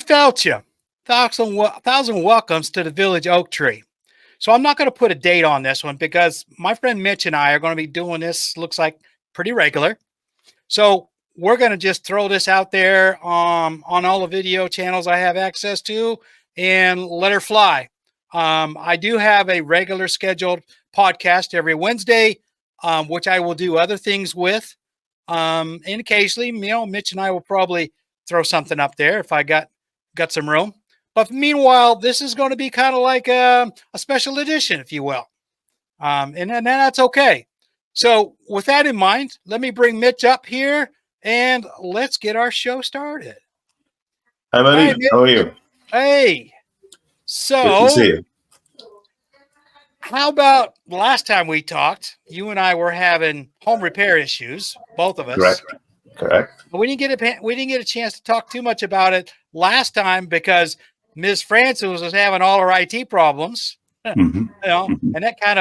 felt you. Thousand welcomes to the Village Oak Tree. So I'm not going to put a date on this one because my friend Mitch and I are going to be doing this, looks like pretty regular. So we're going to just throw this out there on all the video channels I have access to and let her fly. I do have a regular scheduled podcast every Wednesday, which I will do other things with. And occasionally, Mitch and I will probably throw something up there if I got some room. But meanwhile, this is going to be kind of like a special edition, if you will. And that's okay. So with that in mind, let me bring Mitch up here and let's get our show started. Hi, buddy. Right, how are you? Hey. So, good to see you. How about last time we talked, you and I were having home repair issues, both of us. Correct. But we didn't get a chance to talk too much about it last time because Ms. Francis was having all her IT problems, and that kind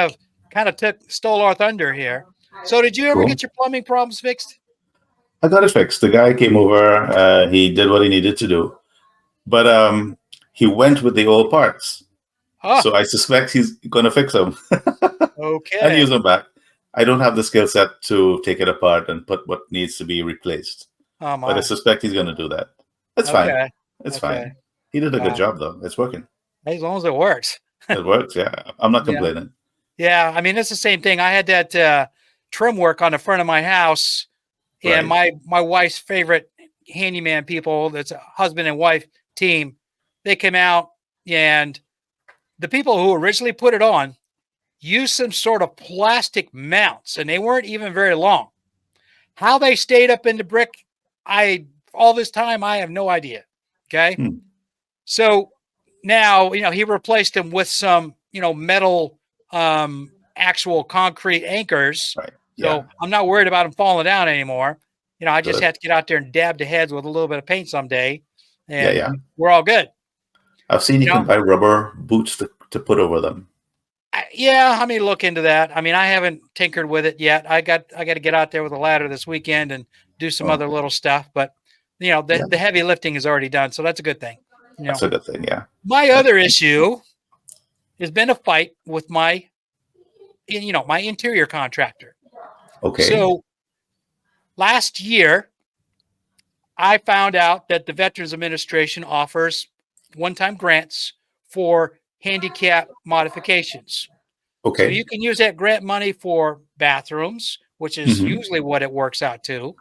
of stole our thunder here. So did you ever get your plumbing problems fixed? I got it fixed. The guy came over. He did what he needed to do, but he went with the old parts. Oh. So I suspect he's going to fix them. Okay. And use them back. I don't have the skill set to take it apart and put what needs to be replaced. Oh, my. But I suspect he's going to do that. It's fine. It's fine. He did a good job, though. It's working. As long as it works. It works, yeah. I'm not complaining. Yeah, I mean, it's the same thing. I had that trim work on the front of my house, and my wife's favorite handyman people, that's a husband and wife team, they came out, and the people who originally put it on used some sort of plastic mounts, and they weren't even very long. How they stayed up in the brick, all this time, I have no idea. Okay. So now, he replaced them with some, metal, actual concrete anchors. Right. Yeah. So I'm not worried about them falling down anymore. I just have to get out there and dab the heads with a little bit of paint someday. And we're all good. I've seen you can buy rubber boots to put over them. I may look into that. I mean, I haven't tinkered with it yet. I got to get out there with a ladder this weekend and do some other little stuff. But the heavy lifting is already done, so that's a good thing. That's a good thing. Yeah. My other issue has been a fight with my interior contractor. Okay. So last year, I found out that the Veterans Administration offers one-time grants for handicap modifications. Okay. So you can use that grant money for bathrooms, which is usually what it works out to,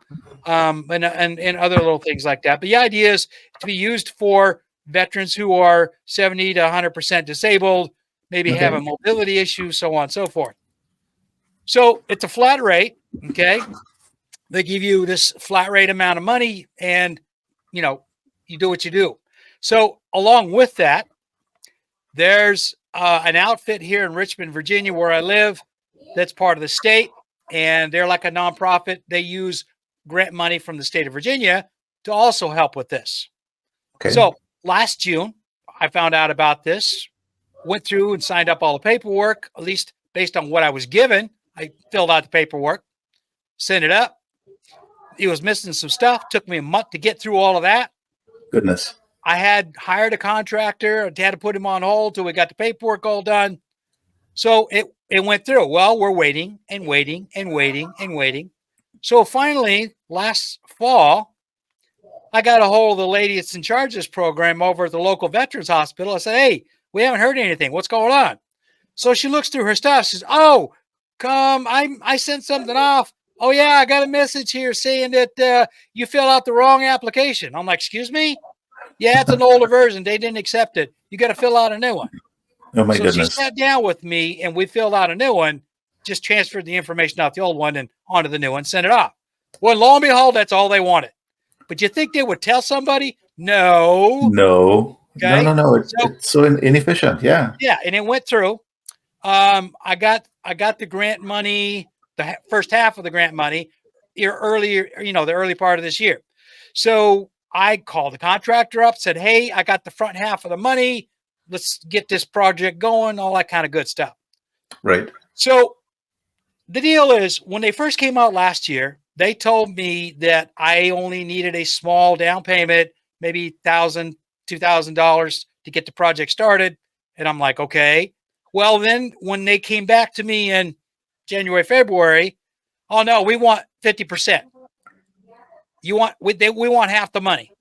and other little things like that. But the idea is to be used for veterans who are 70 to 100% disabled, maybe have a mobility issue, so on and so forth. So it's a flat rate. Okay. They give you this flat rate amount of money and, you do what you do. So along with that, there's an outfit here in Richmond, Virginia, where I live, that's part of the state, and they're like a nonprofit. They use grant money from the state of Virginia to also help with this. Okay. So last June, I found out about this, went through and signed up all the paperwork, at least based on what I was given. I filled out the paperwork, sent it up. It was missing some stuff. Took me a month to get through all of that. Goodness. I had hired a contractor. I had to put him on hold till we got the paperwork all done. So it went through. Well, we're waiting and waiting and waiting and waiting. So finally, last fall, I got a hold of the lady that's in charge of this program over at the local veterans hospital. I said, hey, we haven't heard anything. What's going on? So she looks through her stuff. She says, oh, I sent something off. Oh, yeah, I got a message here saying that you filled out the wrong application. I'm like, excuse me? Yeah, it's an older version. They didn't accept it. You got to fill out a new one. Oh, my goodness. She sat down with me, and we filled out a new one, just transferred the information out the old one and onto the new one, sent it off. Well, lo and behold, that's all they wanted. But you think they would tell somebody? No. No. Okay? No. It's so inefficient. Yeah. Yeah, and it went through. I got the grant money, the first half of the grant money earlier, the early part of this year. So I called the contractor up, said, hey, I got the front half of the money. Let's get this project going, all that kind of good stuff. Right. So the deal is, when they first came out last year, they told me that I only needed a small down payment, maybe $1,000, $2,000 to get the project started. And I'm like, okay. Well, then when they came back to me in January, February, oh no, we want 50%. We want half the money.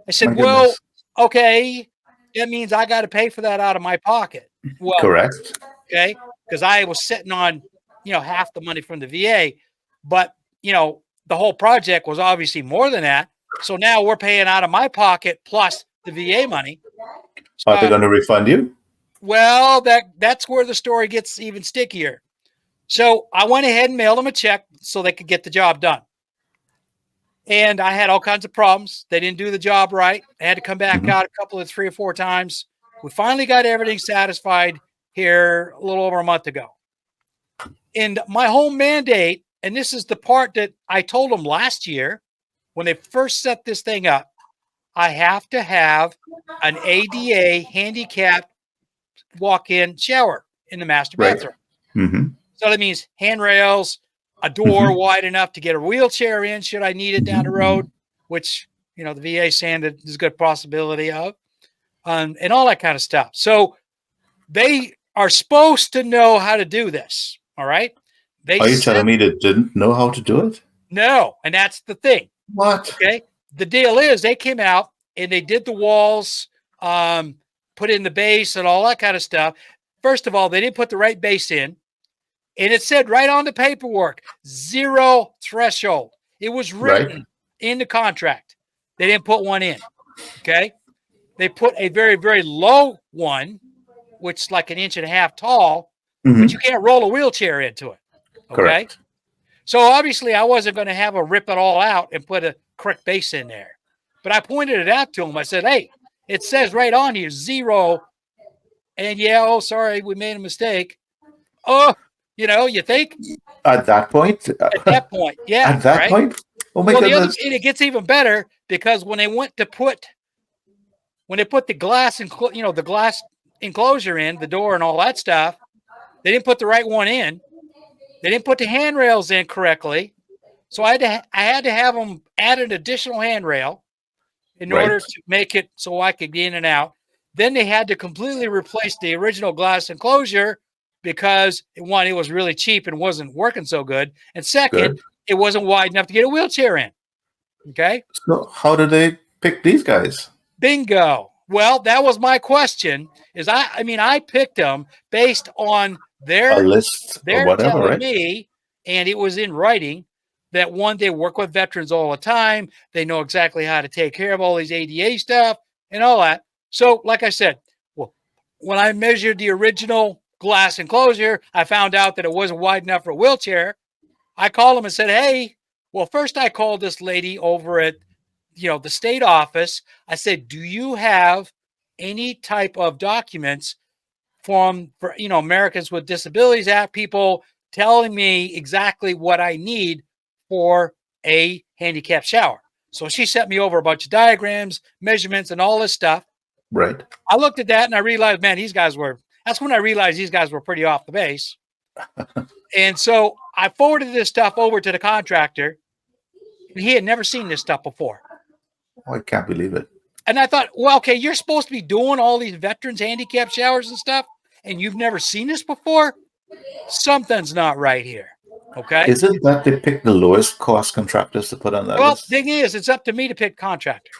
I said, My well, goodness. okay, that means I got to pay for that out of my pocket. Well, Correct. okay, because I was sitting on, half the money from the VA, but the whole project was obviously more than that. So now we're paying out of my pocket plus the VA money. Are they going to refund you? Well, that's where the story gets even stickier. So I went ahead and mailed them a check so they could get the job done. And I had all kinds of problems. They didn't do the job right. I had to come back out a couple of 3 or 4 times. We finally got everything satisfied here a little over a month ago. And my whole mandate, and this is the part that I told them last year when they first set this thing up, I have to have an ADA handicapped walk-in shower in the master bathroom. Mm-hmm. So that means handrails, a door wide enough to get a wheelchair in should I need it down the road, which, the VA saying that there's a good possibility of, and all that kind of stuff. So they are supposed to know how to do this. All right. Are you telling me they didn't know how to do it? No. And that's the thing. What? Okay. The deal is they came out and they did the walls, put in the base and all that kind of stuff. First of all, they didn't put the right base in. And it said right on the paperwork, 0 threshold. It was written in the contract. They didn't put one in. Okay. They put a very, very low one, which is like 1.5 inches tall, but you can't roll a wheelchair into it. Okay. Correct. So obviously I wasn't going to have a rip it all out and put a correct base in there. But I pointed it out to them. I said, hey, it says right on here, 0. And sorry, we made a mistake. Oh, you think? At that point? At that point, yeah. At that point? Oh my goodness. And it gets even better because when they went to put the glass the glass enclosure in, the door and all that stuff, they didn't put the right one in. They didn't put the handrails in correctly. So I had to have them add an additional handrail in order to make it so I could get in and out. Then they had to completely replace the original glass enclosure because one, it was really cheap and wasn't working so good. And second, it wasn't wide enough to get a wheelchair in. Okay. So how did they pick these guys? Bingo. Well, that was my question. I picked them based on a list or whatever, telling me, and it was in writing, that one, they work with veterans all the time. They know exactly how to take care of all these ADA stuff and all that. So, like I said, well, when I measured the original glass enclosure, I found out that it wasn't wide enough for a wheelchair. I called them and said, hey, well, first I called this lady over at, the state office. I said, do you have any type of documents for Americans with Disabilities Act people telling me exactly what I need for a handicapped shower? So she sent me over a bunch of diagrams, measurements, and all this stuff. Right. I looked at that and I realized, man, that's when I realized these guys were pretty off the base. And so I forwarded this stuff over to the contractor. And he had never seen this stuff before. Oh, I can't believe it. And I thought, well, okay, you're supposed to be doing all these veterans handicap showers and stuff, and you've never seen this before? Something's not right here. Okay. Is it that they pick the lowest cost contractors to put on that list? Well, thing is, it's up to me to pick contractor.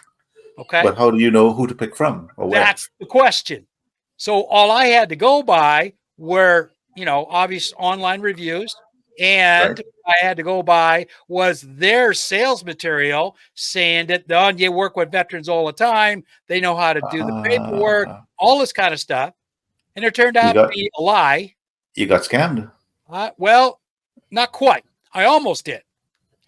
Okay. But how do you know who to pick from or where? That's the question. So all I had to go by were, obvious online reviews. And I had to go by was their sales material saying that they work with veterans all the time. They know how to do the paperwork, all this kind of stuff. And it turned out to be a lie. You got scammed. Well, not quite. I almost did.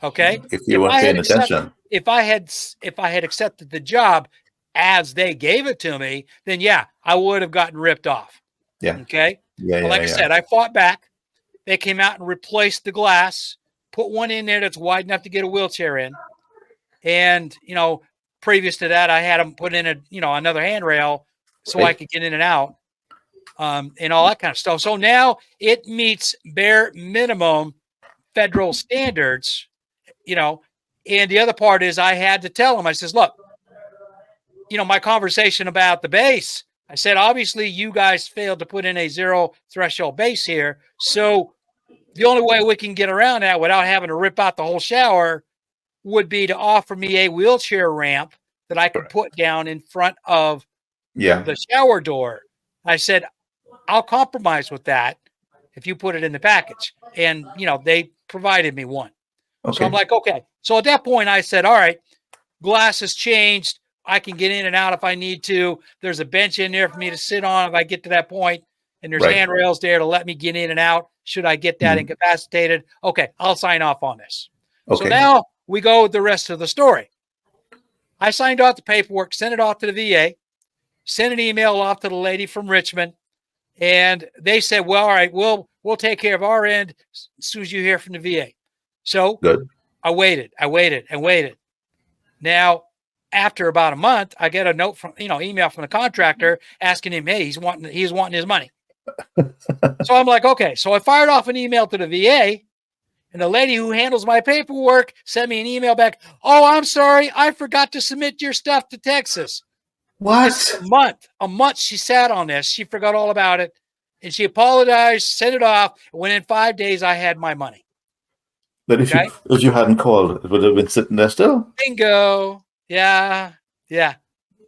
Okay. If you weren't paying attention. If I had accepted the job as they gave it to me, then yeah, I would have gotten ripped off. Yeah. Okay. Yeah. Like I said, I fought back. They came out and replaced the glass, put one in there that's wide enough to get a wheelchair in. And, previous to that, I had them put in another handrail so I could get in and out, and all that kind of stuff. So now it meets bare minimum federal standards, and the other part is I had to tell them, I says, look, my conversation about the base. I said, obviously, you guys failed to put in a 0 threshold base here. So the only way we can get around that without having to rip out the whole shower would be to offer me a wheelchair ramp that I could put down in front of the shower door. I said, I'll compromise with that if you put it in the package. And, they provided me one. Okay. So I'm like, okay. So at that point, I said, all right, glass has changed. I can get in and out if I need to. There's a bench in there for me to sit on if I get to that point, and there's handrails there to let me get in and out should I get that incapacitated. Okay, I'll sign off on this. Okay. So now we go with the rest of the story. I signed off the paperwork, sent it off to the VA, sent an email off to the lady from Richmond, and they said, well, all right, we'll take care of our end as soon as you hear from the VA. So good. I waited. Now, after about a month, I get a note from, email from the contractor asking him, hey, he's wanting his money. So I'm like, okay. So I fired off an email to the VA, and the lady who handles my paperwork sent me an email back. Oh, I'm sorry. I forgot to submit your stuff to Texas. What? A month she sat on this. She forgot all about it, and she apologized, sent it off. Within 5 days, I had my money. But if you hadn't called, it would have been sitting there still. Bingo. Yeah.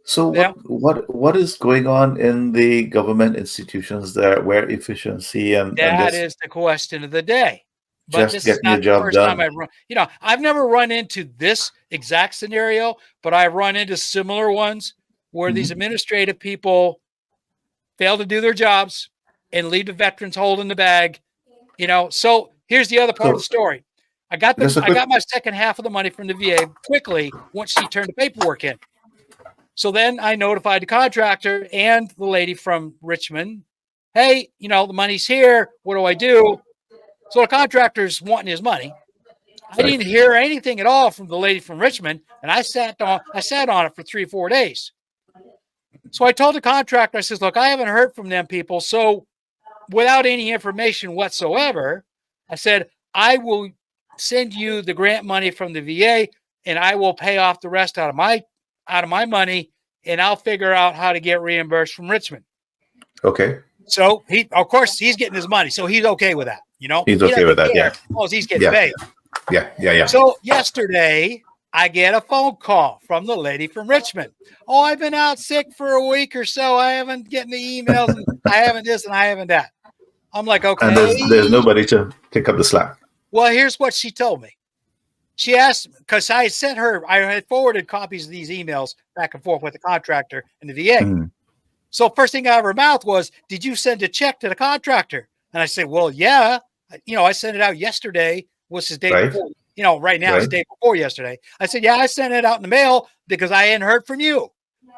So what is going on in the government institutions there where efficiency and that is the question of the day. But just getting your job done. I've never run into this exact scenario, but I've run into similar ones where these administrative people fail to do their jobs and leave the veterans holding the bag. So here's the other part of the story. I got my second half of the money from the VA quickly once she turned the paperwork in. So then I notified the contractor and the lady from Richmond, hey, the money's here. What do I do? So the contractor's wanting his money. I didn't hear anything at all from the lady from Richmond, and I sat on it for 3 or 4 days. So I told the contractor, I says, look, I haven't heard from them people. So without any information whatsoever, I said, I will send you the grant money from the VA, and I will pay off the rest out of my money, and I'll figure out how to get reimbursed from Richmond. Okay. So he's getting his money, so he's okay with that. He's okay with that. Yeah. As long as he's getting paid. Yeah. So yesterday I get a phone call from the lady from Richmond. Oh, I've been out sick for a week or so. I haven't getting the emails, and I haven't this and I haven't that. I'm like, okay. And there's nobody to pick up the slack. Well, here's what she told me. She asked, because I had forwarded copies of these emails back and forth with the contractor and the VA. So first thing out of her mouth was, did you send a check to the contractor? And I said, well, yeah. I sent it out yesterday. What's his day before? Right now it's the day before yesterday. I said, yeah, I sent it out in the mail because I hadn't heard from you.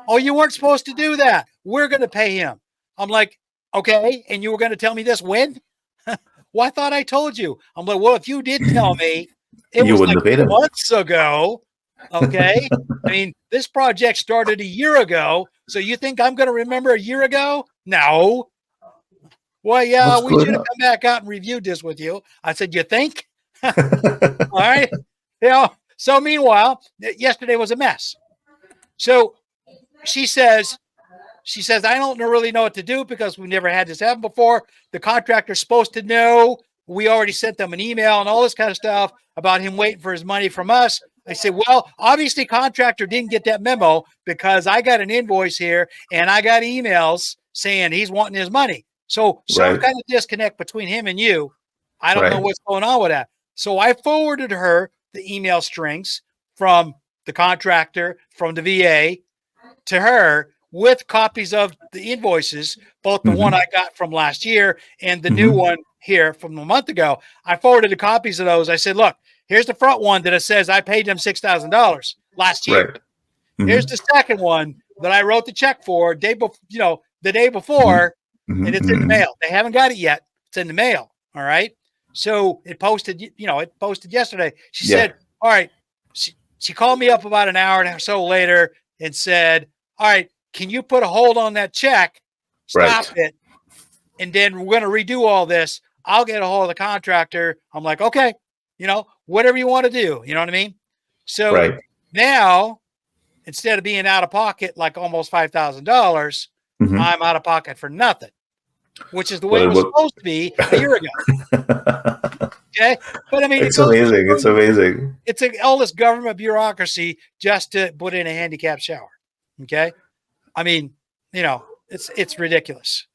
Oh, you weren't supposed to do that. We're going to pay him. I'm like, okay. And you were going to tell me this when? Well, I thought I told you. I'm like, well, if you did tell me, it was like months ago. Okay. I mean, this project started a year ago. So you think I'm going to remember a year ago? No. Well, yeah, we should have come back out and reviewed this with you. I said, you think? All right. So meanwhile, yesterday was a mess. So she says, I don't really know what to do because we never had this happen before. The contractor's supposed to know. We already sent them an email and all this kind of stuff about him waiting for his money from us. I said, well, obviously contractor didn't get that memo because I got an invoice here and I got emails saying he's wanting his money. So some kind of disconnect between him and you. I don't know what's going on with that. So I forwarded her the email strings from the contractor, from the VA to her with copies of the invoices, both the one I got from last year and the new one here from a month ago. I forwarded the copies of those. I said, look, here's the front one that it says I paid them $6,000 last year. Here's the second one that I wrote the check for the day before, and it's in the mail. They haven't got it yet. It's in the mail. All right. So it posted yesterday. She said, all right. She called me up about an hour and so later and said, all right, can you put a hold on that check? Stop it. And then we're going to redo all this. I'll get a hold of the contractor. I'm like, okay, whatever you want to do. You know what I mean? So now instead of being out of pocket like almost $5,000, I'm out of pocket for nothing, which is the way it was supposed to be a year ago. Okay. But I mean, it's amazing. It's amazing. It's all this government bureaucracy just to put in a handicap shower. Okay. I mean, it's ridiculous.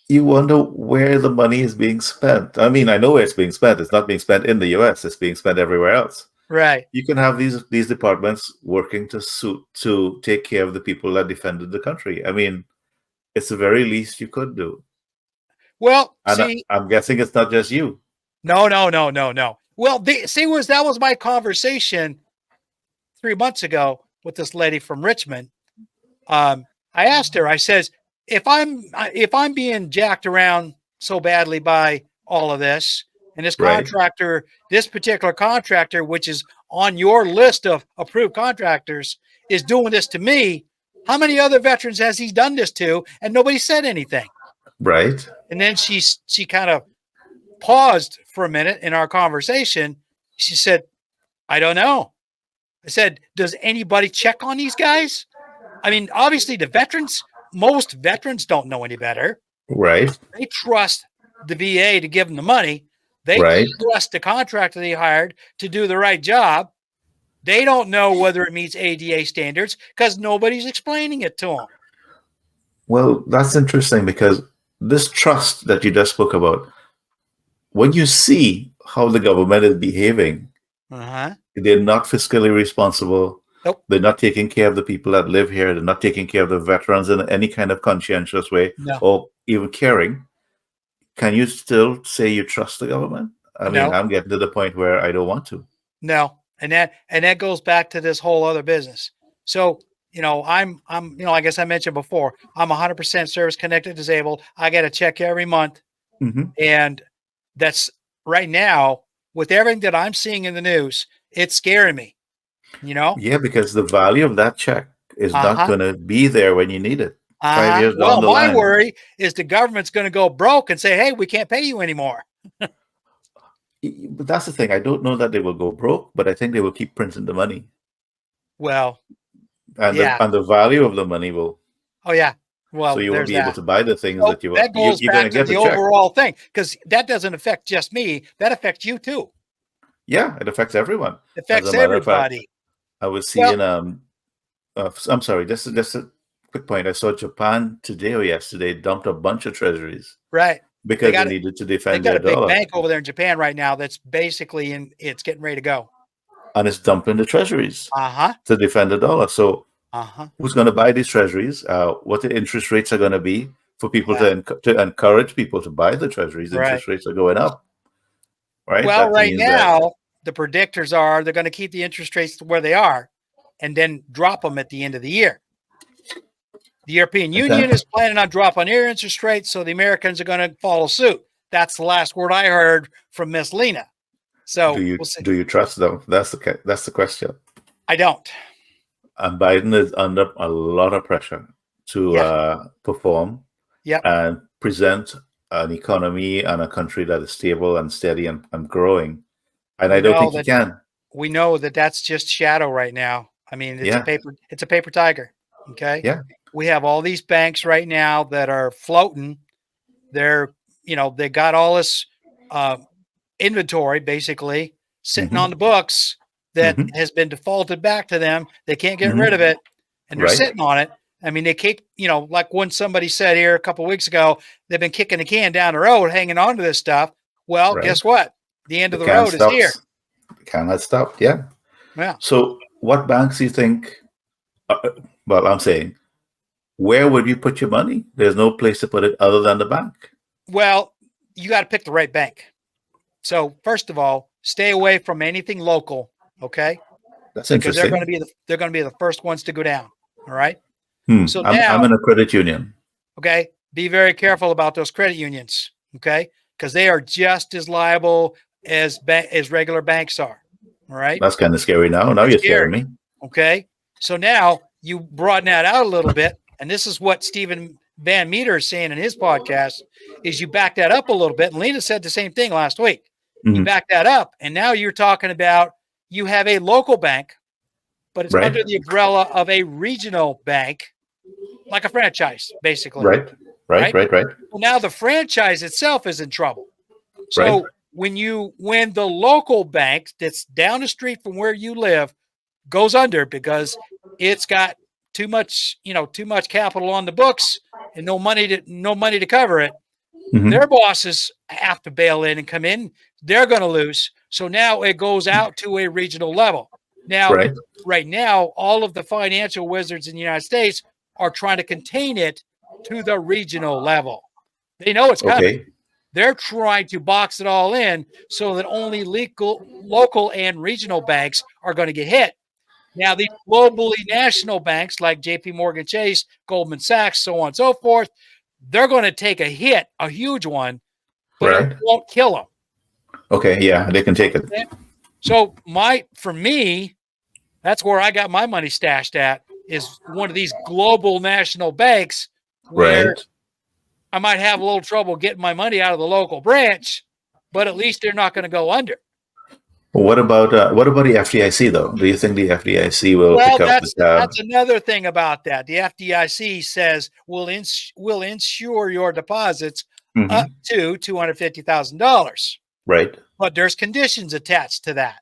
You wonder where the money is being spent. I mean, I know where it's being spent. It's not being spent in the US. It's being spent everywhere else. Right. You can have these departments working to take care of the people that defended the country. I mean, it's the very least you could do. Well, and I'm guessing it's not just you. No. Well, that was my conversation 3 months ago with this lady from Richmond. I asked her, I says, if I'm being jacked around so badly by all of this, and this contractor, this particular contractor, which is on your list of approved contractors, is doing this to me, how many other veterans has he done this to? And nobody said anything. Right. And then she kind of paused for a minute in our conversation. She said, I don't know. I said, does anybody check on these guys? I mean, obviously most veterans don't know any better. Right. They trust the VA to give them the money. They trust the contractor they hired to do the right job. They don't know whether it meets ADA standards because nobody's explaining it to them. Well, that's interesting because this trust that you just spoke about, when you see how the government is behaving, they're not fiscally responsible. Nope. They're not taking care of the people that live here. They're not taking care of the veterans in any kind of conscientious way or even caring. Can you still say you trust the government? I mean, I'm getting to the point where I don't want to. No. And that goes back to this whole other business. So, I'm like I mentioned before, I'm 100% service connected disabled. I get a check every month. And that's right now with everything that I'm seeing in the news, it's scaring me, Yeah, because the value of that check is not going to be there when you need it. 5 years down the line. My worry is the government's going to go broke and say, hey, we can't pay you anymore. But that's the thing. I don't know that they will go broke, but I think they will keep printing the money. Well, and the value of the money will. Oh yeah. Well, so you won't be able to buy the things that you that goes back to the overall thing, because that doesn't affect just me. That affects you too. Yeah, it affects everyone. It affects everybody. Fact, I was seeing. I'm sorry. Just a quick point. I saw Japan today or yesterday dumped a bunch of treasuries. Right. Because they needed to defend their dollar. They got a big bank over there in Japan right now that's basically it's getting ready to go. And it's dumping the treasuries to defend the dollar. So who's going to buy these treasuries? What the interest rates are going to be for people to encourage people to buy the treasuries? Interest rates are going up. Right. Well, right now, the predictors are they're going to keep the interest rates where they are and then drop them at the end of the year. The European Union is planning on dropping their interest rates, so the Americans are going to follow suit. That's the last word I heard from Miss Lena. So do you trust them? That's the question. I don't. And Biden is under a lot of pressure to perform and present an economy and a country that is stable and steady and growing. And I don't think he can. We know that that's just shadow right now. I mean, it's a paper tiger. Okay. Yeah. We have all these banks right now that are floating. They're, they got all this inventory basically sitting on the books that has been defaulted back to them. They can't get rid of it, and they're sitting on it. I mean, they keep, like when somebody said here a couple of weeks ago, they've been kicking the can down the road, hanging on to this stuff. Well, guess what? The end of the road is here. Cannot stop. Yeah. Yeah. So what banks do you think, well, I'm saying, where would you put your money? There's no place to put it other than the bank. Well, you got to pick the right bank. So first of all, stay away from anything local. Okay. That's interesting. Because they're going to be the first ones to go down. All right. So I'm in a credit union. Okay. Be very careful about those credit unions. Okay. Because they are just as liable as regular banks are. All right. That's kind of scary now. Now you're scaring me. Okay. So now you broaden that out a little bit. And this is what Stephen Van Meter is saying in his podcast, is you back that up a little bit. And Lena said the same thing last week. You back that up. And now you're talking about you have a local bank, but it's under the umbrella of a regional bank, like a franchise, basically. Right. Well, now the franchise itself is in trouble. So when the local bank that's down the street from where you live goes under because it's got too much capital on the books and no money to cover it, their bosses have to bail in and come in. They're going to lose. So now it goes out to a regional level. Now, right now, all of the financial wizards in the United States are trying to contain it to the regional level. They know it's coming. They're trying to box it all in so that only local and regional banks are going to get hit. Now, these globally national banks like JP Morgan Chase, Goldman Sachs, so on and so forth, they're going to take a hit, a huge one, but it won't kill them. Okay, yeah, they can take it. So for me, that's where I got my money stashed at, is one of these global national banks where I might have a little trouble getting my money out of the local branch, but at least they're not going to go under. Well, what about the FDIC though? Do you think the FDIC will pick up the tab? That's another thing about that. The FDIC says we'll insure your deposits up to $250,000. Right. But there's conditions attached to that.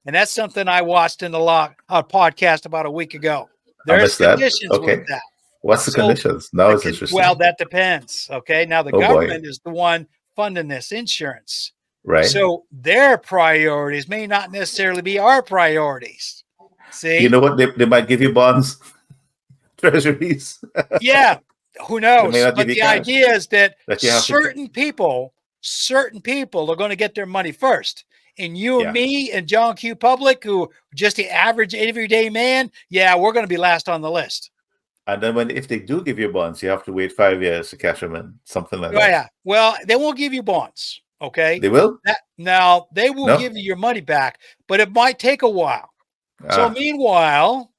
And that's something I watched in a podcast about a week ago. There's conditions with that. What's the conditions? Now it's interesting. Well, that depends. Okay. Now the government is the one funding this insurance. Right. So their priorities may not necessarily be our priorities. See? You know what? They might give you bonds, treasuries. Yeah. Who knows? But the idea is that certain people are going to get their money first. And you and me and John Q. Public, who are just the average everyday man, we're going to be last on the list. And then if they do give you bonds, you have to wait 5 years to cash them in, something like that. Yeah. Well, they won't give you bonds. Okay. They will? Now, they will give you your money back, but it might take a while. So meanwhile,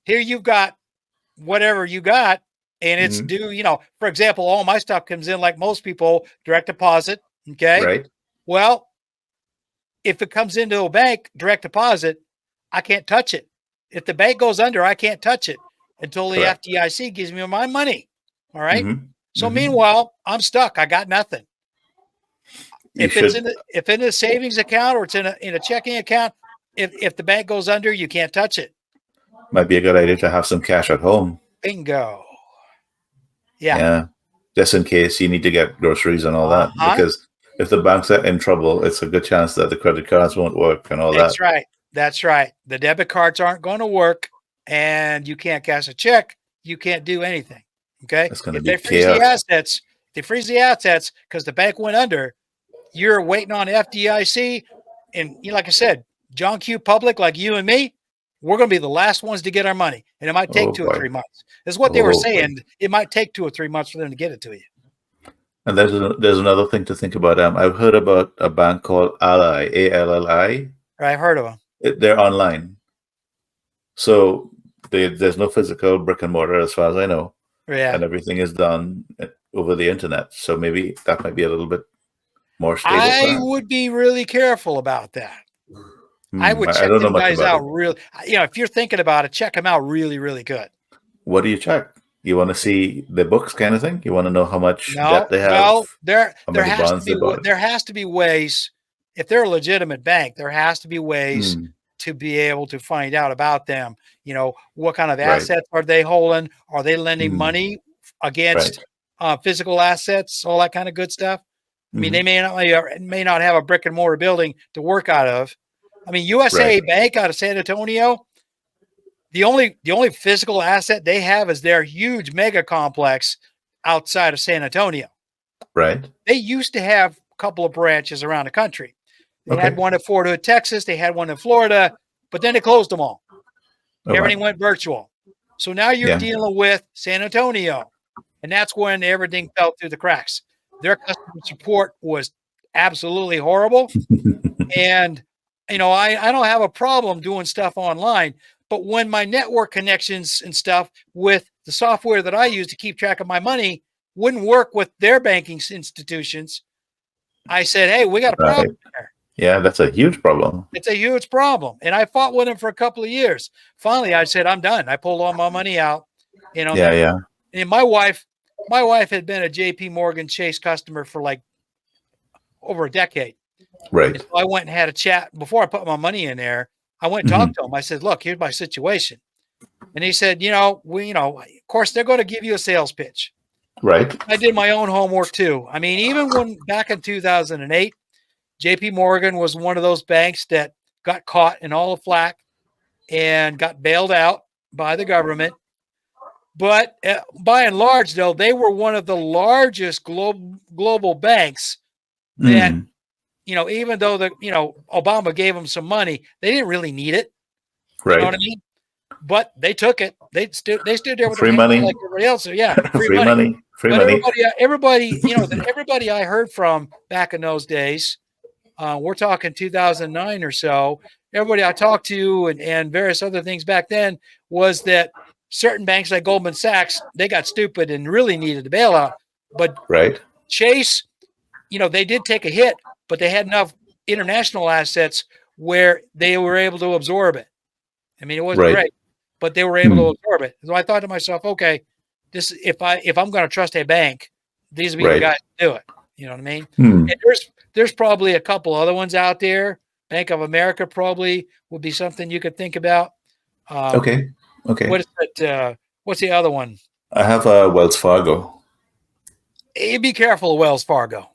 here you've got whatever you got, and it's due, for example, all my stuff comes in like most people, direct deposit. Okay. Right. Well, if it comes into a bank, direct deposit, I can't touch it. If the bank goes under, I can't touch it until the FDIC gives me my money. All right. So meanwhile, I'm stuck. I got nothing. If it's in a savings account or it's in a checking account, if the bank goes under, you can't touch it. Might be a good idea to have some cash at home. Bingo. Yeah. Just in case you need to get groceries and all that. Because if the banks are in trouble, it's a good chance that the credit cards won't work and all that. That's right. The debit cards aren't going to work, and you can't cash a check. You can't do anything. Okay. It's going to be chaos. They freeze the assets because the bank went under. You're waiting on FDIC, and like I said, John Q. Public, like you and me, we're going to be the last ones to get our money, and it might take 2 or 3 months. That's what they were saying. It might take 2 or 3 months for them to get it to you. And there's another thing to think about. I've heard about a bank called Ally, ALLI. I've heard of them. They're online, so there's no physical brick and mortar, as far as I know. Yeah, and everything is done over the internet. So maybe that might be a little bit more stable. I would be really careful about that. I would check them guys out really. If you're thinking about it, check them out really, really good. What do you check? You want to see the books, kind of thing? You want to know how much debt they have? No, there has to be ways. If they're a legitimate bank, there has to be ways to be able to find out about them. What kind of assets are they holding? Are they lending money against physical assets? All that kind of good stuff. I mean, they may not have a brick and mortar building to work out of. I mean, USA Bank out of San Antonio, the only physical asset they have is their huge mega complex outside of San Antonio. Right. They used to have a couple of branches around the country. They had one in Fort Hood, Texas. They had one in Florida, but then they closed them all. Everything went virtual. So now you're dealing with San Antonio, and that's when everything fell through the cracks. Their customer support was absolutely horrible. And, I don't have a problem doing stuff online, but when my network connections and stuff with the software that I use to keep track of my money wouldn't work with their banking institutions, I said, hey, we got a problem there. Yeah, that's a huge problem. It's a huge problem. And I fought with him for a couple of years. Finally, I said, I'm done. I pulled all my money out. Yeah. And my wife had been a JP Morgan Chase customer for like over a decade. Right. And so I went and had a chat before I put my money in there. I went and talked to him. I said, look, here's my situation. And he said, of course, they're going to give you a sales pitch. Right. I did my own homework too. I mean, even when back in 2008, JP Morgan was one of those banks that got caught in all the flack and got bailed out by the government. But by and large, though, they were one of the largest global banks that, even though Obama gave them some money, they didn't really need it. Right. You know what I mean? But they took it. They stood there with free money like everybody else. So, yeah, free money. Everybody I heard from back in those days, we're talking 2009 or so. Everybody I talked to and various other things back then was that certain banks like Goldman Sachs, they got stupid and really needed a bailout. But Chase, they did take a hit, but they had enough international assets where they were able to absorb it. I mean, it wasn't great, but they were able to absorb it. So I thought to myself, okay, if I'm going to trust a bank, these would be the guys to do it. You know what I mean? And there's probably a couple other ones out there. Bank of America probably would be something you could think about. Okay. What is it? What's the other one? I have Wells Fargo. You be careful of Wells Fargo.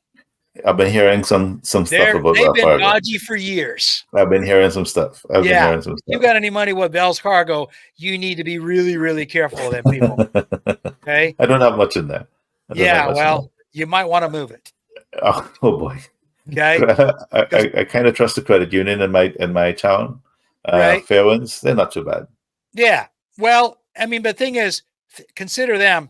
I've been hearing some stuff about Wells Fargo. They've been dodgy for years. I've been hearing some stuff. You got any money with Wells Fargo, you need to be really, really careful of them people. Okay. I don't have much in there. You might want to move it. Oh boy. Okay. I kind of trust the credit union in my town. Fairwinds, they're not too bad. Yeah. Well, I mean, but the thing is, consider them.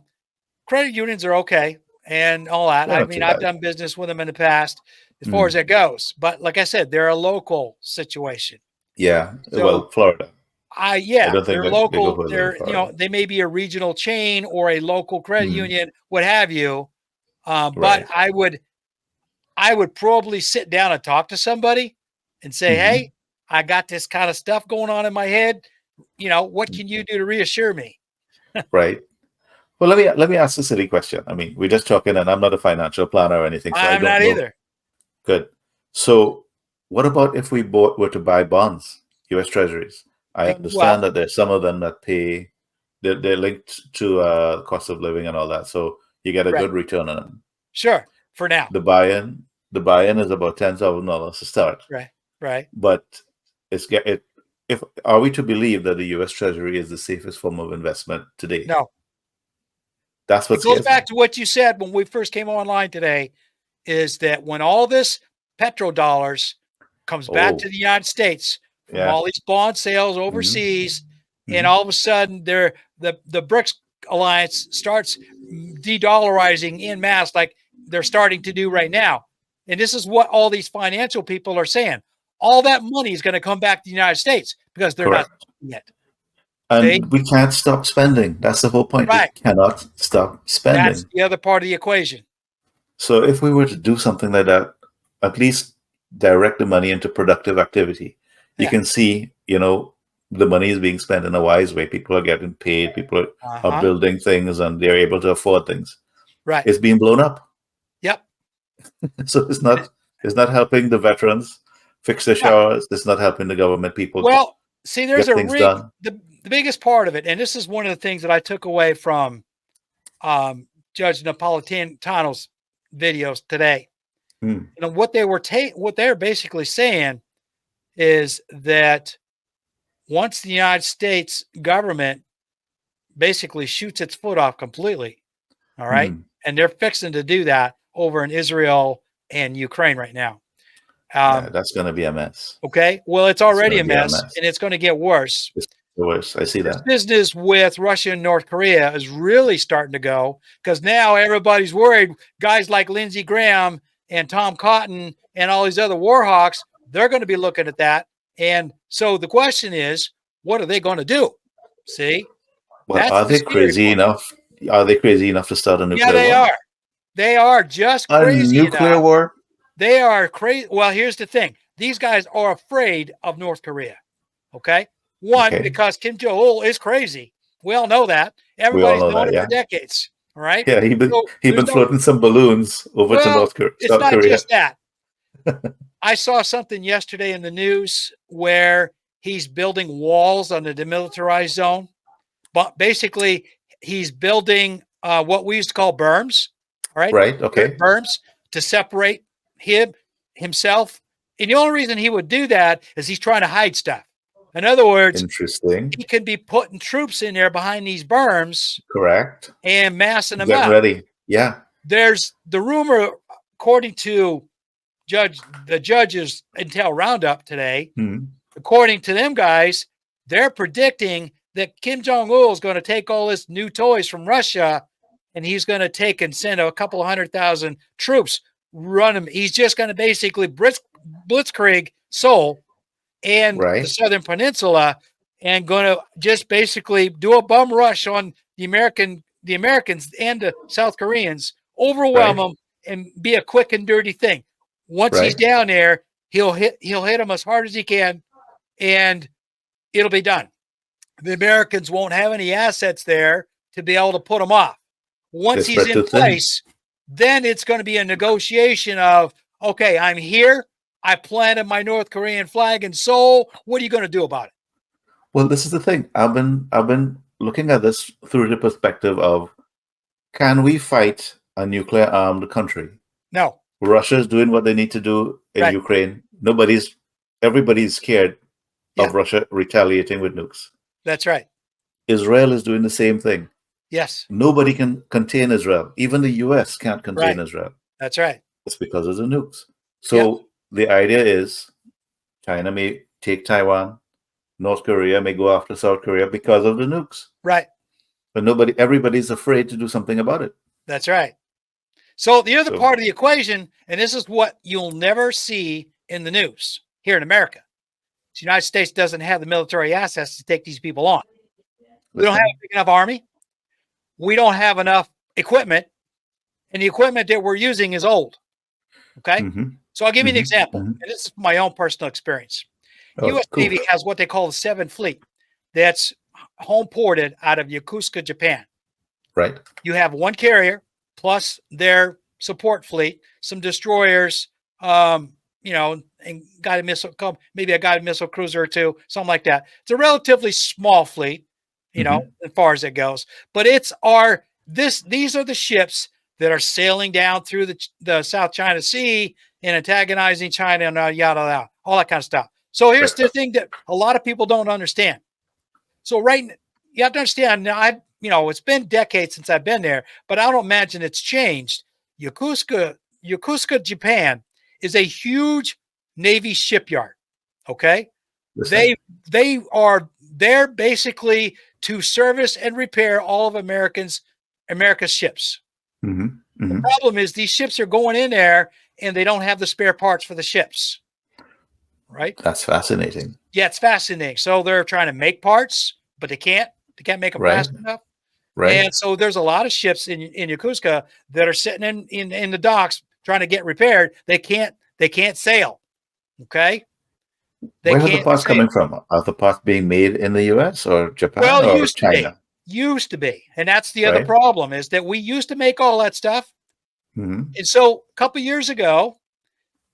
Credit unions are okay and all that. I mean, I've done business with them in the past as far as that goes. But like I said, they're a local situation. Yeah. So, Florida. I don't think they're local. They may be a regional chain or a local credit union, what have you. But I would probably sit down and talk to somebody and say, hey, I got this kind of stuff going on in my head. What can you do to reassure me? Right. Well, let me ask a silly question. I mean, we're just talking, and I'm not a financial planner or anything. So I'm not either. Good. So what about if we were to buy bonds, U.S. Treasuries? I understand that there's some of them that pay, they're linked to the cost of living and all that. So you get a good return on them. Sure. For now. The buy-in is about $10,000 to start. Right. But are we to believe that the U.S. Treasury is the safest form of investment today? No. That's what goes back to what you said when we first came online today, is that when all this petrodollars comes back to the United States from all these bond sales overseas, and all of a sudden the BRICS alliance starts de-dollarizing en masse like they're starting to do right now. And this is what all these financial people are saying. All that money is going to come back to the United States because they're not spending it. And we can't stop spending. That's the whole point. We cannot stop spending. That's the other part of the equation. So if we were to do something like that, at least direct the money into productive activity. You can see, the money is being spent in a wise way. People are getting paid. People are building things, and they're able to afford things. Right. It's being blown up. Yep. So it's not helping the veterans fix their showers. It's not helping the government people. Well, see, there's the biggest part of it, and this is one of the things that I took away from Judge Napolitano's videos today. What they're basically saying is that once the United States government basically shoots its foot off completely, all right, and they're fixing to do that over in Israel and Ukraine right now. That's going to be a mess. Okay, well, it's already a mess, and it's going to get worse. I see that. This business with Russia and North Korea is really starting to go, because now everybody's worried. Guys like Lindsey Graham and Tom Cotton and all these other war hawks, they're going to be looking at that. And so the question is, what are they going to do? See? Well, are they crazy enough? Are they crazy enough to start a nuclear war? Yeah, they are. They are just crazy enough. A nuclear war? They are crazy. Well, here's the thing. these guys are afraid of North Korea. Okay. One, because Kim Jong-il is crazy. We all know that. We all Everybody's know known that, it for yeah. decades. All right. Yeah, he been floating some balloons over to It's South not Korea. just that. I saw something yesterday in the news where he's building walls on the demilitarized zone. But basically, he's building what we used to call berms. All right. Right. Okay. Berms to separate himself. And the only reason he would do that is he's trying to hide stuff. In other words, interesting. He can be putting troops in there behind these berms. Correct. And massing them Getting up. ready. Yeah. There's the rumor, according to the judge's intel roundup today, according to them guys, they're predicting that Kim Jong-il is going to take all this new toys from Russia and he's going to take and send a couple of 100,000 troops, run them. He's just going to basically blitzkrieg Seoul and the Southern Peninsula and going to just basically do a bum rush on the Americans and the South Koreans, overwhelm them and be a quick and dirty thing. Once he's down there, he'll hit them as hard as he can and it'll be done. The Americans won't have any assets there to be able to put them off. Once he's in place, then it's going to be a negotiation of, okay, I'm here. I planted my North Korean flag in Seoul. What are you going to do about it? Well, this is the thing. I've been looking at this through the perspective of, can we fight a nuclear armed country? No. Russia's doing what they need to do in Ukraine. Everybody's scared of Russia retaliating with nukes. That's right. Israel is doing the same thing. Yes. Nobody can contain Israel. Even the US can't contain Israel. That's right. It's because of the nukes. So the idea is China may take Taiwan, North Korea may go after South Korea because of the nukes. Right. But everybody's afraid to do something about it. That's right. So the other part of the equation, and this is what you'll never see in the news here in America. The United States doesn't have the military assets to take these people on. We don't have a big enough army. We don't have enough equipment. And the equipment that we're using is old. Okay. So I'll give you an example. And this is my own personal experience. U.S. Navy has what they call the 7th Fleet that's home ported out of Yokosuka, Japan. Right. You have one carrier plus their support fleet, some destroyers, and guided missile, maybe a guided missile cruiser or two, something like that. It's a relatively small fleet, as far as it goes. But these are the ships that are sailing down through the South China Sea and antagonizing China and yada yada, all that kind of stuff. So here's the thing that a lot of people don't understand. So you have to understand now. It's been decades since I've been there, but I don't imagine it's changed. Yokosuka, Japan is a huge Navy shipyard. Okay. They are there basically to service and repair all of America's ships. The problem is these ships are going in there and they don't have the spare parts for the ships. Right. That's fascinating. Yeah, it's fascinating. So they're trying to make parts, but they can't make them fast enough. Right. And so there's a lot of ships in Yokosuka that are sitting in the docks trying to get repaired. They can't sail. Okay. Where are the parts coming from? Are the parts being made in the US or Japan or China? Used to be. And that's the other problem is that we used to make all that stuff. And so a couple of years ago,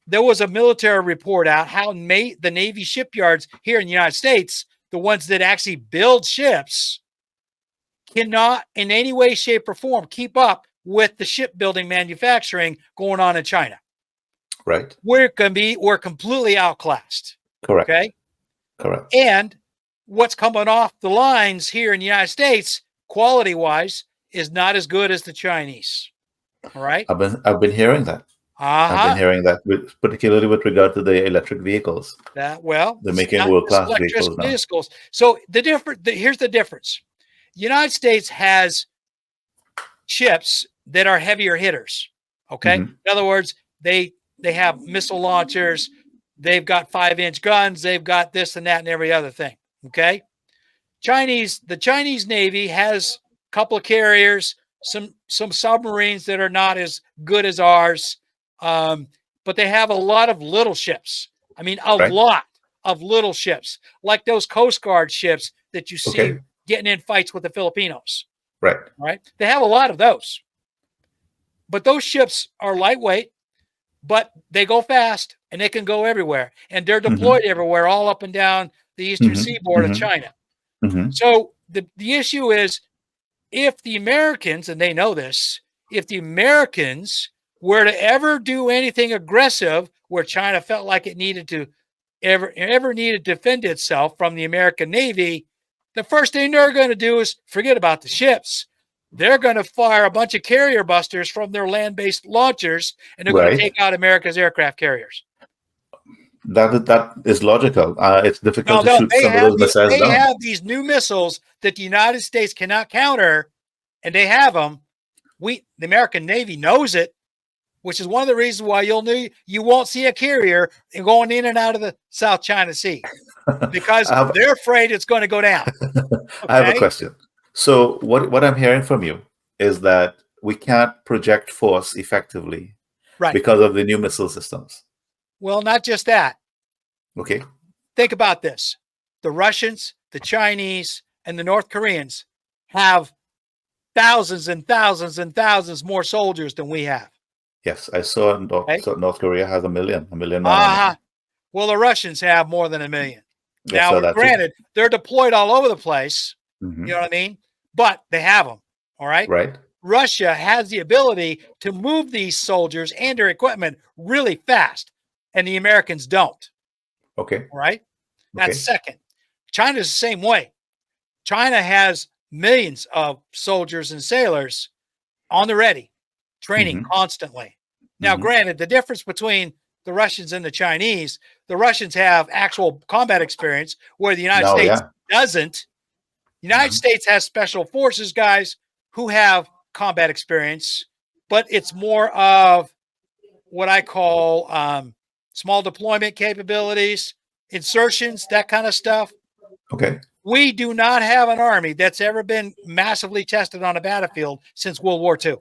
there was a military report out how the Navy shipyards here in the United States, the ones that actually build ships, cannot in any way, shape, or form keep up with the shipbuilding manufacturing going on in China. Right. We're completely outclassed. Correct. Okay. Correct. And what's coming off the lines here in the United States, quality-wise, is not as good as the Chinese. All right. I've been hearing that. I've been hearing that, particularly with regard to the electric vehicles. They're making world-class vehicles now. So here's the difference. The United States has ships that are heavier hitters. Okay. In other words, they have missile launchers. They've got 5-inch guns. They've got this and that and every other thing. Okay. The Chinese Navy has a couple of carriers, some submarines that are not as good as ours. But they have a lot of little ships. I mean, a lot of little ships, like those Coast Guard ships that you see getting in fights with the Filipinos. Right. They have a lot of those. But those ships are lightweight, but they go fast and they can go everywhere. And they're deployed everywhere, all up and down the eastern seaboard of China. So the issue is, if the Americans, and they know this, if the Americans were to ever do anything aggressive where China felt like it needed to ever needed to defend itself from the American Navy, the first thing they're going to do is forget about the ships. They're going to fire a bunch of carrier busters from their land-based launchers, and they're going to take out America's aircraft carriers. That is logical. It's difficult to shoot some of those missiles down. They have these new missiles that the United States cannot counter, and they have them. The American Navy knows it, which is one of the reasons why you won't see a carrier going in and out of the South China Sea, because they're afraid it's going to go down. I have a question. So what I'm hearing from you is that we can't project force effectively because of the new missile systems. Well, not just that. Okay. Think about this. The Russians, the Chinese, and the North Koreans have thousands and thousands and thousands more soldiers than we have. Yes, I saw North Korea has a million men. Well, the Russians have more than 1 million. Now, granted, they're deployed all over the place. You know what I mean? But they have them. All right. Right. Russia has the ability to move these soldiers and their equipment really fast, and the Americans don't. Okay. All right. That's second. China's the same way. China has millions of soldiers and sailors on the ready, training constantly. Now, granted, the difference between the Russians and the Chinese, the Russians have actual combat experience where the United States doesn't. The United States has special forces guys who have combat experience, but it's more of what I call small deployment capabilities, insertions, that kind of stuff. Okay. We do not have an army that's ever been massively tested on a battlefield since World War II.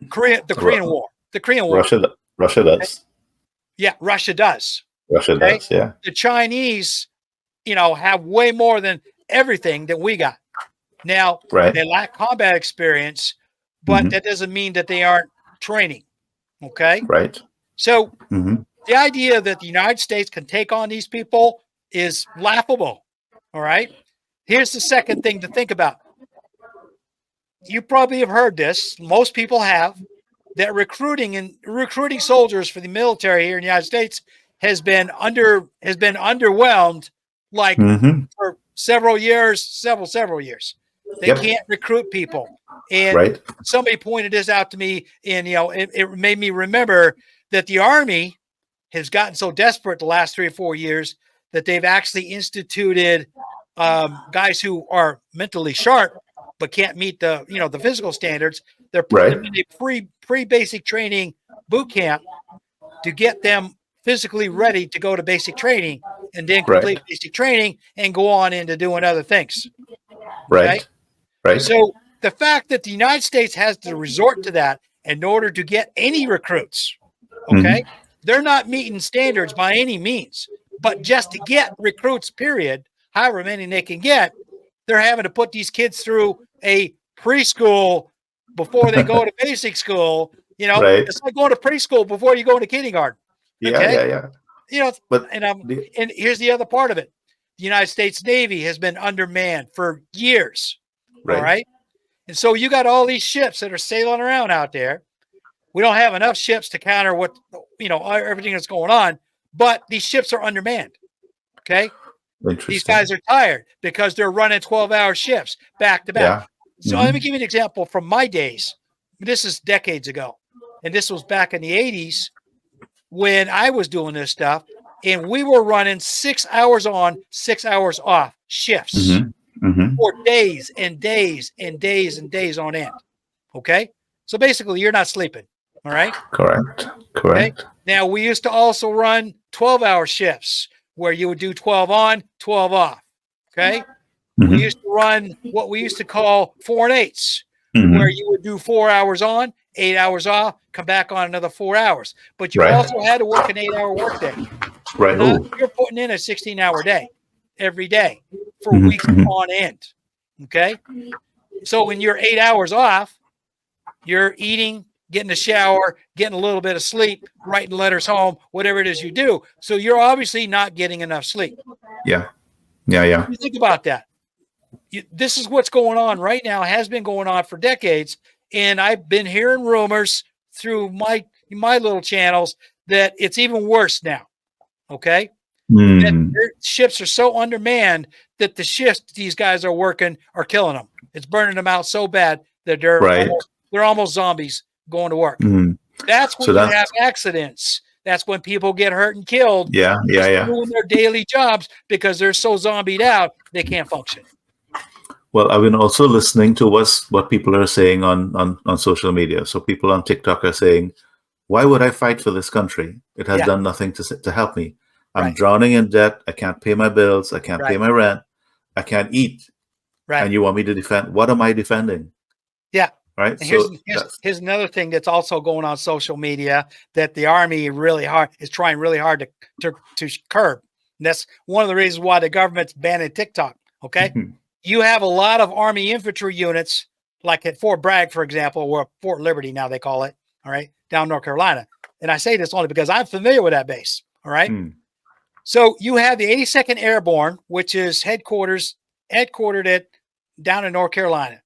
The Korean War. Russia does. Yeah, Russia does. Russia does, yeah. The Chinese, have way more than everything that we got. Now, they lack combat experience, but that doesn't mean that they aren't training. Okay? Right. So the idea that the United States can take on these people is laughable. All right? Here's the second thing to think about. You probably have heard this. Most people have. That recruiting soldiers for the military here in the United States has been underwhelmed for several years. They can't recruit people. And somebody pointed this out to me, and it made me remember that the Army has gotten so desperate the last 3 or 4 years that they've actually instituted guys who are mentally sharp but can't meet the physical standards. They're putting them in a pre-basic training boot camp to get them physically ready to go to basic training, and then complete basic training and go on into doing other things. Right. So the fact that the United States has to resort to that in order to get any recruits, they're not meeting standards by any means, but just to get recruits, period, however many they can get, they're having to put these kids through a preschool before they go to basic school. It's like going to preschool before you go into kindergarten. Yeah. And here's the other part of it. The United States Navy has been undermanned for years. All right. And so you got all these ships that are sailing around out there. We don't have enough ships to counter what, everything that's going on, but these ships are undermanned. Okay. These guys are tired because they're running 12-hour shifts back to back. So let me give you an example from my days. This is decades ago. And this was back in the 80s when I was doing this stuff. And we were running 6 hours on, 6 hours off shifts for days and days and days and days on end. Okay? So basically, you're not sleeping. All right? Correct. Okay? Now, we used to also run 12-hour shifts where you would do 12 on, 12 off. Okay? We used to run what we used to call 4 and 8s, where you would do 4 hours on, 8 hours off, come back on another 4 hours. But you also had to work an 8-hour workday. Right. You're putting in a 16-hour day every day for weeks on end. Okay. So when you're 8 hours off, you're eating, getting a shower, getting a little bit of sleep, writing letters home, whatever it is you do. So you're obviously not getting enough sleep. Yeah. Yeah. You think about that. This is what's going on right now, has been going on for decades. And I've been hearing rumors through my little channels that it's even worse now. Okay. That their ships are so undermanned that the shifts these guys are working are killing them. It's burning them out so bad that they're almost zombies going to work. That's when you have accidents. That's when people get hurt and killed. Doing their daily jobs because they're so zombied out they can't function. Well, I've been also listening to what people are saying on social media. So people on TikTok are saying, "Why would I fight for this country? It has done nothing to help me. I'm drowning in debt. I can't pay my bills. I can't pay my rent. I can't eat. And you want me to defend? What am I defending?" Yeah. Right. And here's another thing that's also going on social media that the Army is trying really hard to curb. And that's one of the reasons why the government's banning TikTok. Okay. You have a lot of Army infantry units, like at Fort Bragg, for example, or Fort Liberty, now they call it. All right. Down in North Carolina. And I say this only because I'm familiar with that base. All right. So you have the 82nd Airborne, which is headquartered down in North Carolina.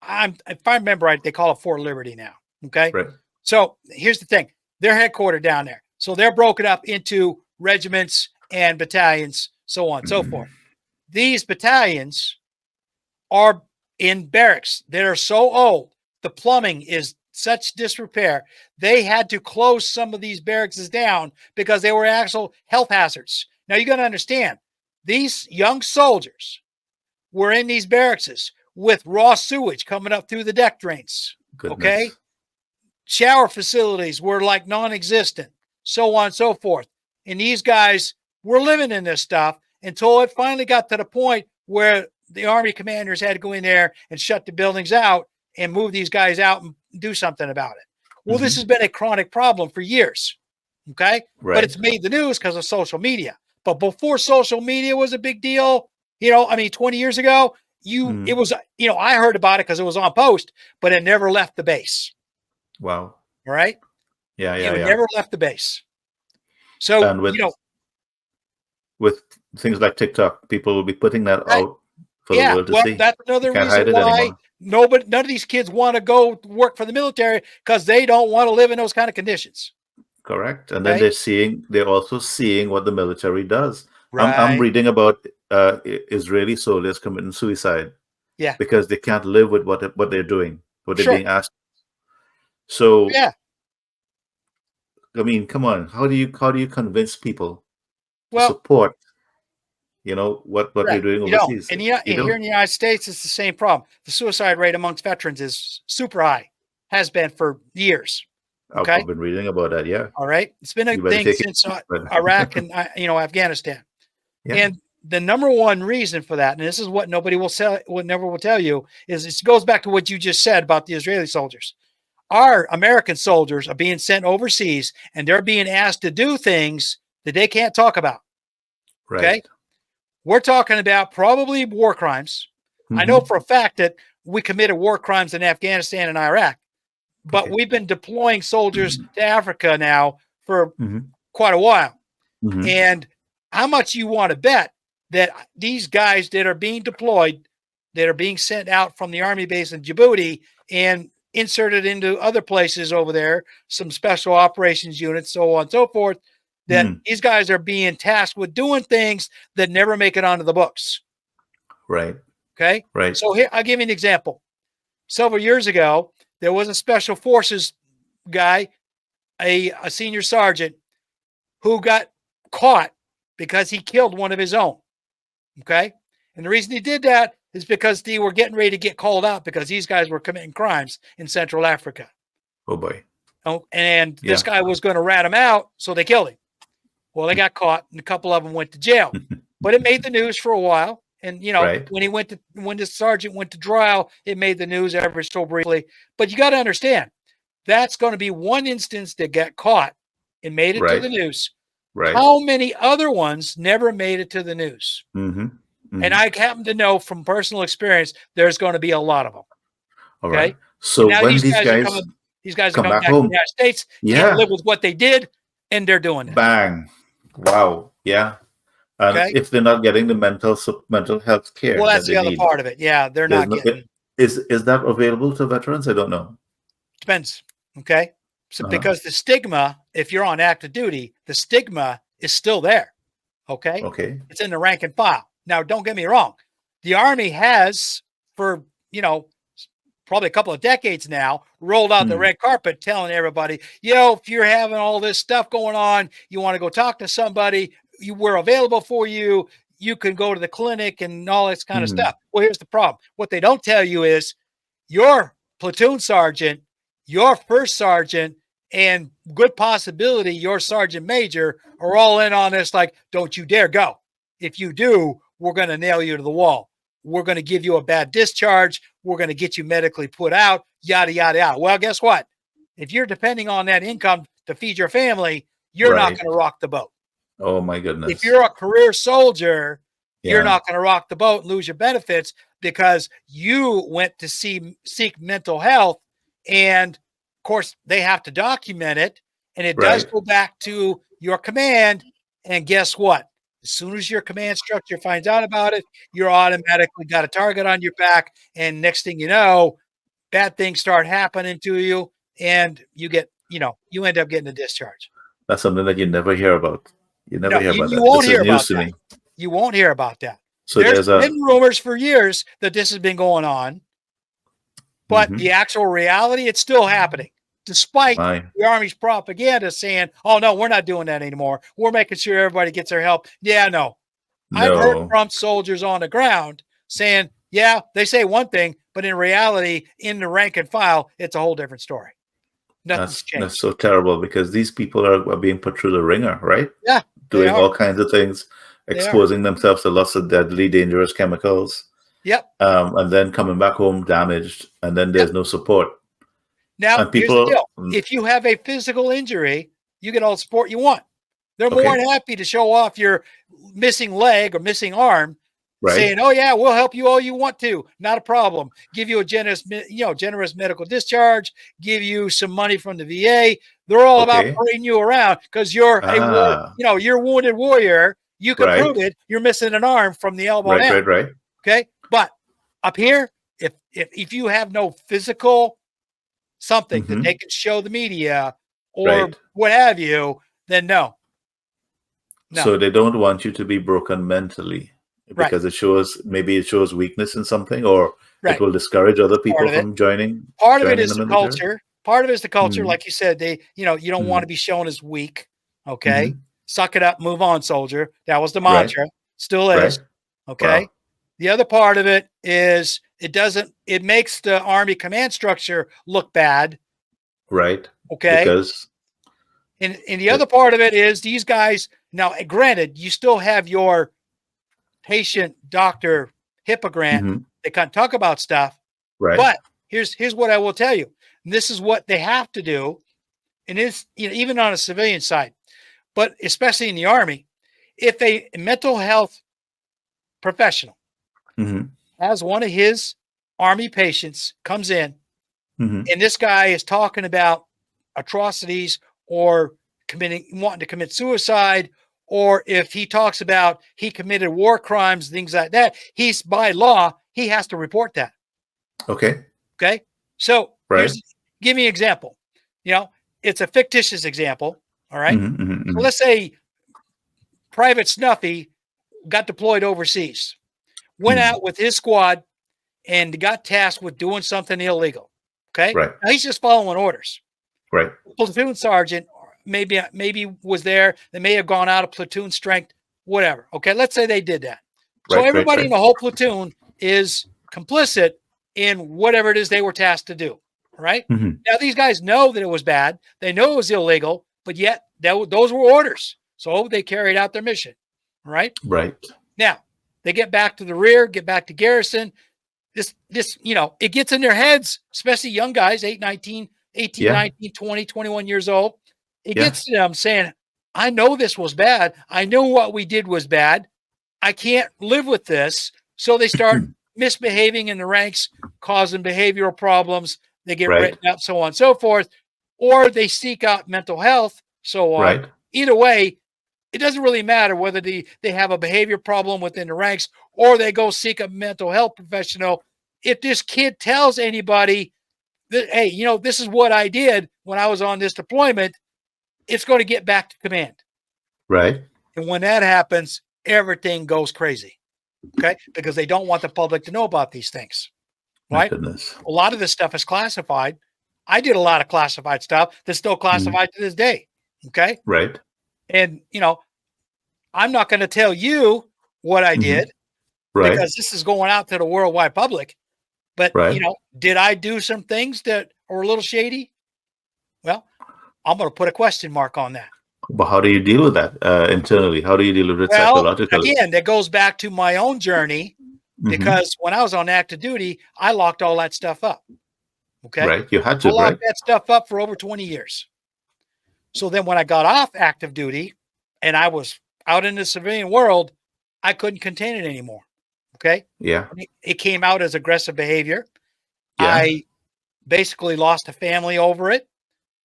If I remember right, they call it Fort Liberty now. Okay. Right. So here's the thing. They're headquartered down there. So they're broken up into regiments and battalions, so on and so forth. These battalions are in barracks that are so old. The plumbing is such disrepair. They had to close some of these barracks down because they were actual health hazards. Now you got to understand, these young soldiers were in these barracks with raw sewage coming up through the deck drains. Goodness. Okay. Shower facilities were like non-existent, so on and so forth. And these guys were living in this stuff until it finally got to the point where the Army commanders had to go in there and shut the buildings out and move these guys out and do something about it. Well, this has been a chronic problem for years. Okay. But it's made the news because of social media. But before social media was a big deal, 20 years ago, it was, I heard about it because it was on post, but it never left the base. Wow. All right. Yeah. It never left the base. So, and with things like TikTok, people will be putting that out for the world to see. That's another reason why none of these kids want to go work for the military, because they don't want to live in those kind of conditions. Correct. And then they're also seeing what the military does. Right. I'm reading about Israeli soldiers committing suicide. Yeah. Because they can't live with what they're doing, what they're being asked. So I mean, come on. How do you convince people to support, what they're doing overseas? And here in the United States, it's the same problem. The suicide rate amongst veterans is super high, has been for years. Okay. I've been reading about that. Yeah. All right. It's been a thing since Iraq and Afghanistan. Yeah. And the number one reason for that, and this is what never will tell you, is it goes back to what you just said about the Israeli soldiers. Our American soldiers are being sent overseas and they're being asked to do things that they can't talk about. Right. Okay. We're talking about probably war crimes. I know for a fact that we committed war crimes in Afghanistan and Iraq, but we've been deploying soldiers to Africa now for quite a while. And how much you want to bet that these guys that are being deployed, that are being sent out from the Army base in Djibouti and inserted into other places over there, some special operations units, so on and so forth, that these guys are being tasked with doing things that never make it onto the books. Right. Okay. Right. So here, I'll give you an example. Several years ago, there was a special forces guy, a senior sergeant, who got caught because he killed one of his own. Okay. And the reason he did that is because they were getting ready to get called out because these guys were committing crimes in Central Africa. Oh boy. And this guy was going to rat him out, so they killed him. Well, they got caught and a couple of them went to jail, but it made the news for a while. And, when the sergeant went to trial, it made the news ever so briefly. But you got to understand, that's going to be one instance that got caught and made it to the news. How many other ones never made it to the news? And I happen to know from personal experience, there's going to be a lot of them. All okay. Right. So now when these guys are coming back to the United States, can't live with what they did, and they're doing it. Bang. Wow. Yeah. And if they're not getting the mental health care, well, that's the other part of it. Yeah, they're not getting. Is that available to veterans? I don't know. Depends. Okay. So because the stigma, if you're on active duty, the stigma is still there. Okay. Okay. It's in the rank and file. Now, don't get me wrong. The Army has, for probably a couple of decades now, rolled out the red carpet telling everybody, if you're having all this stuff going on, you want to go talk to somebody, we're available for you. You can go to the clinic and all this kind of stuff. Well, here's the problem. What they don't tell you is your platoon sergeant, your first sergeant, and good possibility your sergeant major are all in on this. Like, don't you dare go. If you do, we're going to nail you to the wall. We're going to give you a bad discharge. We're going to get you medically put out, yada, yada, yada. Well, guess what? If you're depending on that income to feed your family, you're not going to rock the boat. Oh, my goodness. If you're a career soldier, you're not going to rock the boat and lose your benefits because you went to seek mental health. And, of course, they have to document it. And it does go back to your command. And guess what? As soon as your command structure finds out about it, you're automatically got a target on your back. And next thing you know, bad things start happening to you. And you get, you end up getting a discharge. That's something that you never hear about. You never hear about that. You won't hear about that. You won't hear about that. So there's been rumors for years that this has been going on. But the actual reality, it's still happening. Despite the Army's propaganda saying, oh, no, we're not doing that anymore. We're making sure everybody gets their help. Yeah, no. I've heard from soldiers on the ground saying, yeah, they say one thing, but in reality, in the rank and file, it's a whole different story. Nothing's changed. That's so terrible because these people are being put through the ringer, right? Yeah. Doing all kinds of things, exposing themselves to lots of deadly, dangerous chemicals. Yep. And then coming back home damaged, and then there's no support. Now, here's the deal. If you have a physical injury, you get all the support you want. They're more than happy to show off your missing leg or missing arm, saying, oh, yeah, we'll help you all you want to. Not a problem. Give you a generous medical discharge, give you some money from the VA. They're all about parading you around because you're you're a wounded warrior. You can prove it. You're missing an arm from the elbow down. Right. Okay. But up here, if you have no physical something that they can show the media or what have you, then no. So they don't want you to be broken mentally because it shows weakness in something, or it will discourage other people from joining. Part of it is the culture. Part of it is the culture. Like you said, you don't want to be shown as weak. Okay. Suck it up, move on, soldier. That was the mantra. Still is. Okay. Wow. The other part of it is it makes the Army command structure look bad. Right. Okay. Because and the other part of it is these guys, now granted, you still have your patient doctor HIPAA grant. They can't talk about stuff. Right. But here's what I will tell you. And this is what they have to do. And it's even on a civilian side, but especially in the Army, if a mental health professional has one of his Army patients comes in and this guy is talking about atrocities or wanting to commit suicide, or if he talks about he committed war crimes, things like that, he's by law, he has to report that. Okay. So give me an example. It's a fictitious example. All right. So let's say Private Snuffy got deployed overseas, went out with his squad and got tasked with doing something illegal. Okay. Right. Now he's just following orders. Right. Platoon sergeant maybe was there. They may have gone out of platoon strength, whatever. Okay. Let's say they did that. So everybody in the whole platoon is complicit in whatever it is they were tasked to do. Right. Now these guys know that it was bad. They know it was illegal, but yet those were orders. So they carried out their mission. Right. Now they get back to the rear, get back to garrison. This, it gets in their heads, especially young guys, 18, 19, 20, 21 years old. It gets to them saying, I know this was bad. I know what we did was bad. I can't live with this. So they start misbehaving in the ranks, causing behavioral problems. They get Right. written up, so on and so forth, or they seek out mental health, so on. Right. Either way, it doesn't really matter whether they have a behavior problem within the ranks or they go seek a mental health professional. If this kid tells anybody that, hey, you know, this is what I did when I was on this deployment, it's going to get back to command. Right. And when that happens, everything goes crazy. Okay. Because they don't want the public to know about these things. Right. A lot of this stuff is classified. I did a lot of classified stuff that's still classified to this day. Okay. Right. And, you know, I'm not going to tell you what I did because this is going out to the worldwide public. But, you know, did I do some things that are a little shady? Well, I'm going to put a question mark on that. But how do you deal with that internally? How do you deal with it psychologically? Again, that goes back to my own journey because when I was on active duty, I locked all that stuff up. Okay. Right. You had to, I locked that stuff up for over 20 years. So then when I got off active duty and I was out in the civilian world, I couldn't contain it anymore. Okay. Yeah. It came out as aggressive behavior. Yeah. I basically lost a family over it.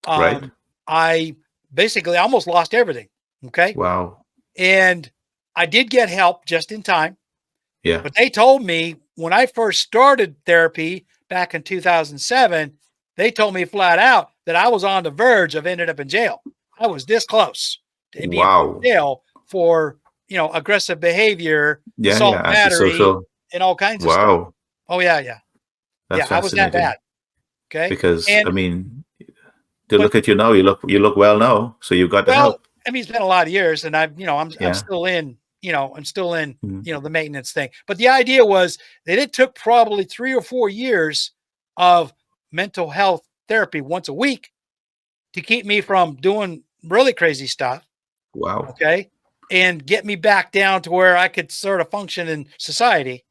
I basically almost lost everything. Okay. Wow. And I did get help just in time. Yeah. But they told me when I first started therapy back in 2007, they told me flat out that I was on the verge of ending up in jail. I was this close to being in jail for, you know, aggressive behavior, assault, battery, and all kinds of stuff. Oh yeah. That's I was that bad. Okay. Because I mean, to look at you now, you look well now. So you've got the help. I mean, it's been a lot of years and I'm still in, you know, the maintenance thing. But the idea was that it took probably 3 or 4 years of mental health therapy once a week to keep me from doing really crazy stuff. Wow. Okay. And get me back down to where I could sort of function in society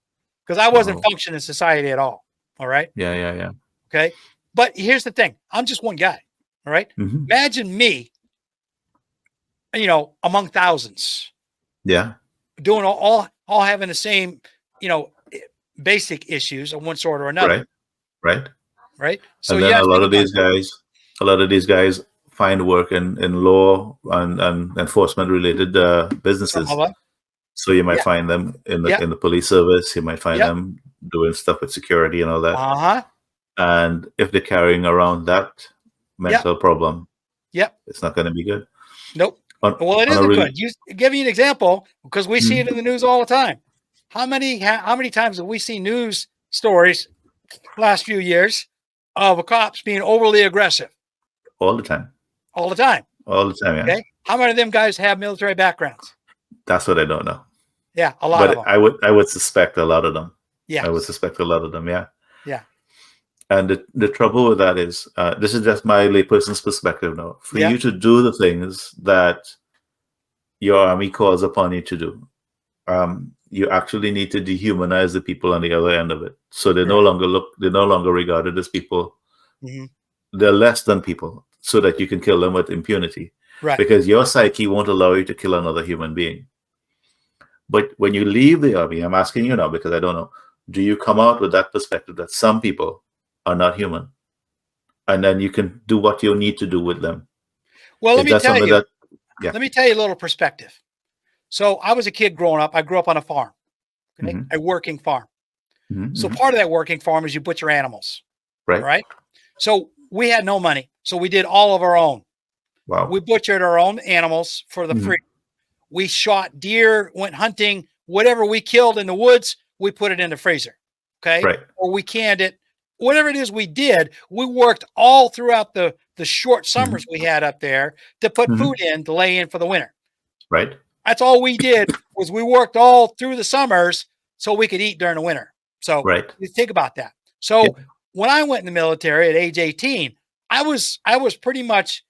because I wasn't functioning in society at all. All right. Yeah. Okay. But here's the thing. I'm just one guy. All right. Imagine me, you know, among thousands. Yeah. Doing all having the same, you know, basic issues of one sort or another. Right. So and then a lot of these guys find work in law and enforcement related businesses. So you might find them in the police service. You might find them doing stuff with security and all that. And if they're carrying around that mental problem, it's not going to be good. Nope. Well, it isn't good. Give you an example because we see it in the news all the time. How many times have we seen news stories last few years of cops being overly aggressive? All the time. Yeah. Okay. How many of them guys have military backgrounds? That's what I don't know. Yeah, a lot of them. I would suspect a lot of them. Yeah. I would suspect a lot of them. Yeah. Yeah. And the trouble with that is, this is just my layperson's perspective now. For you to do the things that your army calls upon you to do, you actually need to dehumanize the people on the other end of it. So they're no longer regarded as people. They're less than people, so that you can kill them with impunity. Right. Because your psyche won't allow you to kill another human being. But when you leave the army, I'm asking you now because I don't know, do you come out with that perspective that some people are not human? And then you can do what you need to do with them. Well, let me tell you a little perspective. So I was a kid growing up. I grew up on a farm, a working farm. So part of that working farm is you butcher animals. Right. So we had no money. So we did all of our own. Wow. We butchered our own animals for the free. We shot deer, went hunting, whatever we killed in the woods, we put it in the freezer. Okay. Right. Or we canned it. Whatever it is we did, we worked all throughout the short summers we had up there to put food in to lay in for the winter. Right. That's all we did was we worked all through the summers so we could eat during the winter. So you think about that. So when I went in the military at age 18, I was pretty much,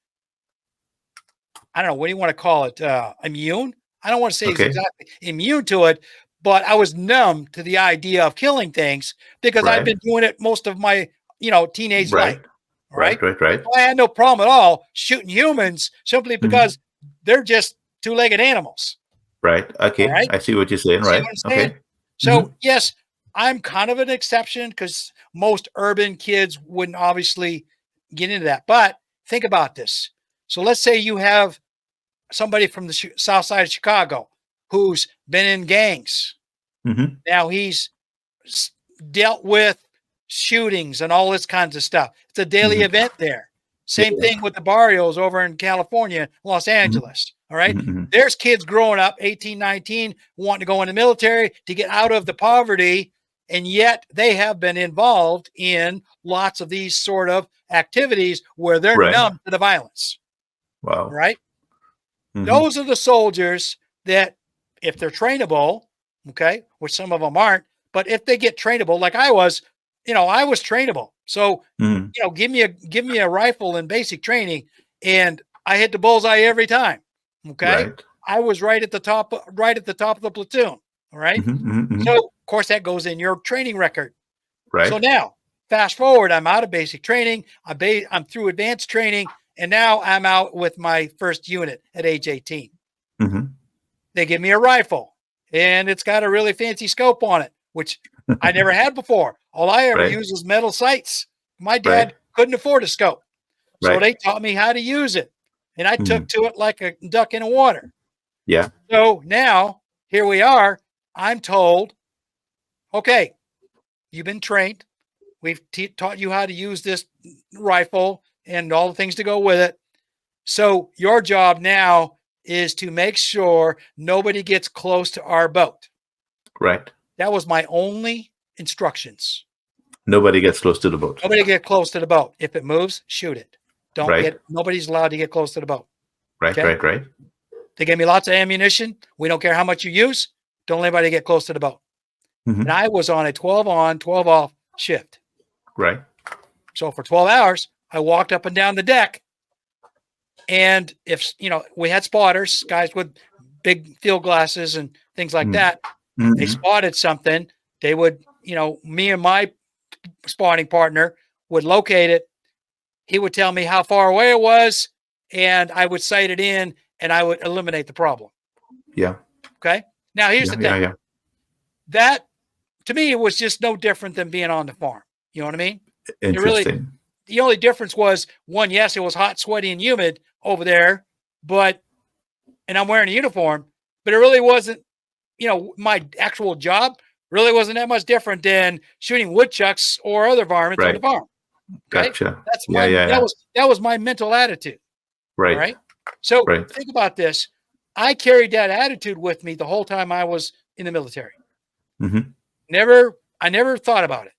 I don't know, what do you want to call it? Immune? I don't want to say exactly immune to it, but I was numb to the idea of killing things because I've been doing it most of my, teenage life. Right. So I had no problem at all shooting humans simply because they're just two-legged animals. Right. Okay. All right? I see what you're saying. See Right. what I'm saying? Okay. So yes, I'm kind of an exception because most urban kids wouldn't obviously get into that. But think about this. So let's say you have somebody from the south side of Chicago who's been in gangs. Now he's dealt with shootings and all this kinds of stuff. It's a daily event there. Same thing with the barrios over in California, Los Angeles. All right. There's kids growing up, 18, 19, wanting to go in the military to get out of the poverty. And yet they have been involved in lots of these sort of activities where they're numb to the violence. Wow. Right. Those are the soldiers that, if they're trainable, okay, which some of them aren't, but if they get trainable, like I was, I was trainable. So, give me a rifle in basic training and I hit the bullseye every time. Okay. Right. I was right at the top of the platoon. All right. So of course that goes in your training record. Right. So now fast forward, I'm out of basic training. I'm through advanced training. And now I'm out with my first unit at age 18. They give me a rifle and it's got a really fancy scope on it, which I never had before. All I ever used was metal sights. My dad couldn't afford a scope. So they taught me how to use it. And I took to it like a duck in the water. Yeah. So now here we are. I'm told, okay, you've been trained. We've taught you how to use this rifle and all the things to go with it. So your job now is to make sure nobody gets close to our boat. Right. That was my only instructions. Nobody gets close to the boat. Nobody get close to the boat. If it moves, shoot it. Nobody's allowed to get close to the boat. Right, okay? Right. They gave me lots of ammunition. We don't care how much you use. Don't let anybody get close to the boat. And I was on a 12 on, 12 off shift. Right. So for 12 hours, I walked up and down the deck. And if, we had spotters, guys with big field glasses and things like that. They spotted something. They would, me and my spotting partner would locate it. He would tell me how far away it was, and I would sight it in, and I would eliminate the problem. Yeah. Okay. Now here's the thing. That to me, it was just no different than being on the farm. You know what I mean? Interesting. The only difference was one, yes, it was hot, sweaty, and humid over there, and I'm wearing a uniform, but it really wasn't, my actual job really wasn't that much different than shooting woodchucks or other varmints on the farm. Okay? Gotcha. That's that was my mental attitude. Right. Right. So think about this. I carried that attitude with me the whole time I was in the military. I never thought about it.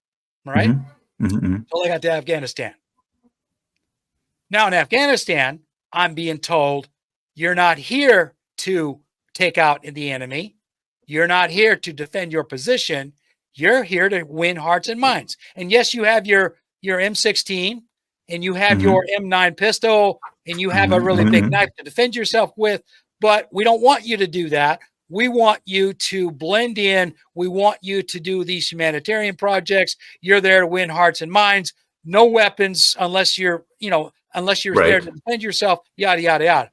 Right. Until I got to Afghanistan. Now in Afghanistan, I'm being told you're not here to take out the enemy. You're not here to defend your position. You're here to win hearts and minds. And yes, you have your M16 and you have your M9 pistol and you have a really big knife to defend yourself with, but we don't want you to do that. We want you to blend in. We want you to do these humanitarian projects. You're there to win hearts and minds. No weapons unless you're there to defend yourself, yada, yada, yada.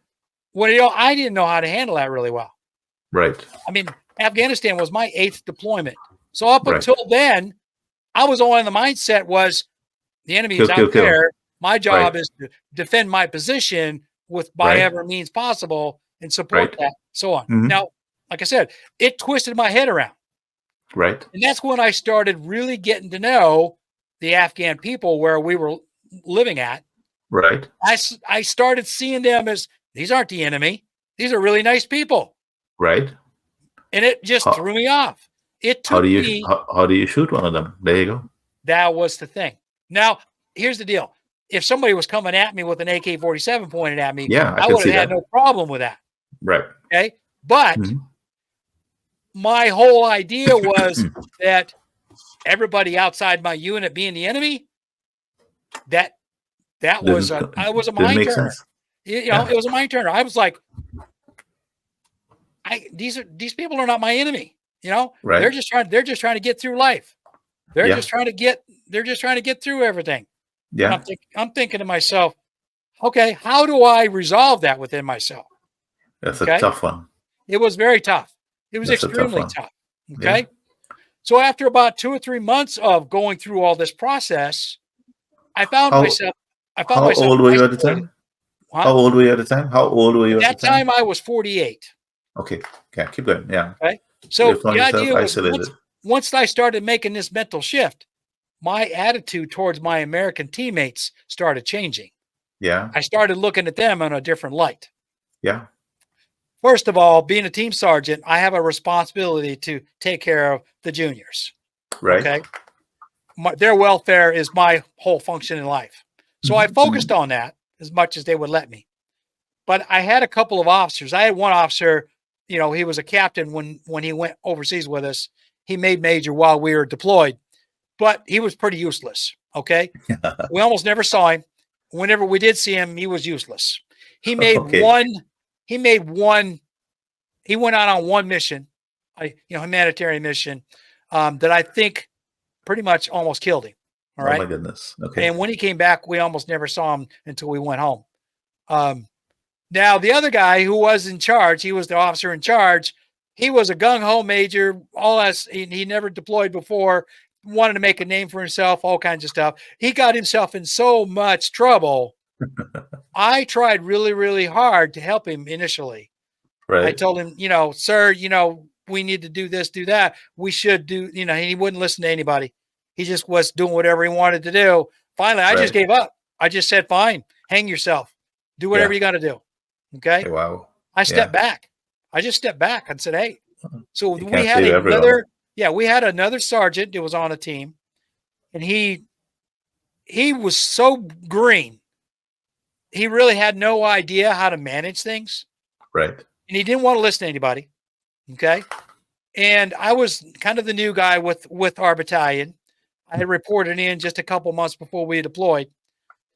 Well, I didn't know how to handle that really well. Right. I mean, Afghanistan was my 8th deployment. So up until then, I was all in the mindset was the enemy is out there. My job is to defend my position by every means possible and support that, so on. Now, like I said, it twisted my head around. Right. And that's when I started really getting to know the Afghan people where we were living at. Right. I started seeing them as, these aren't the enemy. These are really nice people. Right. And it just threw me off. It took how do you shoot one of them? There you go. That was the thing. Now, here's the deal. If somebody was coming at me with an AK-47 pointed at me, I would have had no problem with that. Right. Okay. But my whole idea was that everybody outside my unit being the enemy, that was a mind turner. It was a mind turner. I was like, these people are not my enemy. They're just trying to get through life. They're just trying to get through everything. Yeah. I'm thinking to myself, okay, how do I resolve that within myself? That's Okay. a tough one. It was very tough. It was extremely tough. Okay. Yeah. So after about 2 or 3 months of going through all this process, I found myself. How old were you at the time? Huh? How old were you at the time? How old were you at that time? I was 48. Okay. Okay. Keep going. Yeah. Okay. So the idea was once I started making this mental shift, my attitude towards my American teammates started changing. Yeah. I started looking at them in a different light. Yeah. First of all, being a team sergeant, I have a responsibility to take care of the juniors. Right. Okay. Their welfare is my whole function in life. So I focused on that as much as they would let me. But I had a couple of officers. I had one officer, he was a captain when he went overseas with us. He made major while we were deployed, but he was pretty useless. Okay. We almost never saw him. Whenever we did see him, he was useless. He made he went out on one mission, humanitarian mission, that I think pretty much almost killed him. All right. Oh my goodness. Okay. And when he came back, we almost never saw him until we went home. Now the other guy who was in charge, he was the officer in charge. He was a gung-ho major, all that. He never deployed before, wanted to make a name for himself, all kinds of stuff. He got himself in so much trouble. I tried really, really hard to help him initially. Right. I told him, sir, we need to do this, do that. We should do, he wouldn't listen to anybody. He just was doing whatever he wanted to do. Finally, I just gave up. I just said, fine, hang yourself. Do whatever you got to do. Okay. Hey, wow. I stepped back. I just stepped back and said, hey, so we had another, we had another sergeant that was on a team, and he was so green. He really had no idea how to manage things. Right. And he didn't want to listen to anybody. Okay. And I was kind of the new guy with our battalion. I had reported in just a couple months before we deployed.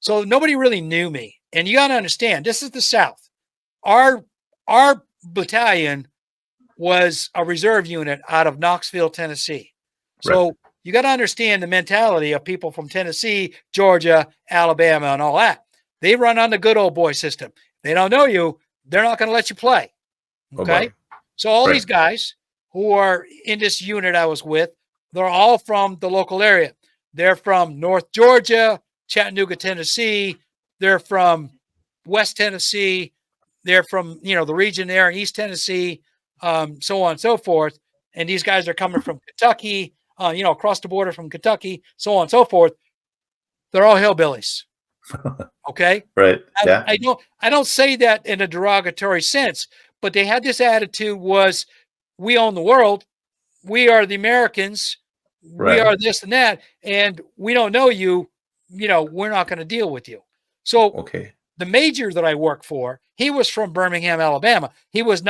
So nobody really knew me. And you got to understand, this is the South. Our battalion was a reserve unit out of Knoxville, Tennessee. So you got to understand the mentality of people from Tennessee, Georgia, Alabama, and all that. They run on the good old boy system. They don't know you. They're not going to let you play. Okay. So all these guys who are in this unit I was with, they're all from the local area. They're from North Georgia, Chattanooga, Tennessee. They're from West Tennessee. They're from, the region there in East Tennessee, so on and so forth. And these guys are coming from Kentucky, across the border from Kentucky, so on and so forth. They're all hillbillies. Okay. Right. Yeah. I don't say that in a derogatory sense, but they had this attitude was, we own the world. We are the Americans. We are this and that. And we don't know you, we're not going to deal with you. So the major that I work for, he was from Birmingham, Alabama. He was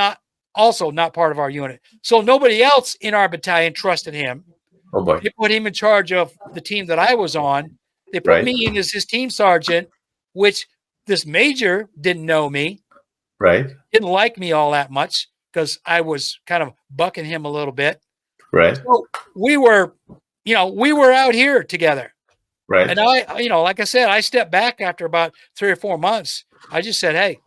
also not part of our unit. So nobody else in our battalion trusted him. Oh boy. They put him in charge of the team that I was on. They put me in as his team sergeant, which this major didn't know me. Right. Didn't like me all that much because I was kind of bucking him a little bit. Right. So we were out here together. Right. And I, like I said, I stepped back after about 3 or 4 months. I just said, hey,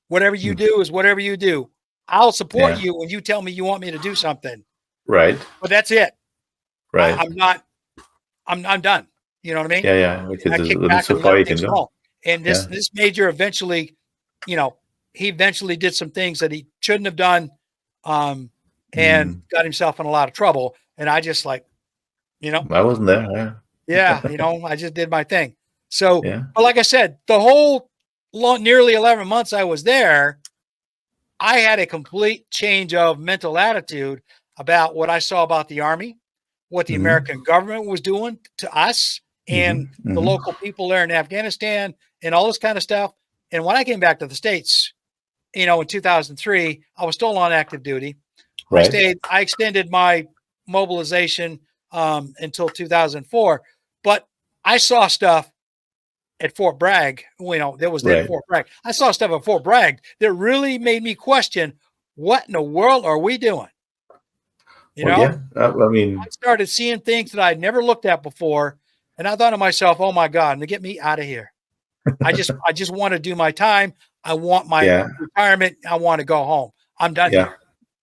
whatever you do is whatever you do. I'll support you when you tell me you want me to do something. Right. But that's it. Right. I'm done. You know what I mean? Yeah. Because I kicked back and let things roll. And this major eventually, he eventually did some things that he shouldn't have done, and got himself in a lot of trouble. And I just I wasn't there. Yeah. I just did my thing. So, but like I said, the whole nearly 11 months I was there, I had a complete change of mental attitude about what I saw about the Army, what the American government was doing to us and the local people there in Afghanistan and all this kind of stuff. And when I came back to the States, in 2003, I was still on active duty. I extended my mobilization until 2004, but I saw stuff at Fort Bragg. There was Fort Bragg. I saw stuff at Fort Bragg that really made me question, what in the world are we doing? I started seeing things that I'd never looked at before. And I thought to myself, oh my God, and to get me out of here. I just want to do my time. I want my retirement. I want to go home. I'm done here.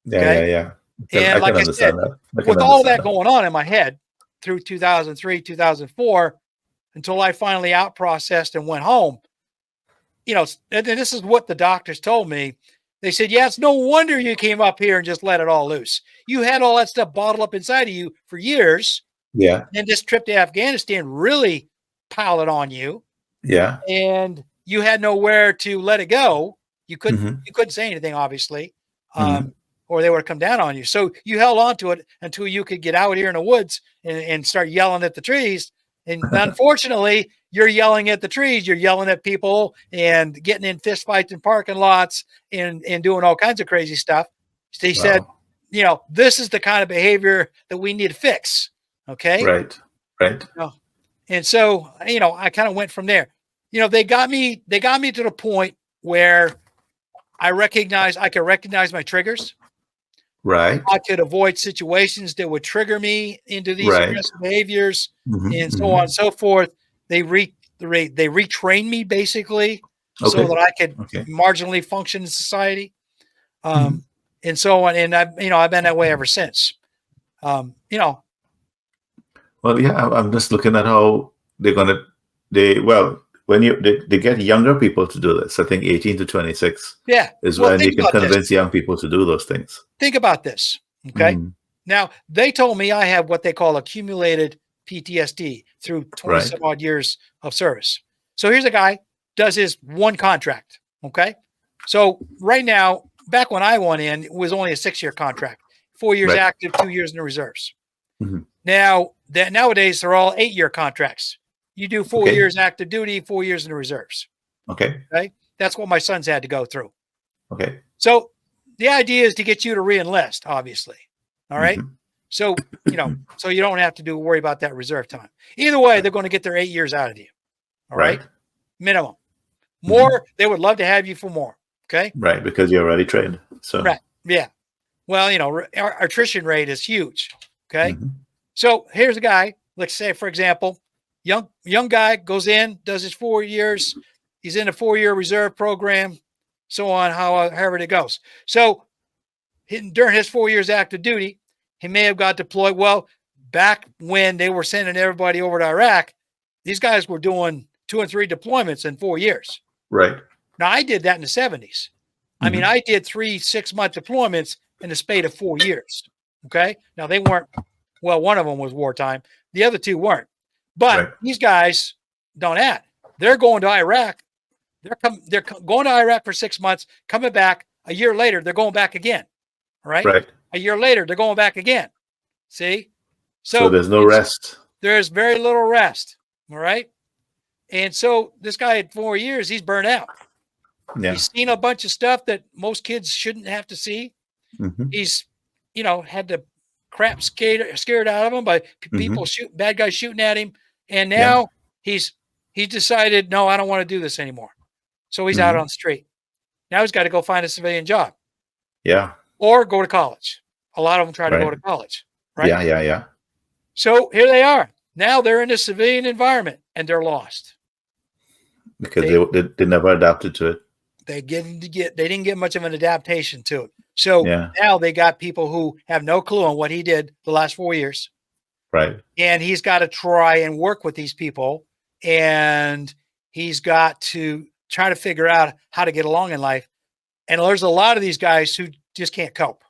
Okay. Yeah. And I like can I said, understand that. with all that going on in my head through 2003, 2004, until I finally out processed and went home, and this is what the doctors told me. They said, yeah, it's no wonder you came up here and just let it all loose. You had all that stuff bottled up inside of you for years. Yeah. And this trip to Afghanistan really piled it on you. Yeah. And you had nowhere to let it go. You couldn't say anything, obviously, or they would have come down on you. So you held on to it until you could get out here in the woods and start yelling at the trees. And unfortunately, you're yelling at the trees. You're yelling at people and getting in fist fights in parking lots and doing all kinds of crazy stuff. So he said, this is the kind of behavior that we need to fix. Okay. Right. And so, I kind of went from there. They got me to the point where I could recognize my triggers. Right. I could avoid situations that would trigger me into these aggressive behaviors and so on and so forth. They retrained me basically so that I could marginally function in society. And so on. And I've been that way ever since. Well, yeah, I'm just looking at how when they get younger people to do this. I think 18 to 26 is when you can convince young people to do those things. Think about this. Okay. Now, they told me I have what they call accumulated PTSD through 20 some odd years of service. So here's a guy does his one contract. Okay. So right now, back when I went in, it was only a 6-year contract, 4 years active, 2 years in the reserves. Now that nowadays they're all 8-year contracts. You do 4 years active duty, 4 years in the reserves. Okay. That's what my sons had to go through. Okay. So the idea is to get you to re-enlist, obviously. All right. So, so you don't have to worry about that reserve time. Either way, they're going to get their 8 years out of you. All right. Minimum. More, they would love to have you for more. Okay. Right. Because you're already trained. So, yeah. Well, our attrition rate is huge. Okay. So here's a guy, let's say, for example, young guy goes in, does his 4 years. He's in a 4-year reserve program, so on, however it goes. So during his 4 years active duty, he may have got deployed. Well, back when they were sending everybody over to Iraq, these guys were doing 2 and 3 deployments in 4 years. Right. Now, I did that in the 70s. I mean, I did 3 6-month deployments in the span of 4 years. Okay. Now, they weren't, well, one of them was wartime. The other 2 weren't. But these guys don't act. They're going to Iraq. They're going to Iraq for 6 months, coming back. A year later, they're going back again. Right. A year later, they're going back again. See? So there's no rest. There's very little rest. All right. And so this guy had 4 years, he's burnt out. Yeah. He's seen a bunch of stuff that most kids shouldn't have to see. He's, had the crap scared out of him by people bad guys shooting at him. And now he's decided, no, I don't want to do this anymore. So he's out on the street. Now he's got to go find a civilian job. Yeah. Or go to college. A lot of them try to go to college. Right. Yeah. So here they are. Now they're in a civilian environment and they're lost. Because they never adapted to it. They didn't get much of an adaptation to it. So now they got people who have no clue on what he did the last 4 years. Right. And he's got to try and work with these people. And he's got to try to figure out how to get along in life. And there's a lot of these guys who just can't cope.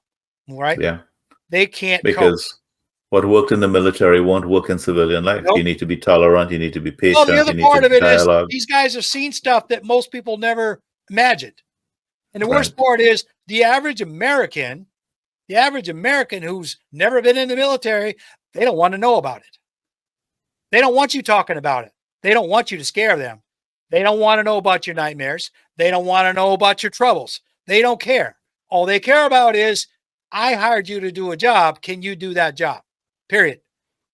Right. Yeah. They can't because what worked in the military won't work in civilian life. Nope. You need to be tolerant. You need to be patient. Well, the other part of it is these guys have seen stuff that most people never imagined. And the worst part is the average American who's never been in the military, they don't want to know about it. They don't want you talking about it. They don't want you to scare them. They don't want to know about your nightmares. They don't want to know about your troubles. They don't care. All they care about is, I hired you to do a job. Can you do that job? Period.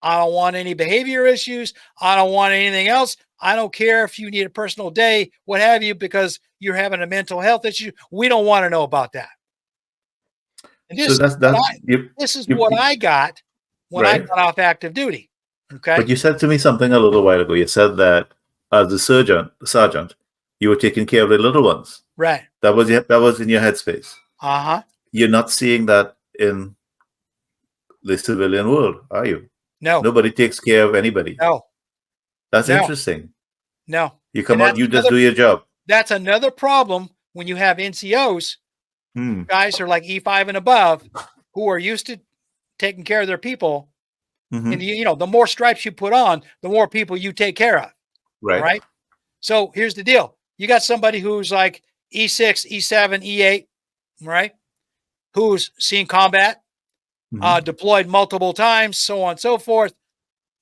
I don't want any behavior issues. I don't want anything else. I don't care if you need a personal day, what have you, because you're having a mental health issue. We don't want to know about that. And this, this is what I got when I got off active duty. Okay. But you said to me something a little while ago. You said that as the sergeant, you were taking care of the little ones. Right. That was in your headspace. You're not seeing that in the civilian world, are you? No. Nobody takes care of anybody. No. That's interesting. No. You come out, you just do your job. That's another problem when you have NCOs, guys who are like E5 and above, who are used to taking care of their people. And the more stripes you put on, the more people you take care of. Right. So here's the deal. You got somebody who's like E6, E7, E8, right? Who's seen combat, deployed multiple times, so on and so forth.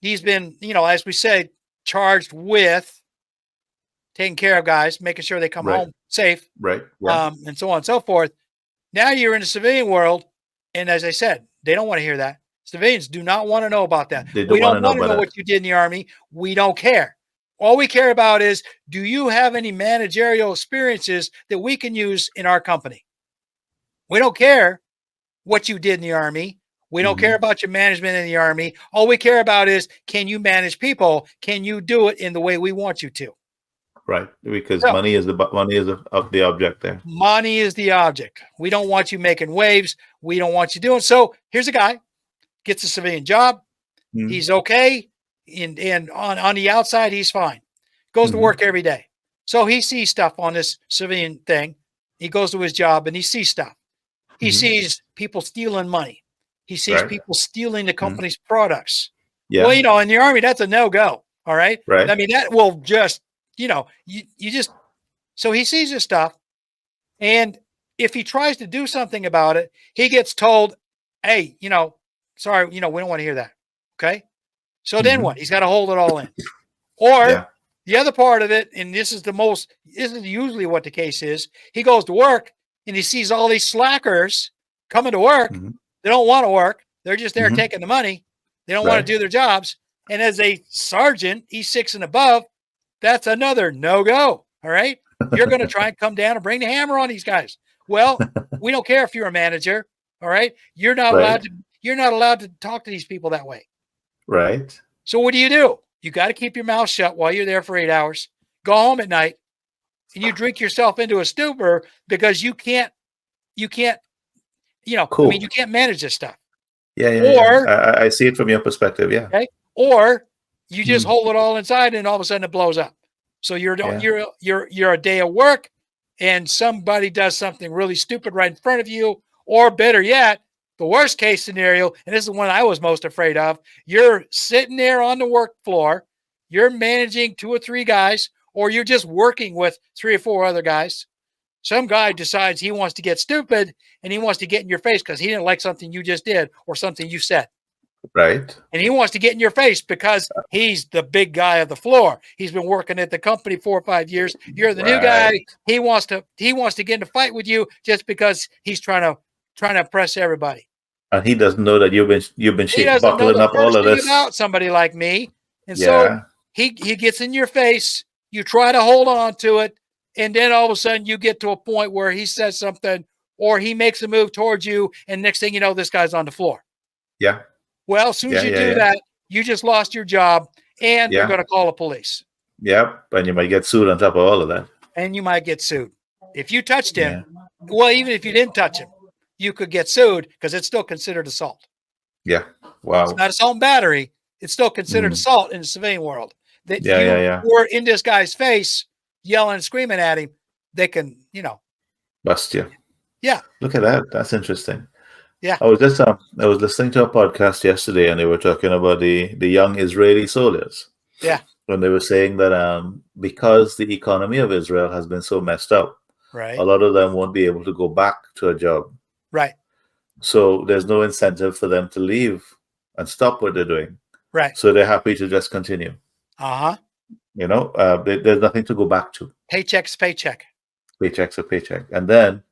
He's been, as we say, charged with taking care of guys, making sure they come home safe, right? Yeah. And so on and so forth. Now you're in the civilian world, and as I said, they don't want to hear that. Civilians do not want to know about that. We don't want to know what you did in the Army. We don't care. All we care about is, do you have any managerial experiences that we can use in our company? We don't care what you did in the Army. We don't care about your management in the Army. All we care about is, can you manage people? Can you do it in the way we want you to? Right, because money is the object there. Money is the object. We don't want you making waves. We don't want you doing. So here's a guy, gets a civilian job. He's okay. And on the outside, he's fine. Goes to work every day. So he sees stuff on this civilian thing. He goes to his job and he sees stuff. He sees people stealing money. He sees people stealing the company's products. Yeah. Well, in the Army, that's a no-go. All right. Right. I mean, that will just, so he sees this stuff. And if he tries to do something about it, he gets told, hey, sorry, we don't want to hear that. Okay. So then what? He's got to hold it all in. Or the other part of it, and this is usually what the case is, he goes to work and he sees all these slackers coming to work. They don't want to work. They're just there taking the money. They don't want to do their jobs. And as a sergeant, E6 and above, that's another no-go. All right. You're going to try and come down and bring the hammer on these guys. Well, we don't care if you're a manager. All right. You're not allowed to talk to these people that way. Right. So what do? You got to keep your mouth shut while you're there for 8 hours. Go home at night and you drink yourself into a stupor because you can't, cool. I mean, you can't manage this stuff. Or I see it from your perspective. Yeah. Okay. Or you just hold it all inside and all of a sudden it blows up. So you're a day of work and somebody does something really stupid right in front of you, or better yet, the worst case scenario, and this is the one I was most afraid of, you're sitting there on the work floor, you're managing 2 or 3 guys, or you're just working with 3 or 4 other guys. Some guy decides he wants to get stupid and he wants to get in your face because he didn't like something you just did or something you said. Right. And he wants to get in your face because he's the big guy of the floor. He's been working at the company 4 or 5 years. You're the new guy. He wants to get in a fight with you just because he's trying to impress everybody. And he doesn't know that you've been buckling up all of this about somebody like me. And so he gets in your face. You try to hold on to it. And then all of a sudden you get to a point where he says something or he makes a move towards you. And next thing you know, this guy's on the floor. Yeah. Well, as soon as you do that, you just lost your job and they're going to call the police. Yep. And you might get sued on top of all of that. And you might get sued. If you touched him, well, even if you didn't touch him, you could get sued because it's still considered assault. Yeah. Wow. It's not assault and battery. It's still considered assault in the civilian world. That you were in this guy's face yelling and screaming at him, they can, bust you. Yeah. Look at that. That's interesting. Yeah. I was listening to a podcast yesterday and they were talking about the young Israeli soldiers. Yeah. When they were saying that because the economy of Israel has been so messed up, right, a lot of them won't be able to go back to a job. Right. So there's no incentive for them to leave and stop what they're doing. Right. So they're happy to just continue. Uh-huh. There's nothing to go back to. Paycheck's paycheck. Paycheck's a paycheck. And then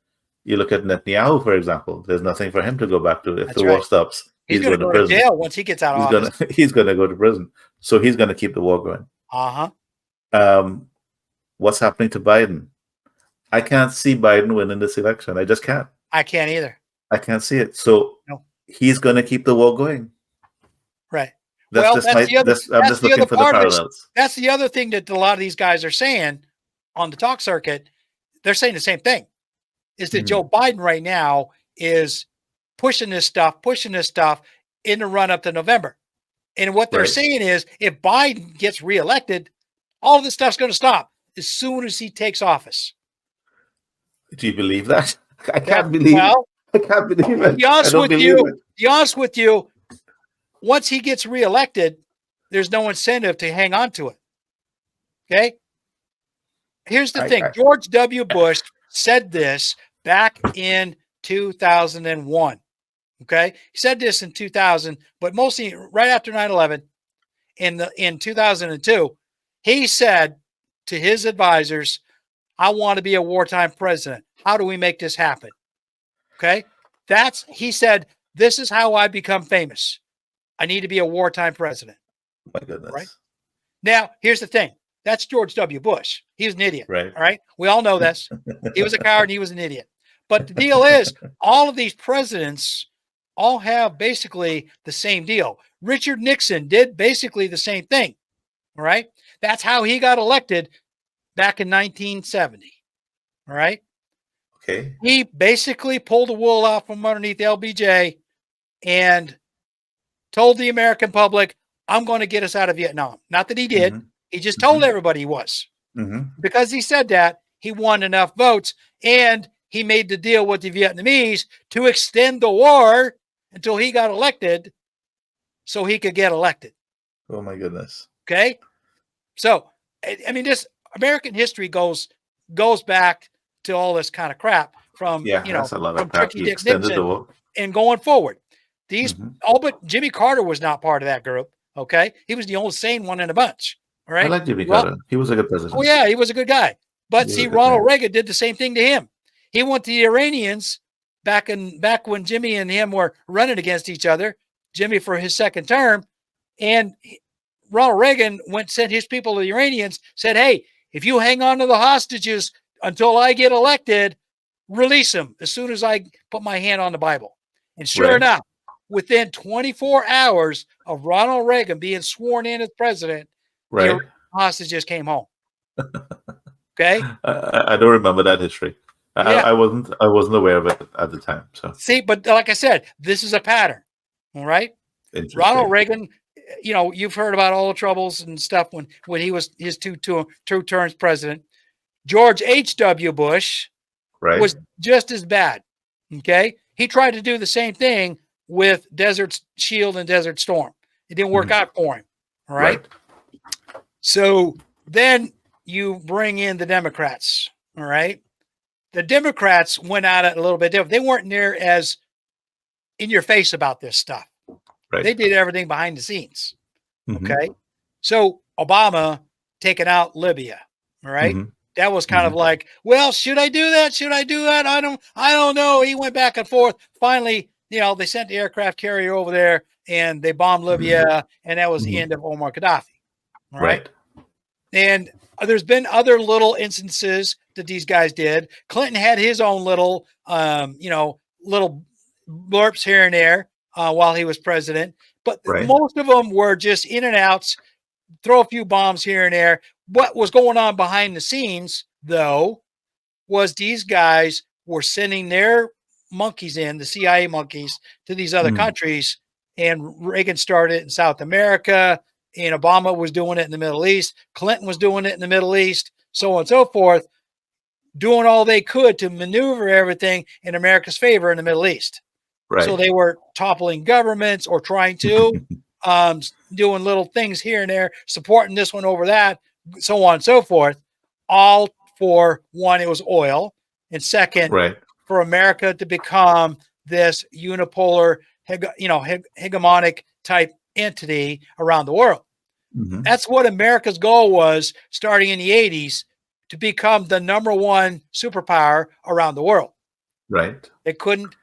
you look at Netanyahu, for example. There's nothing for him to go back to. If the war stops, he's going to go to jail once he gets out of office. He's going to go to prison. So he's going to keep the war going. Uh-huh. What's happening to Biden? I can't see Biden winning this election. I just can't. I can't either. I can't see it. So he's going to keep the war going. Right. That's just my. I'm just looking for the parallels. That's the other thing that a lot of these guys are saying on the talk circuit. They're saying the same thing. Is that Joe Biden right now is pushing this stuff in the run up to November. And what they're saying is if Biden gets reelected, all of this stuff's going to stop as soon as he takes office. Do you believe that? I can't believe it. I can't believe it. To be honest with you, once he gets reelected, there's no incentive to hang on to it. Okay? Here's the thing. George W. Bush said this back in 2001. Okay? He said this in 2000, but mostly right after 9/11 in 2002, he said to his advisors, I want to be a wartime president. How do we make this happen? Okay? He said, this is how I become famous. I need to be a wartime president. My goodness. Right? Now, here's the thing. That's George W. Bush. He was an idiot. Right. All right? We all know this. He was a coward and he was an idiot. But the deal is, all of these presidents all have basically the same deal. Richard Nixon did basically the same thing. All right? That's how he got elected back in 1970. All right? Okay. He basically pulled the wool out from underneath LBJ and told the American public, I'm going to get us out of Vietnam. Not that he did. Mm-hmm. He just told everybody he was. Mm-hmm. Because he said that, he won enough votes, and he made the deal with the Vietnamese to extend the war until he got elected so he could get elected. Oh, my goodness. Okay? So, I mean, this American history goes back to all this kind of crap from, from Tricky Dick Nixon and going forward. These, all but Jimmy Carter was not part of that group. Okay. He was the only sane one in a bunch. All right. I like Jimmy Carter. He was a good president. Oh, yeah. He was a good guy. But see, Ronald Reagan did the same thing to him. He went to the Iranians back when Jimmy and him were running against each other, Jimmy for his second term. And Ronald Reagan sent his people to the Iranians, said, hey, if you hang on to the hostages until I get elected, release them as soon as I put my hand on the Bible. And sure enough, within 24 hours of Ronald Reagan being sworn in as president, the hostages came home. Okay, I don't remember that history. I wasn't aware of it at the time. So see, but like I said, this is a pattern. All right, Ronald Reagan. You've heard about all the troubles and stuff when he was his two terms president. George H.W. Bush was just as bad. Okay, he tried to do the same thing with Desert Shield and Desert Storm. It didn't work out for him. All right. So then you bring in the Democrats. All right. The Democrats went at it a little bit different. They weren't near as in your face about this stuff. Right. They did everything behind the scenes. Okay. So Obama taking out Libya. All right. That was kind of like, well, should I do that? Should I do that? I don't know. He went back and forth. Finally, they sent the aircraft carrier over there and they bombed Libya, and that was the end of Omar Gaddafi. All right. And there's been other little instances that these guys did. Clinton had his own little, little blurps here and there while he was president, but most of them were just in and outs, throw a few bombs here and there. What was going on behind the scenes, though, was these guys were sending their monkeys the CIA monkeys, to these other countries. And Reagan started in South America, and Obama was doing it in the Middle East. Clinton was doing it in the Middle East, so on and so forth, doing all they could to maneuver everything in America's favor in the Middle East. Right. So they were toppling governments or trying to, doing little things here and there, supporting this one over that, so on and so forth, all for one, it was oil, and second, for America to become this unipolar, hegemonic type entity around the world. That's what America's goal was starting in the 80s, to become the number one superpower around the world. Right. They couldn't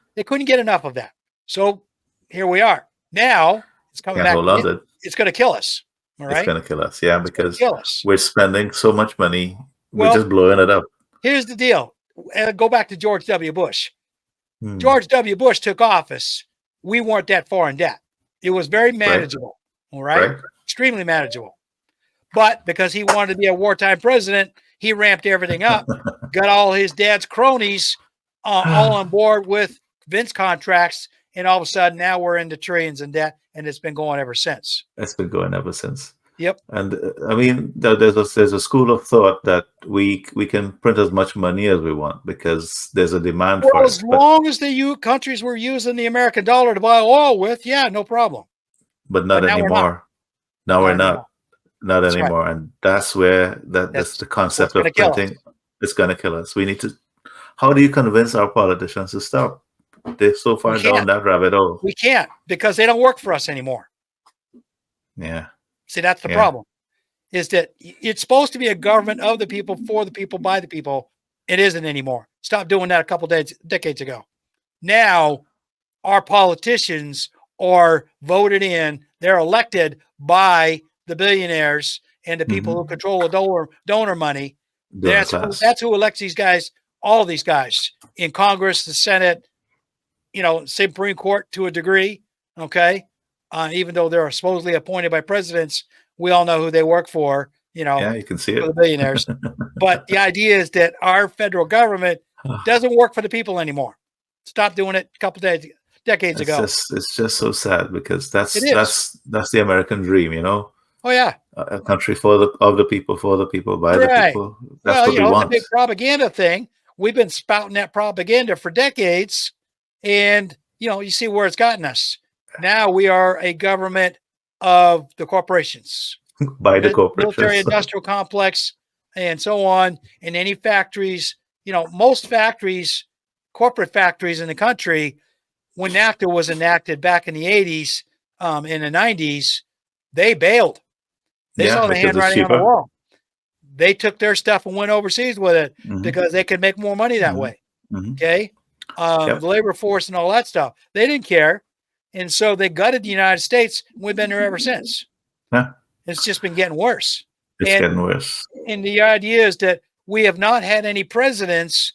get enough of that. So here we are. Now it's coming back. It's going to kill us. All right. It's going to kill us. Yeah, because we're spending so much money. We're just blowing it up. Here's the deal. Go back to George W. Bush. George W. Bush took office. We weren't that far in debt. It was very manageable. All right. Extremely manageable. But because he wanted to be a wartime president, he ramped everything up, got all his dad's cronies all on board with Vince contracts. And all of a sudden now we're into trillions in debt, and it's been going ever since. It's been going ever since. Yep. And I mean, there's a school of thought that we can print as much money as we want because there's a demand for it. As long as the countries were using the American dollar to buy oil with, yeah, no problem. But not anymore. Now we're not. Not anymore. Right. And that's where that's the concept of printing. It's going to kill us. We need to. How do you convince our politicians to stop? They're so far down that rabbit hole. We can't, because they don't work for us anymore. Yeah. See, that's the problem, is that it's supposed to be a government of the people, for the people, by the people. It isn't anymore. Stop doing that a couple decades ago. Now, our politicians are voted in. They're elected by the billionaires and the people who control the donor money. That's who elects these guys, all of these guys in Congress, the Senate, Supreme Court to a degree. Okay. Even though they're supposedly appointed by presidents, we all know who they work for, you can see it. The billionaires. But the idea is that our federal government doesn't work for the people anymore. Stop doing it a couple decades ago. It's just so sad, because that's the American dream, Oh yeah. A country of the people, for the people, by the people. That's what we want. It's a big propaganda thing. We've been spouting that propaganda for decades, and you see where it's gotten us. Now we are a government of the corporations, by the corporations, military industrial complex, and so on. And any factories, most factories, corporate factories in the country, when NAFTA was enacted back in the 80s, in the 90s, they bailed. They saw the handwriting on the wall. They took their stuff and went overseas with it because they could make more money that way. Okay. The labor force and all that stuff. They didn't care. And so they gutted the United States. We've been there ever since. It's just been getting worse. Getting worse. And the idea is that we have not had any presidents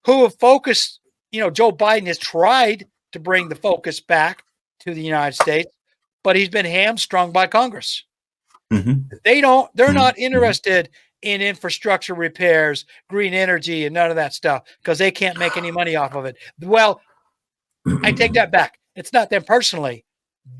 who have focused. Joe Biden has tried to bring the focus back to the United States, but he's been hamstrung by Congress. They're not interested in infrastructure repairs, green energy, and none of that stuff, because they can't make any money off of it. Well, I take that back. It's not them personally.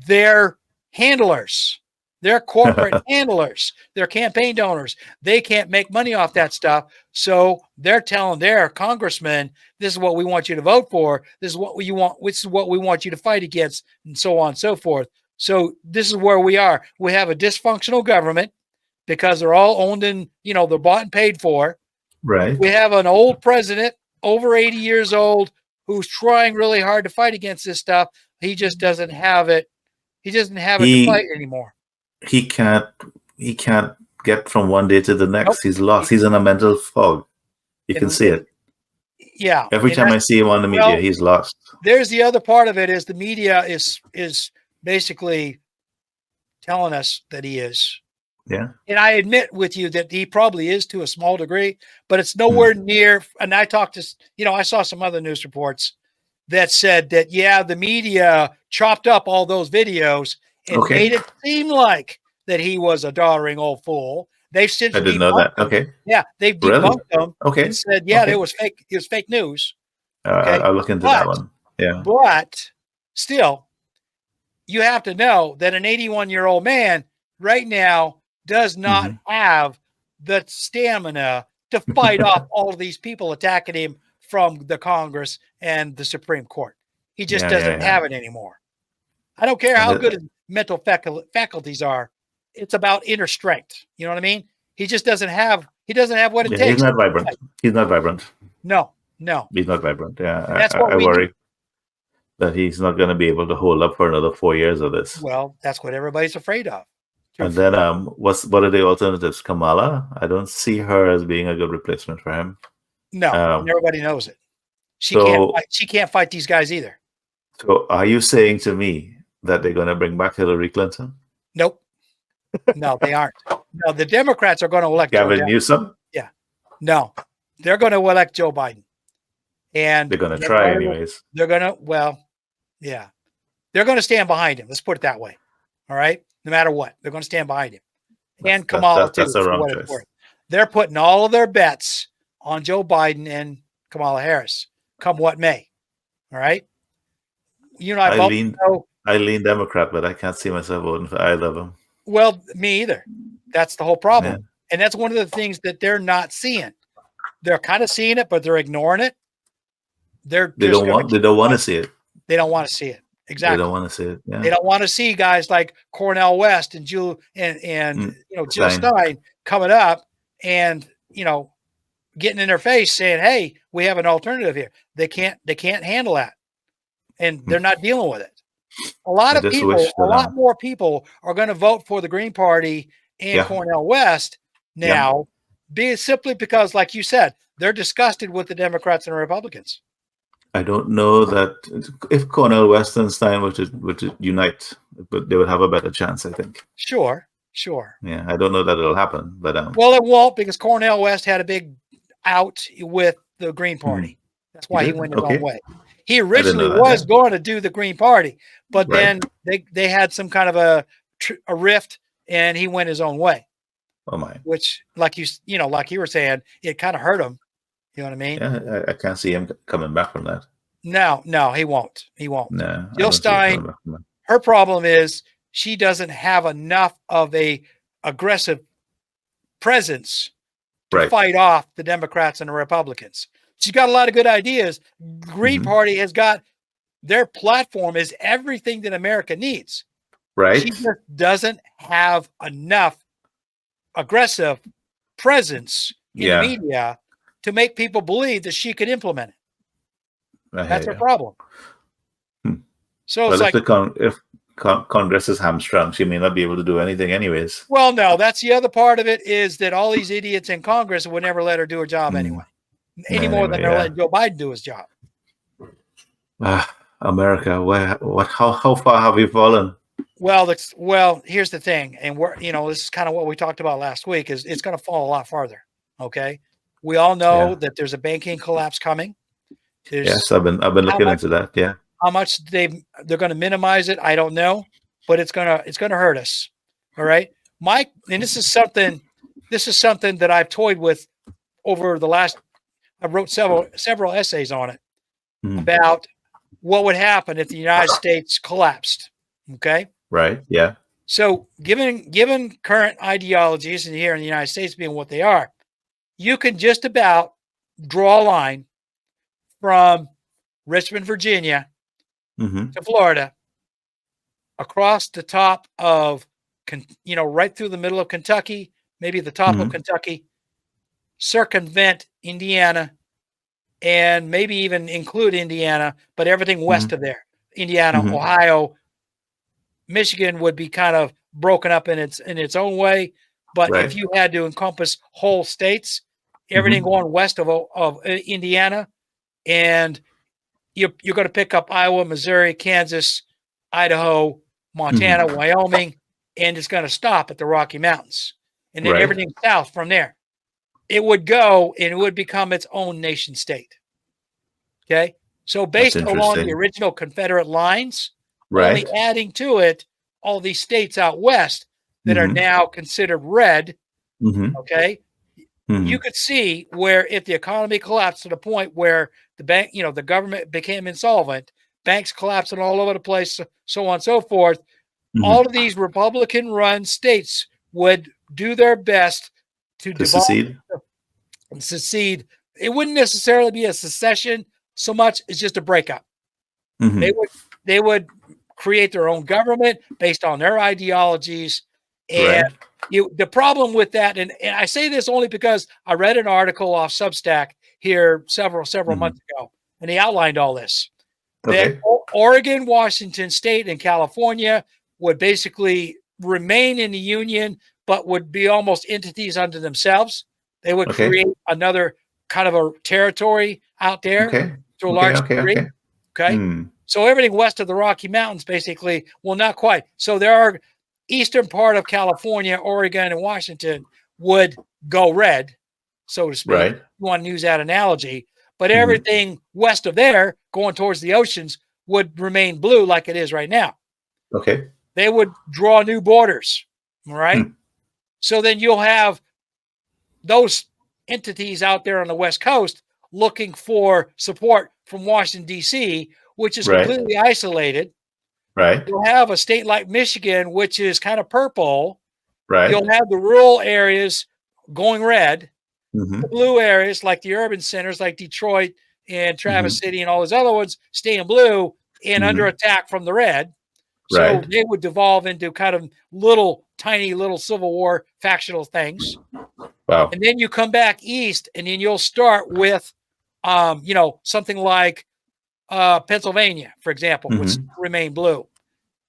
They're handlers. They're corporate handlers. They're campaign donors. They can't make money off that stuff. So they're telling their congressmen, this is what we want you to vote for. This is what you want. This is what we want you to fight against, and so on and so forth. So this is where we are. We have a dysfunctional government because they're all owned and, they're bought and paid for. Right. We have an old president, over 80 years old, who's trying really hard to fight against this stuff. He just doesn't have it. He doesn't have it to fight anymore. He can't get from one day to the next. He's lost. He's in a mental fog. You can see it. Yeah. Every time I see him on the media, he's lost. There's the other part of it, is the media is basically telling us that he is. Yeah. And I admit with you that he probably is to a small degree, but it's nowhere near. And I talked to, I saw some other news reports that said that, the media chopped up all those videos and made it seem like that he was a doddering old fool. They've since I didn't know that. Okay. Yeah. They've debunked them. Okay. And said, it was fake. It was fake news. Okay? I'll look into that one. Yeah. But still, you have to know that an 81-year-old man right now does not have the stamina to fight off all of these people attacking him from the Congress and the Supreme Court. He just doesn't have it anymore. I don't care how good his mental faculties are. It's about inner strength. You know what I mean? He just doesn't have. He doesn't have what it takes. He's not vibrant. He's not vibrant. No. He's not vibrant. Yeah, that's what I worry that he's not going to be able to hold up for another 4 years of this. Well, that's what everybody's afraid of. And then, what are the alternatives? Kamala? I don't see her as being a good replacement for him. No, and everybody knows it. She can't fight these guys either. So, are you saying to me that they're going to bring back Hillary Clinton? Nope. No, they aren't. No, the Democrats are going to elect Gavin Newsom. Yeah. No, they're going to elect Joe Biden. And they're going to try anyways. They're going to, they're going to stand behind him. Let's put it that way. All right. no matter what. They're going to stand behind him. And Kamala, too, that's a for wrong what it's choice. worth. They're putting all of their bets on Joe Biden and Kamala Harris, come what may. All right? You know, I lean Democrat, but I can't see myself voting for either of them. Well, me either. That's the whole problem. Yeah. And that's one of the things that they're not seeing. They're kind of seeing it, but they're ignoring it. They don't want to see it. They don't want to see it. Exactly. They don't want to see it. Yeah. They don't want to see guys like Cornel West and Jill Stein coming up and getting in their face saying, "Hey, we have an alternative here." They can't handle that, and they're not dealing with it. A lot more people are going to vote for the Green Party and Cornel West now, simply because, like you said, they're disgusted with the Democrats and Republicans. I don't know that if Cornel West and Stein were to unite, but they would have a better chance, I think. Sure. Yeah, I don't know that it'll happen, but well, it won't, because Cornel West had a big out with the Green Party. That's why he went his own way. He originally was going to do the Green Party, but then they had some kind of a rift, and he went his own way. Oh my! Which, like you were saying, it kind of hurt him. You know what I mean? Yeah, I can't see him coming back from that. No, he won't. No, Jill Stein, her problem is she doesn't have enough of a aggressive presence to fight off the Democrats and the Republicans. She's got a lot of good ideas. Green Party has got their platform is everything that America needs. Right. She just doesn't have enough aggressive presence in the media to make people believe that she could implement it. That's her problem. So it's like, if Congress is hamstrung, she may not be able to do anything anyways. Well, no, that's the other part of it, is that all these idiots in Congress would never let her do her job anyway. Any more than they're letting Joe Biden do his job. America, how far have we fallen? Well, here's the thing, and this is kind of what we talked about last week, is it's going to fall a lot farther. Okay. We all know that there's a banking collapse coming. Yes, I've been looking into that. Yeah. How much they're going to minimize it, I don't know, but it's gonna hurt us. All right, Mike. And this is something that I've toyed with over the last. I wrote several essays on it about what would happen if the United States collapsed. Okay. Right. Yeah. So given current ideologies, and here in the United States being what they are, you can just about draw a line from Richmond, Virginia, to Florida, across the top of, right through the middle of Kentucky, maybe the top of Kentucky, circumvent Indiana, and maybe even include Indiana, but everything west of there, Indiana, Ohio, Michigan would be kind of broken up in its own way. But if you had to encompass whole states, everything going west of Indiana, and you're going to pick up Iowa, Missouri, Kansas, Idaho, Montana, Wyoming, and it's going to stop at the Rocky Mountains. And then everything south from there. It would go, and it would become its own nation state. Okay? So based along the original Confederate lines, only adding to it all these states out west that are now considered red, okay? You could see where if the economy collapsed to the point where the government became insolvent, banks collapsing all over the place, so on and so forth, all of these Republican-run states would do their best to secede. It wouldn't necessarily be a secession so much as just a breakup. They would create their own government based on their ideologies. And the problem with that, and I say this only because I read an article off Substack here several months ago, and he outlined all this. That Oregon, Washington State, and California would basically remain in the Union, but would be almost entities unto themselves. They would create another kind of a territory out there to a large degree. So everything west of the Rocky Mountains, basically, well, not quite. So there are eastern part of California, Oregon, and Washington would go red, so to speak. You want to use that analogy. But everything west of there, going towards the oceans, would remain blue like it is right now. they would draw new borders. All right. So then you'll have those entities out there on the West Coast looking for support from Washington, D.C., which is completely isolated. Right. You'll have a state like Michigan, which is kind of purple. Right. You'll have the rural areas going red. Mm-hmm. The blue areas, like the urban centers like Detroit and Traverse City and all those other ones, stay in blue and under attack from the red. So they would devolve into kind of tiny little Civil War factional things. Wow. And then you come back east, and then you'll start with, something like Pennsylvania, for example, which remain blue.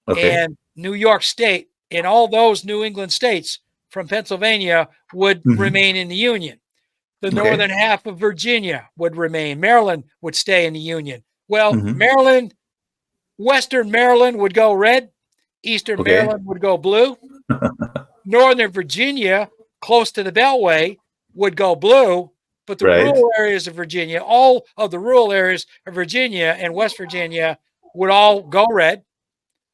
Okay. And New York State and all those New England states from Pennsylvania would remain in the Union. The northern half of Virginia would remain. Maryland would stay in the Union. Well, Maryland, Western Maryland would go red. Eastern Maryland would go blue. Northern Virginia, close to the Beltway, would go blue. But the rural areas of Virginia, all of the rural areas of Virginia and West Virginia would all go red.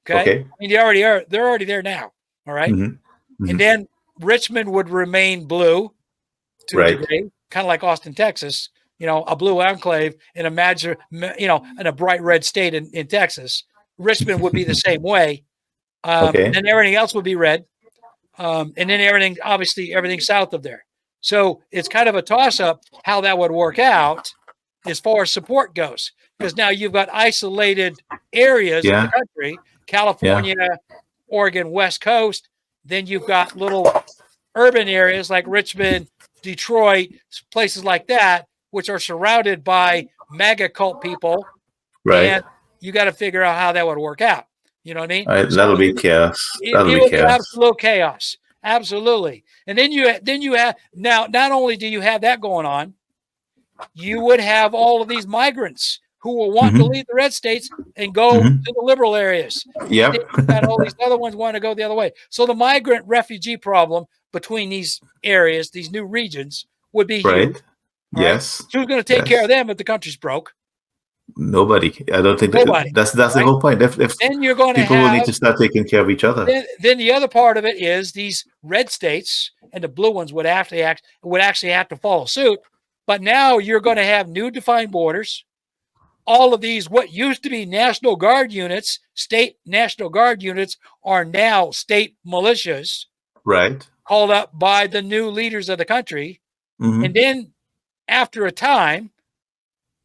Okay. I mean, they're already there now. All right. And then Richmond would remain blue to a degree, kind of like Austin, Texas, a blue enclave in in a bright red state in Texas. Richmond would be the same way. And then everything else would be red. And then everything south of there. So it's kind of a toss-up how that would work out as far as support goes. Because now you've got isolated areas of the country, California, Oregon, West Coast. Then you've got little urban areas like Richmond, Detroit, places like that, which are surrounded by MAGA cult people. Right. And you got to figure out how that would work out. You know what I mean? That'll be chaos. It will be absolute chaos. Absolutely. And then you have now, not only do you have that going on, you would have all of these migrants who will want to leave the red states and go to the liberal areas. Yep. And all these other ones want to go the other way. So the migrant refugee problem between these areas, these new regions, would be huge. Yes. Right? Who's going to take care of them if the country's broke? Nobody. I don't think that's the whole point. If then you're going people will need to start taking care of each other. Then the other part of it is these red states and the blue ones would actually have to follow suit. But now you're going to have new defined borders. All of these, what used to be National Guard units, state National Guard units, are now state militias. Right. Called up by the new leaders of the country. And then after a time,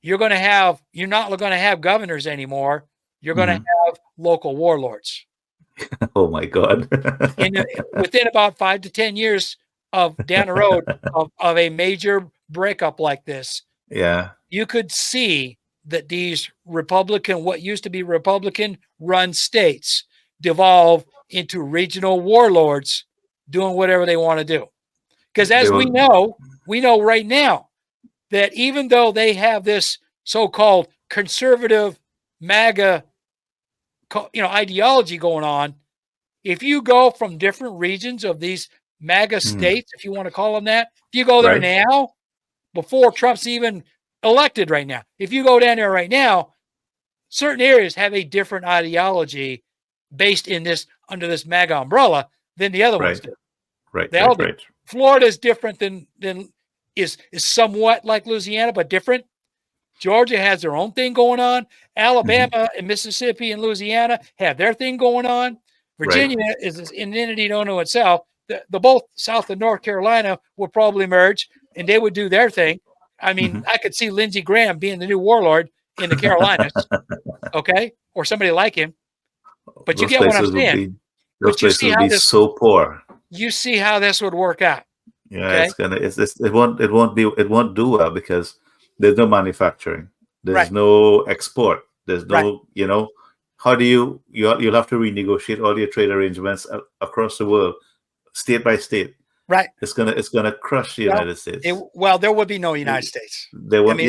you're not going to have governors anymore. You're going to have local warlords. Oh my God. Within about 5 to 10 years down the road of a major breakup like this, you could see that these what used to be Republican run states devolve into regional warlords doing whatever they want to do. Because as we know right now that even though they have this so-called conservative MAGA, ideology going on, if you go from different regions of these MAGA states, if you want to call them that, if you go there now, before Trump's even elected right now, if you go down there right now, certain areas have a different ideology based under this MAGA umbrella than the other ones do. They all do. Florida is different than is somewhat like Louisiana, but different. Georgia has their own thing going on. Alabama and Mississippi and Louisiana have their thing going on. Virginia is an entity unto itself. The both South and North Carolina will probably merge, and they would do their thing. I mean, I could see Lindsey Graham being the new warlord in the Carolinas, or somebody like him. But you get what I'm saying. Those places would be so poor. You see how this would work out. Yeah, it won't do well because there's no manufacturing. There's no export. There's no, how do you'll have to renegotiate all your trade arrangements across the world, state by state. Right. It's gonna crush the United States. There would be no United States. There won't.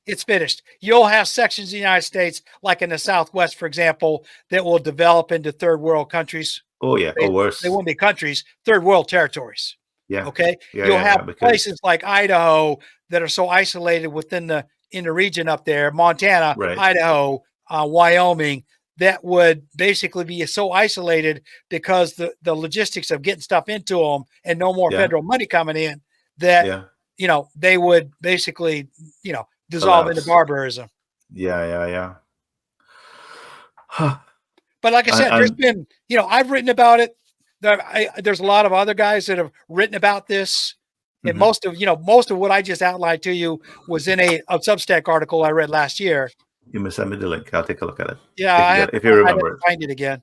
It's finished. You'll have sections of the United States, like in the Southwest, for example, that will develop into third world countries. Oh yeah, or worse. They won't be countries, third world territories. Yeah. Okay. You'll have places like Idaho that are so isolated in the region up there, Montana, Idaho, Wyoming, that would basically be so isolated because the logistics of getting stuff into them and no more federal money coming in that, they would basically, dissolve into barbarism. Yeah. But like I said, there's been, I've written about it. There's a lot of other guys that have written about this. And most of what I just outlined to you was in a Substack article I read last year. You must send me the link. I'll take a look at it. Yeah, if you remember it. Find it again.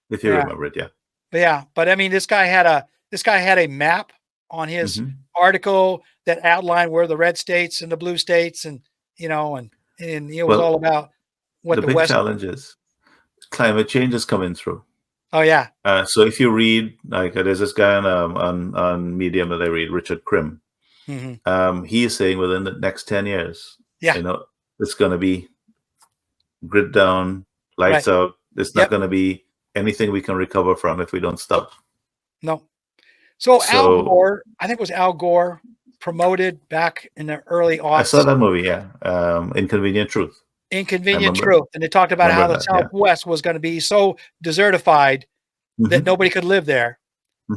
If you remember it, But I mean, this guy had a map on his article that outlined where the red states and the blue states, and and it was all about what the big challenge is. Climate change is coming through. Oh yeah. So if you read, like, there's this guy on Medium that I read, Richard Krim. He is saying within the next 10 years, it's going to be grid down, lights out. It's not going to be anything we can recover from if we don't stop. No. So Al Gore, I think it was Al Gore, promoted back in the early aughts. I saw that movie, Inconvenient Truth. Inconvenient Truth. And they talked about how the Southwest was going to be so desertified that nobody could live there.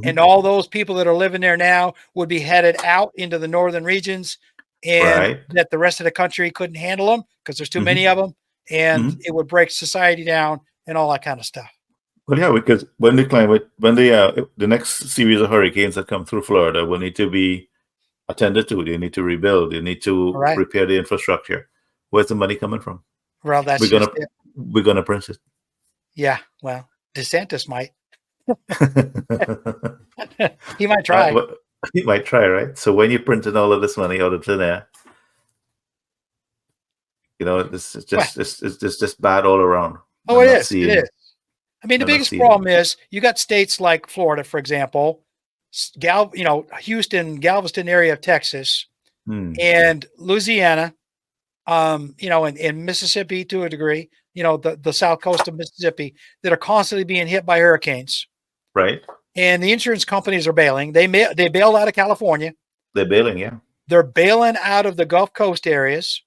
And all those people that are living there now would be headed out into the northern regions, and that the rest of the country couldn't handle them because there's too many of them, and it would break society down and all that kind of stuff. Well, yeah, because when the next series of hurricanes that come through Florida will need to be attended to. They need to rebuild. They need to repair the infrastructure. Where's the money coming from? Well, we're gonna print it. Yeah, well, DeSantis might. He might try. He might try, right? So when you're printing all of this money out of thin air, this is it's just bad all around. Oh, it is. It is. I mean, the biggest problem is you got states like Florida, for example, Houston, Galveston area of Texas, and Louisiana, and Mississippi to a degree, the south coast of Mississippi, that are constantly being hit by hurricanes. Right. And the insurance companies are bailing. They bailed out of California. They're bailing, yeah. They're bailing out of the Gulf Coast areas.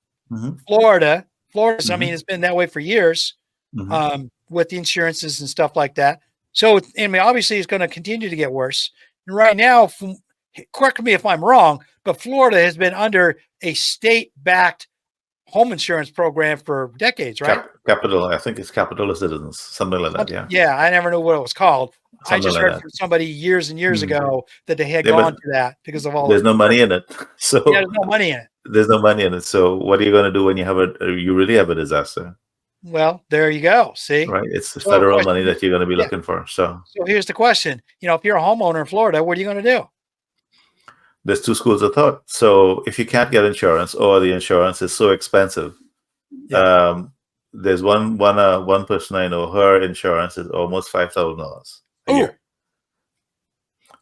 Florida's, I mean, it's been that way for years. With the insurances and stuff like that. So, I mean, obviously it's going to continue to get worse. And right now, correct me if I'm wrong, but Florida has been under a state-backed home insurance program for decades, right? I think it's Capital Citizens, something like that, yeah. Yeah, I never knew what it was called. I just heard from somebody years and years ago that they had gone to that because of all. There's no money in it. So there's no money in it. There's no money in it. So what are you going to do when you really have a disaster? Well, there you go. See, right? It's the federal money that you're going to be looking for. So here's the question: if you're a homeowner in Florida, what are you going to do? There's two schools of thought. So if you can't get insurance, or the insurance is so expensive, there's one person I know. Her insurance is almost $5,000 a year.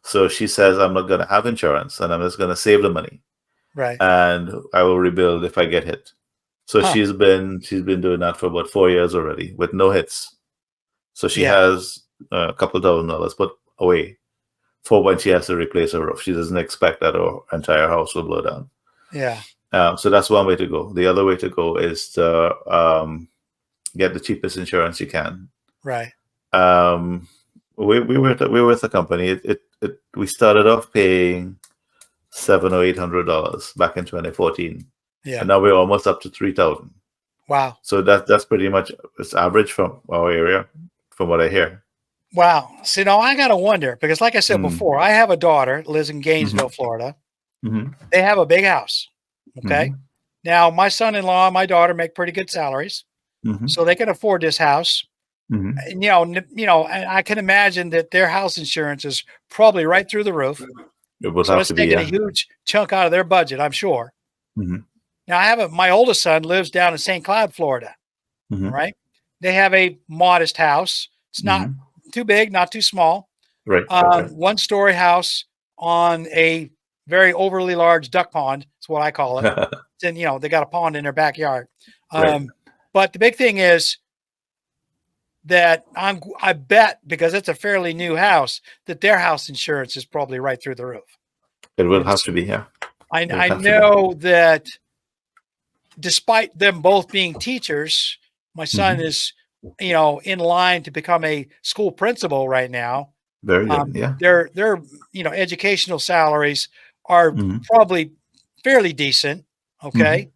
So she says, "I'm not going to have insurance, and I'm just going to save the money, right? And I will rebuild if I get hit." So she's been doing that for about 4 years already with no hits. So she has a couple $1,000 put away for when she has to replace her roof. She doesn't expect that her entire house will blow down. Yeah. So that's one way to go. The other way to go is to get the cheapest insurance you can. Right. We were with a company. We started off paying $700 or $800 back in 2014. Yeah. And now we're almost up to 3,000. Wow. So that's pretty much it's average from our area, from what I hear. Wow. So now I gotta wonder, because like I said before, I have a daughter that lives in Gainesville, Florida. They have a big house. Okay. Now my son-in-law and my daughter make pretty good salaries, so they can afford this house. And, and I can imagine that their house insurance is probably right through the roof. It will so have it's to be taking a huge chunk out of their budget, I'm sure. Now my oldest son lives down in St. Cloud, Florida. Right. They have a modest house. It's not too big, not too small. Right. One-story house on a very overly large duck pond. That's what I call it. And they got a pond in their backyard. But the big thing is that I bet, because it's a fairly new house, that their house insurance is probably right through the roof. It will have to be, yeah. I know that despite them both being teachers, my son is in line to become a school principal right now. Very good. Yeah. Their educational salaries are probably fairly decent. Okay.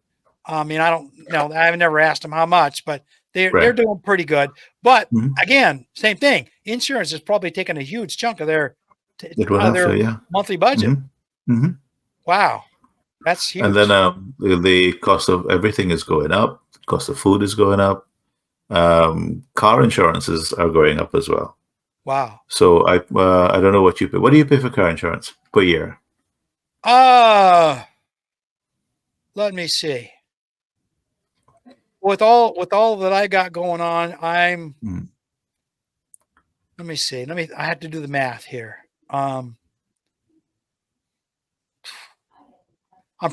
I mean, I don't know. I've never asked them how much, but they're doing pretty good. But again, same thing. Insurance is probably taking a huge chunk of their monthly budget. Wow, that's huge. And then the cost of everything is going up. Cost of food is going up. Car insurances are going up as well. Wow. So I don't know what you pay. What do you pay for car insurance per year? Let me see. With all that I got going on, I'm. Let me see. I have to do the math here. I'm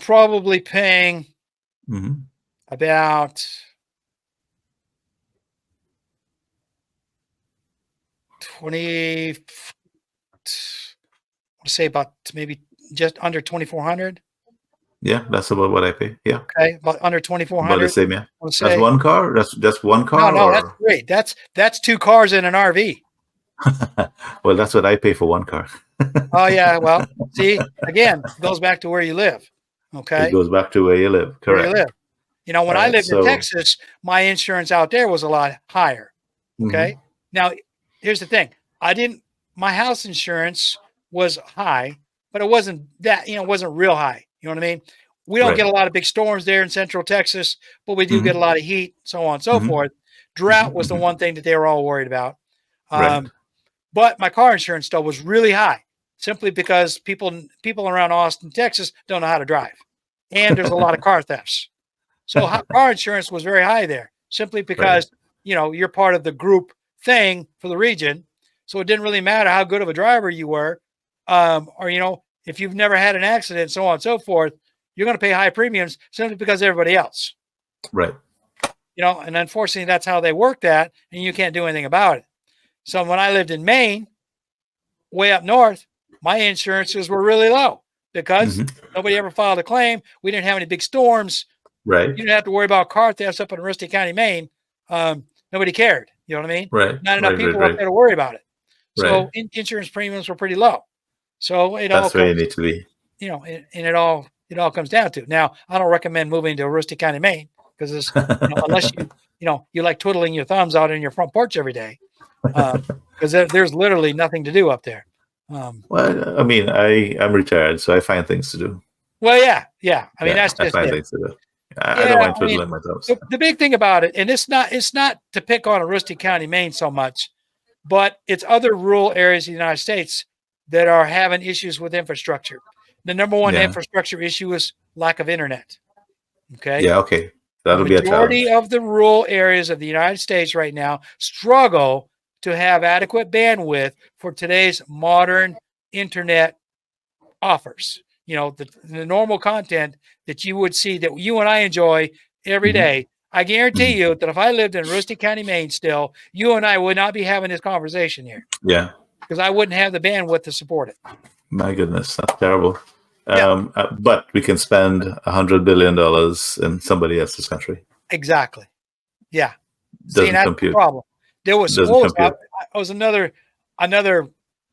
probably paying about 20. Let's say about maybe just under 2,400. Yeah, that's about what I pay. Yeah. Okay, about under 2,400. About the same, yeah. That's one car. That's one car. No, that's great. That's 2 cars and an RV. Well, that's what I pay for one car. Oh yeah. Well, see, again, it goes back to where you live. Okay. It goes back to where you live. Correct. Where you live. When I lived in Texas, my insurance out there was a lot higher. Okay. Now, here's the thing. My house insurance was high, but it wasn't that, it wasn't real high. You know what I mean? We don't get a lot of big storms there in Central Texas, but we do get a lot of heat, so on and so forth. Drought was the one thing that they were all worried about. But my car insurance still was really high, simply because people around Austin, Texas don't know how to drive. And there's a lot of car thefts. So car insurance was very high there, simply because, you're part of the group thing for the region. So it didn't really matter how good of a driver you were, or, if you've never had an accident, so on and so forth, you're going to pay high premiums simply because everybody else. Right. And unfortunately, that's how they work that, and you can't do anything about it. So when I lived in Maine, way up north, my insurances were really low because nobody ever filed a claim. We didn't have any big storms. Right. You didn't have to worry about car thefts up in Aroostook County, Maine. Nobody cared. You know what I mean? Right. Not enough people up there to worry about it. So insurance premiums were pretty low. So that's where you need to be. And it all comes down to. Now, I don't recommend moving to Aroostook County, Maine, because it's unless you like twiddling your thumbs out in your front porch every day. Because there's literally nothing to do up there. Well, I mean, I'm retired, so I find things to do. Well, yeah. I mean, that's just I find things to do. I don't mind twiddling my thumbs. The big thing about it, and it's not to pick on Aroostook County, Maine, so much, but it's other rural areas of the United States that are having issues with infrastructure. The number one infrastructure issue is lack of internet. Okay. Yeah. Okay. That'll be a challenge. The majority of the rural areas of the United States right now struggle to have adequate bandwidth for today's modern internet offers. The normal content that you would see that you and I enjoy every day. I guarantee you that if I lived in Aroostook County, Maine still, you and I would not be having this conversation here. Yeah. Because I wouldn't have the bandwidth to support it. My goodness, that's terrible. But we can spend $100 billion in somebody else's country. Exactly. Yeah. Doesn't compute. The problem. There was another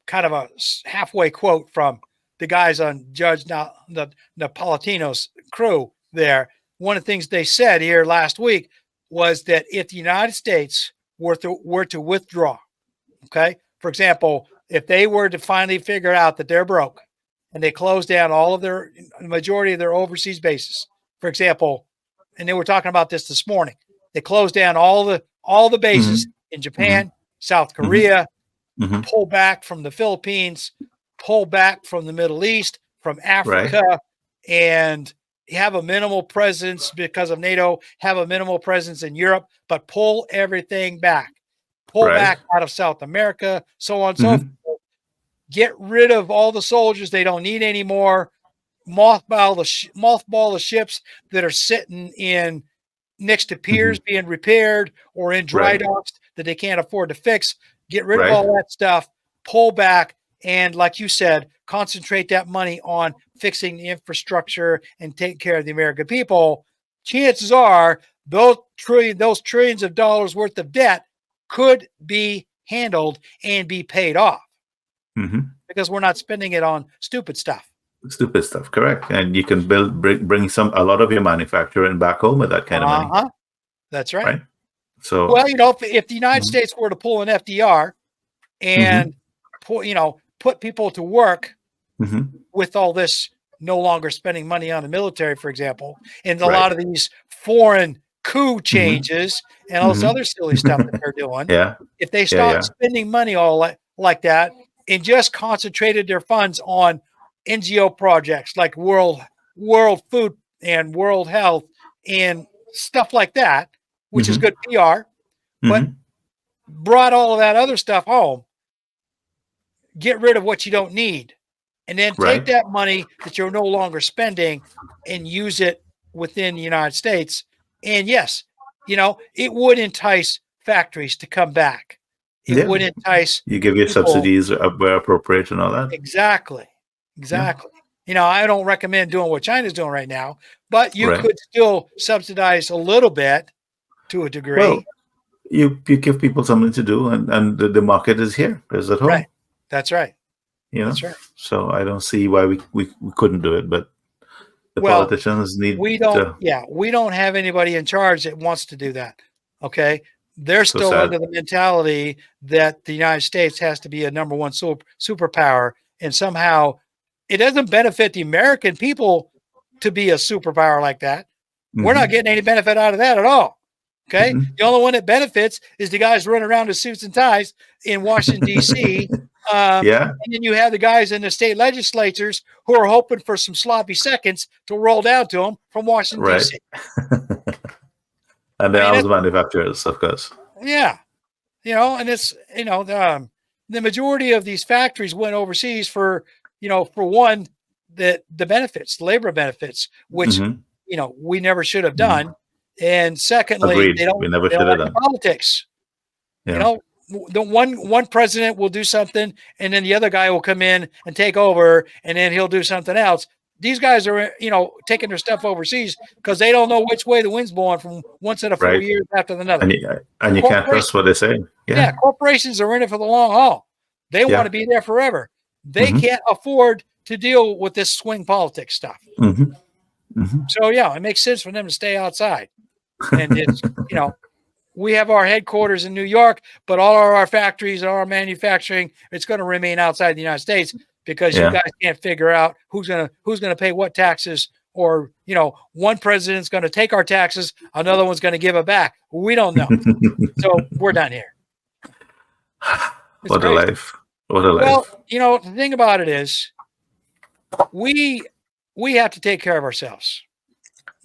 kind of a halfway quote from the guys on Judge Napolitano's crew there. One of the things they said here last week was that if the United States were to withdraw, okay, for example, if they were to finally figure out that they're broke and they close down the majority of their overseas bases, for example, and they were talking about this morning, they closed down all the bases in Japan, South Korea, pull back from the Philippines, pull back from the Middle East, from Africa, and have a minimal presence because of NATO, have a minimal presence in Europe, but pull everything back. Pull back out of South America, so on and so forth. Get rid of all the soldiers they don't need anymore. Mothball the ships that are sitting in next to piers being repaired or in dry docks that they can't afford to fix. Get rid of all that stuff. Pull back. And like you said, concentrate that money on fixing the infrastructure and take care of the American people. Chances are those trillions of dollars worth of debt could be handled and be paid off because we're not spending it on stupid stuff. Stupid stuff, correct. And you can bring a lot of your manufacturing back home with that kind of money. That's right. Right. So, well, if the United States were to pull an FDR and put people to work with all this no longer spending money on the military, for example, and a lot of these foreign coup changes and all this other silly stuff that they're doing. If they stopped spending money all like that and just concentrated their funds on NGO projects like World Food and World Health and stuff like that, which is good PR, but brought all of that other stuff home, get rid of what you don't need, and then take that money that you're no longer spending and use it within the United States. And yes, it would entice factories to come back. It would entice. You give your subsidies where appropriate and all that. Exactly. I don't recommend doing what China's doing right now, but you could still subsidize a little bit to a degree. Well, you give people something to do, and the market is here. It's at home. Right. That's right. That's right. So I don't see why we couldn't do it, but the politicians need. We don't have anybody in charge that wants to do that. Okay. They're still under the mentality that the United States has to be a number one superpower, and somehow it doesn't benefit the American people to be a superpower like that. We're not getting any benefit out of that at all. Okay. The only one that benefits is the guys running around in suits and ties in Washington, D.C. And then you have the guys in the state legislatures who are hoping for some sloppy seconds to roll down to them from Washington, D.C. And they're the manufacturers, of course. Yeah. And it's, the majority of these factories went overseas for one, the benefits, the labor benefits, which, we never should have done. And secondly, we never should have done politics. The one president will do something, and then the other guy will come in and take over, and then he'll do something else. These guys are, taking their stuff overseas because they don't know which way the wind's blowing from one set of 4 years after another. And you can't trust what they say. Yeah, corporations are in it for the long haul. They want to be there forever. They can't afford to deal with this swing politics stuff. So it makes sense for them to stay outside. And it's, we have our headquarters in New York, but all of our factories, all our manufacturing, it's going to remain outside the United States because you guys can't figure out who's gonna pay what taxes, or one president's going to take our taxes, another one's going to give it back. We don't know. So we're down here. What a life! What a life! Well, the thing about it is, we have to take care of ourselves.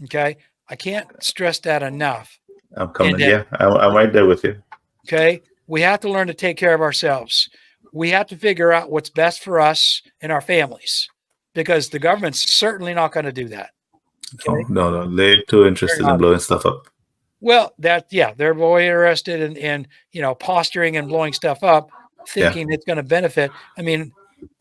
Okay, I can't stress that enough. I'm coming. I'm right there with you. Okay, we have to learn to take care of ourselves. We have to figure out what's best for us and our families, because the government's certainly not going to do that. Okay? Oh, no, they're too interested in blowing stuff up. Well, they're very interested in posturing and blowing stuff up, thinking it's going to benefit. I mean,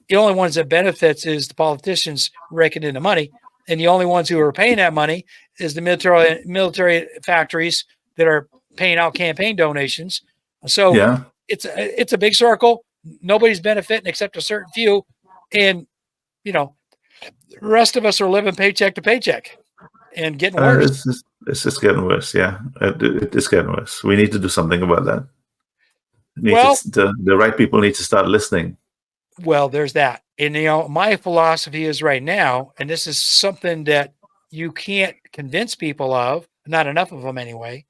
the only ones that benefits is the politicians raking in the money, and the only ones who are paying that money is the military factories that are paying out campaign donations. So it's a big circle. Nobody's benefiting except a certain few, and the rest of us are living paycheck to paycheck and getting worse. It's just getting worse. Yeah, it's getting worse. We need to do something about that. The right people need to start listening. Well, there's that. And, my philosophy is right now, and this is something that you can't convince people of, not enough of them anyway,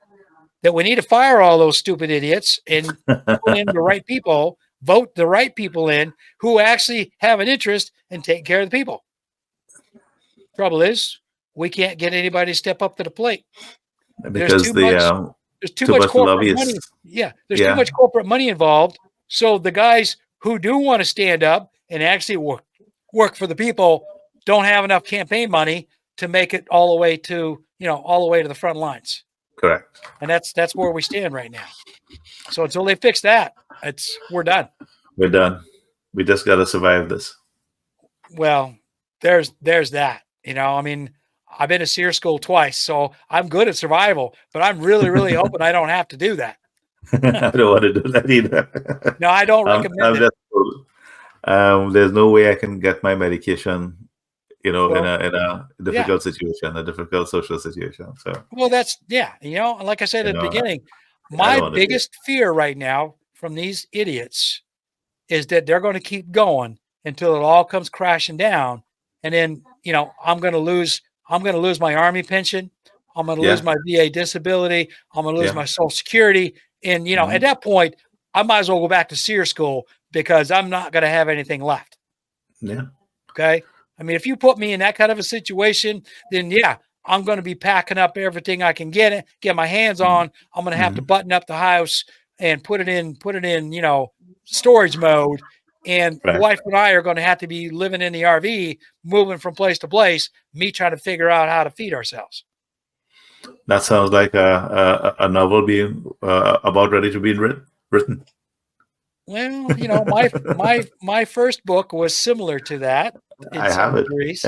that we need to fire all those stupid idiots and put in the right people, vote the right people in who actually have an interest in taking care of the people. Trouble is, we can't get anybody to step up to the plate. Because there's too much corporate money. Yeah, there's too much corporate money involved. So the guys who do want to stand up and actually work for the people don't have enough campaign money to make it all the way to the front lines. Correct. And that's where we stand right now. So until they fix that, we're done. We're done. We just got to survive this. Well, there's that. I mean, I've been to SEER school twice, so I'm good at survival, but I'm really, really hoping I don't have to do that. I don't want to do that either. No, I don't recommend it. There's no way I can get my medication, Well, in a difficult situation, a difficult social situation. So, well, that's like I said at the beginning, I my don't want to do it. biggest fear right now from these idiots is that they're going to keep going until it all comes crashing down, and then I'm going to lose my Army pension, I'm going to lose my VA disability, I'm going to lose my Social Security, and at that point, I might as well go back to SEER school because I'm not going to have anything left. Yeah. Okay. I mean, if you put me in that kind of a situation, then I'm going to be packing up everything I can get my hands on. I'm going to have to button up the house and put it in, storage mode. And the wife and I are going to have to be living in the RV, moving from place to place, me trying to figure out how to feed ourselves. That sounds like a novel being about ready to be written. Well, my first book was similar to that in some degrees.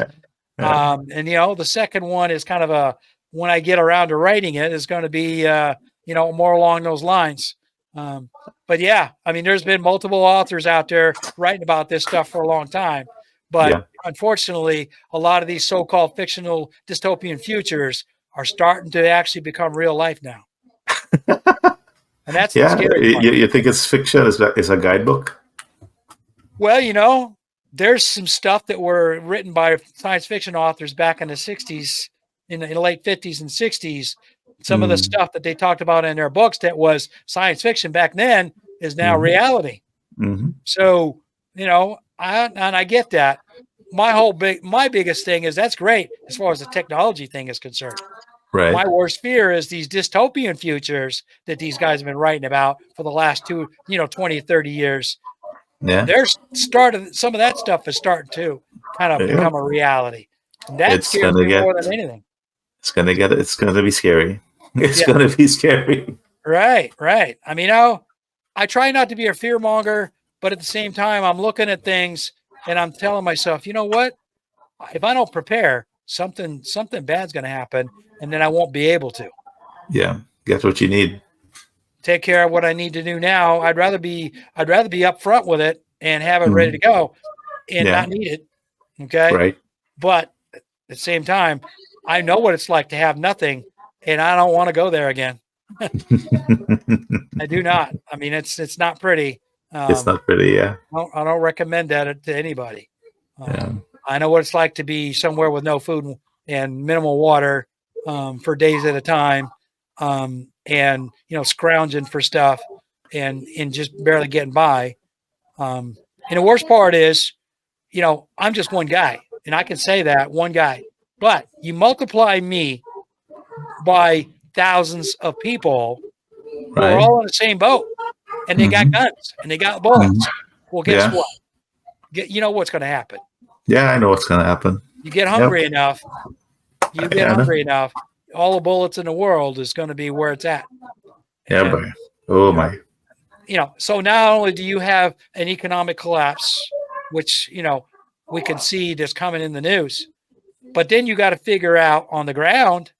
And the second one is kind of when I get around to writing it, is going to be more along those lines. But I mean, there's been multiple authors out there writing about this stuff for a long time. But unfortunately, a lot of these so-called fictional dystopian futures are starting to actually become real life now. And that's the scary part. You think it's fiction? Is a guidebook? Well, there's some stuff that were written by science fiction authors back in the 60s, in the late 50s and 60s. Some of the stuff that they talked about in their books that was science fiction back then is now reality. So, I get that. My biggest thing is that's great as far as the technology thing is concerned. Right. My worst fear is these dystopian futures that these guys have been writing about for the last 20, 30 years. Yeah. Some of that stuff is starting to kind of become a reality. And that scares me more than anything. It's going to be scary. It's going to be scary. Right. I mean, I try not to be a fear monger, but at the same time, I'm looking at things and I'm telling myself, you know what? If I don't prepare, something bad's going to happen, and then I won't be able to. Yeah, get what you need. Take care of what I need to do now. I'd rather be upfront with it and have it ready to go, and not need it. Okay. Right. But at the same time, I know what it's like to have nothing, and I don't want to go there again. I do not. I mean, it's not pretty. It's not pretty. Yeah. I don't recommend that to anybody. I know what it's like to be somewhere with no food and minimal water for days at a time, and scrounging for stuff and just barely getting by. And the worst part is, I'm just one guy, and I can say that, one guy. But you multiply me by thousands of people who are all in the same boat, and they got guns and they got bullets. Well, guess what? You know what's going to happen. Yeah, I know what's going to happen. You get hungry enough. You get hungry enough. All the bullets in the world is going to be where it's at. Yeah, boy. Oh my. So not only do you have an economic collapse, which we can see that's coming in the news, but then you got to figure out on the ground,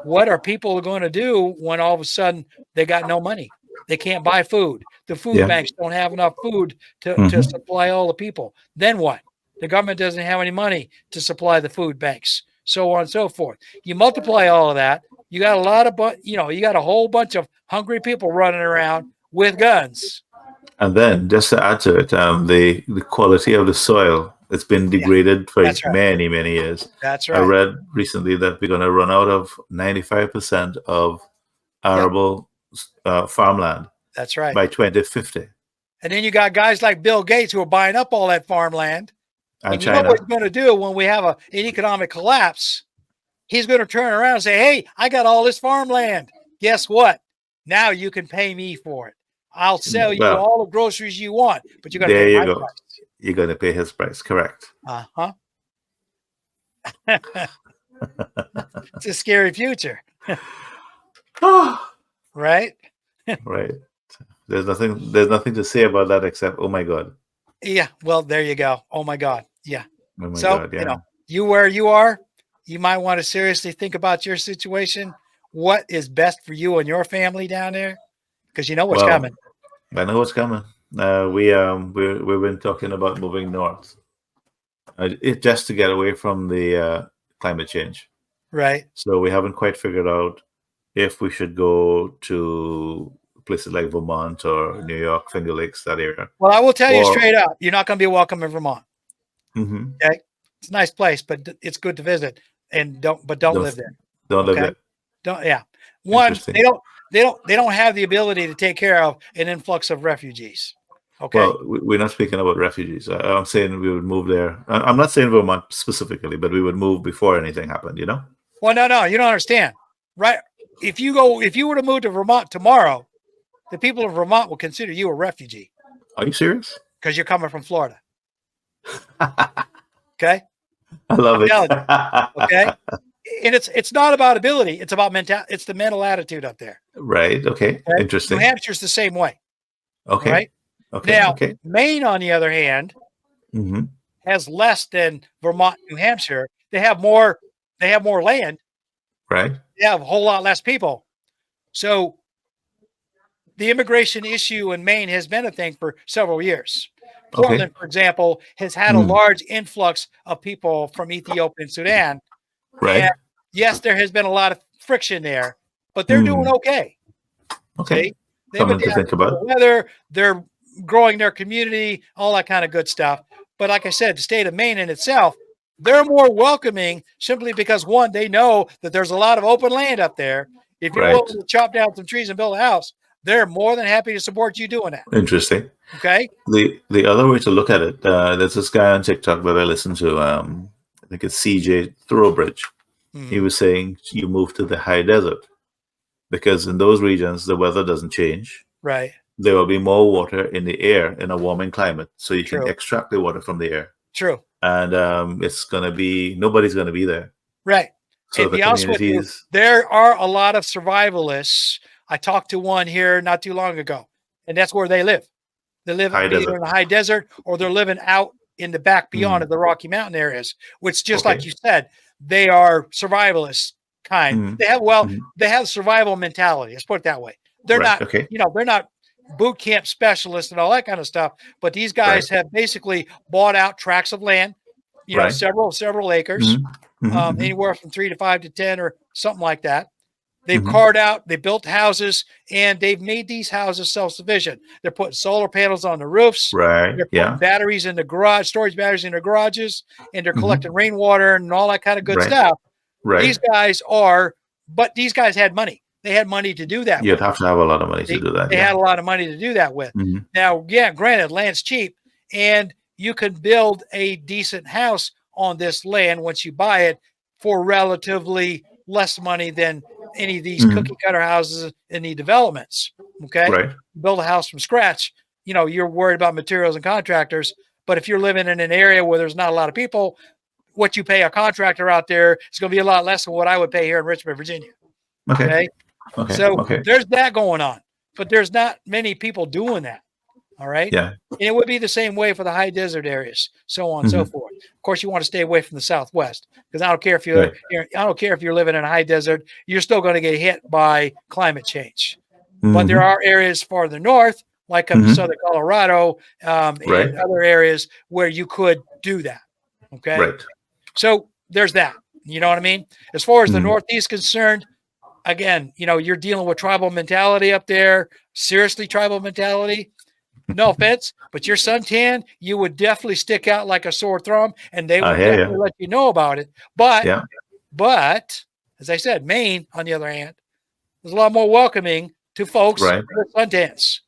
what are people going to do when all of a sudden they got no money? They can't buy food. The food banks don't have enough food to supply all the people. Then what? The government doesn't have any money to supply the food banks, so on and so forth. You multiply all of that. You got you got a whole bunch of hungry people running around with guns. And then just to add to it, the quality of the soil, it's been degraded for many, many years. That's right. I read recently that we're going to run out of 95% of arable farmland. That's right. By 2050. And then you got guys like Bill Gates who are buying up all that farmland. And you know what he's going to do when we have an economic collapse? He's going to turn around and say, hey, I got all this farmland. Guess what? Now you can pay me for it. I'll sell you all the groceries you want, but you're going to pay my price. You're going to pay his price. Correct. Uh-huh. It's a scary future. Right? Right. There's nothing to say about that except, oh my God. Yeah. Well, there you go. Oh my God. Yeah. Oh my God, yeah. You where you are, you might want to seriously think about your situation. What is best for you and your family down there? because you know what's coming. I know what's coming. We've been talking about moving north, just to get away from the climate change. Right. So we haven't quite figured out if we should go to places like Vermont or New York, Finger Lakes, that area. Well, I will tell you straight up, you're not going to be welcome in Vermont. Mm-hmm. Okay, it's a nice place, but it's good to visit, and don't live there. Don't live there. Don't. Yeah. One, they don't have the ability to take care of an influx of refugees. Okay. Well, we're not speaking about refugees. I'm saying we would move there. I'm not saying Vermont specifically, but we would move before anything happened. You know. Well, no, you don't understand, right? If you were to move to Vermont tomorrow, the people of Vermont will consider you a refugee. Are you serious? Because you're coming from Florida. Okay. I love it. Okay. And it's not about ability. It's about it's the mental attitude up there. Right. Okay. Interesting. New Hampshire's the same way. Okay. Right. Okay. Now, okay. Maine, on the other hand, has less than Vermont, New Hampshire. They have more land. Right. They have a whole lot less people. So the immigration issue in Maine has been a thing for several years. Portland, for example, has had a large influx of people from Ethiopia and Sudan. Right. And yes, there has been a lot of friction there, but they're doing okay. Okay. They've been to think about. The weather, they're growing their community, all that kind of good stuff. But like I said, the state of Maine in itself, they're more welcoming simply because, one, they know that there's a lot of open land up there. If you're willing to chop down some trees and build a house, they're more than happy to support you doing that. Interesting. Okay. The other way to look at it, there's this guy on TikTok that I listen to. I think it's CJ Thoroughbridge. He was saying you move to the high desert because in those regions the weather doesn't change. Right. There will be more water in the air in a warming climate, so you can extract the water from the air. True. And it's gonna be nobody's gonna be there. Right. So and the communities, there are a lot of survivalists. I talked to one here not too long ago, and that's where they live. They live either in the high desert or they're living out in the back beyond of the Rocky Mountain areas, which just like you said, they are survivalist kind. They have, they have survival mentality. Let's put it that way. They're not, they're not boot camp specialists and all that kind of stuff, but these guys have basically bought out tracts of land, know, several acres, anywhere from 3 to 5 to 10 or something like that. They've carved out, they built houses, and they've made these houses self-sufficient. They're putting solar panels on the roofs. Right. They're putting batteries in the garage, storage batteries in their garages, and they're collecting rainwater and all that kind of good stuff. Right. These guys these guys had money. They had money to do that. You'd have to have a lot of money to do that. They had a lot of money to do that with. Now, granted, land's cheap, and you can build a decent house on this land once you buy it for relatively less money than any of these cookie cutter houses in the developments. Okay. Right. Build a house from scratch. You're worried about materials and contractors, but if you're living in an area where there's not a lot of people, what you pay a contractor out there is going to be a lot less than what I would pay here in Richmond, Virginia. Okay. So there's that going on, but there's not many people doing that. All right. Yeah. And it would be the same way for the high desert areas, so on and so forth. Of course, you want to stay away from the Southwest because I don't care if you're living in a high desert, you're still going to get hit by climate change. But there are areas farther north, like up to southern Colorado, and other areas where you could do that. Okay. Right. So there's that. You know what I mean? As far as the Northeast is concerned, again, you're dealing with tribal mentality up there, seriously tribal mentality. No offense, but your suntan, you would definitely stick out like a sore thumb, and they would definitely let you know about it. But as I said, Maine, on the other hand, is a lot more welcoming to folks with suntans.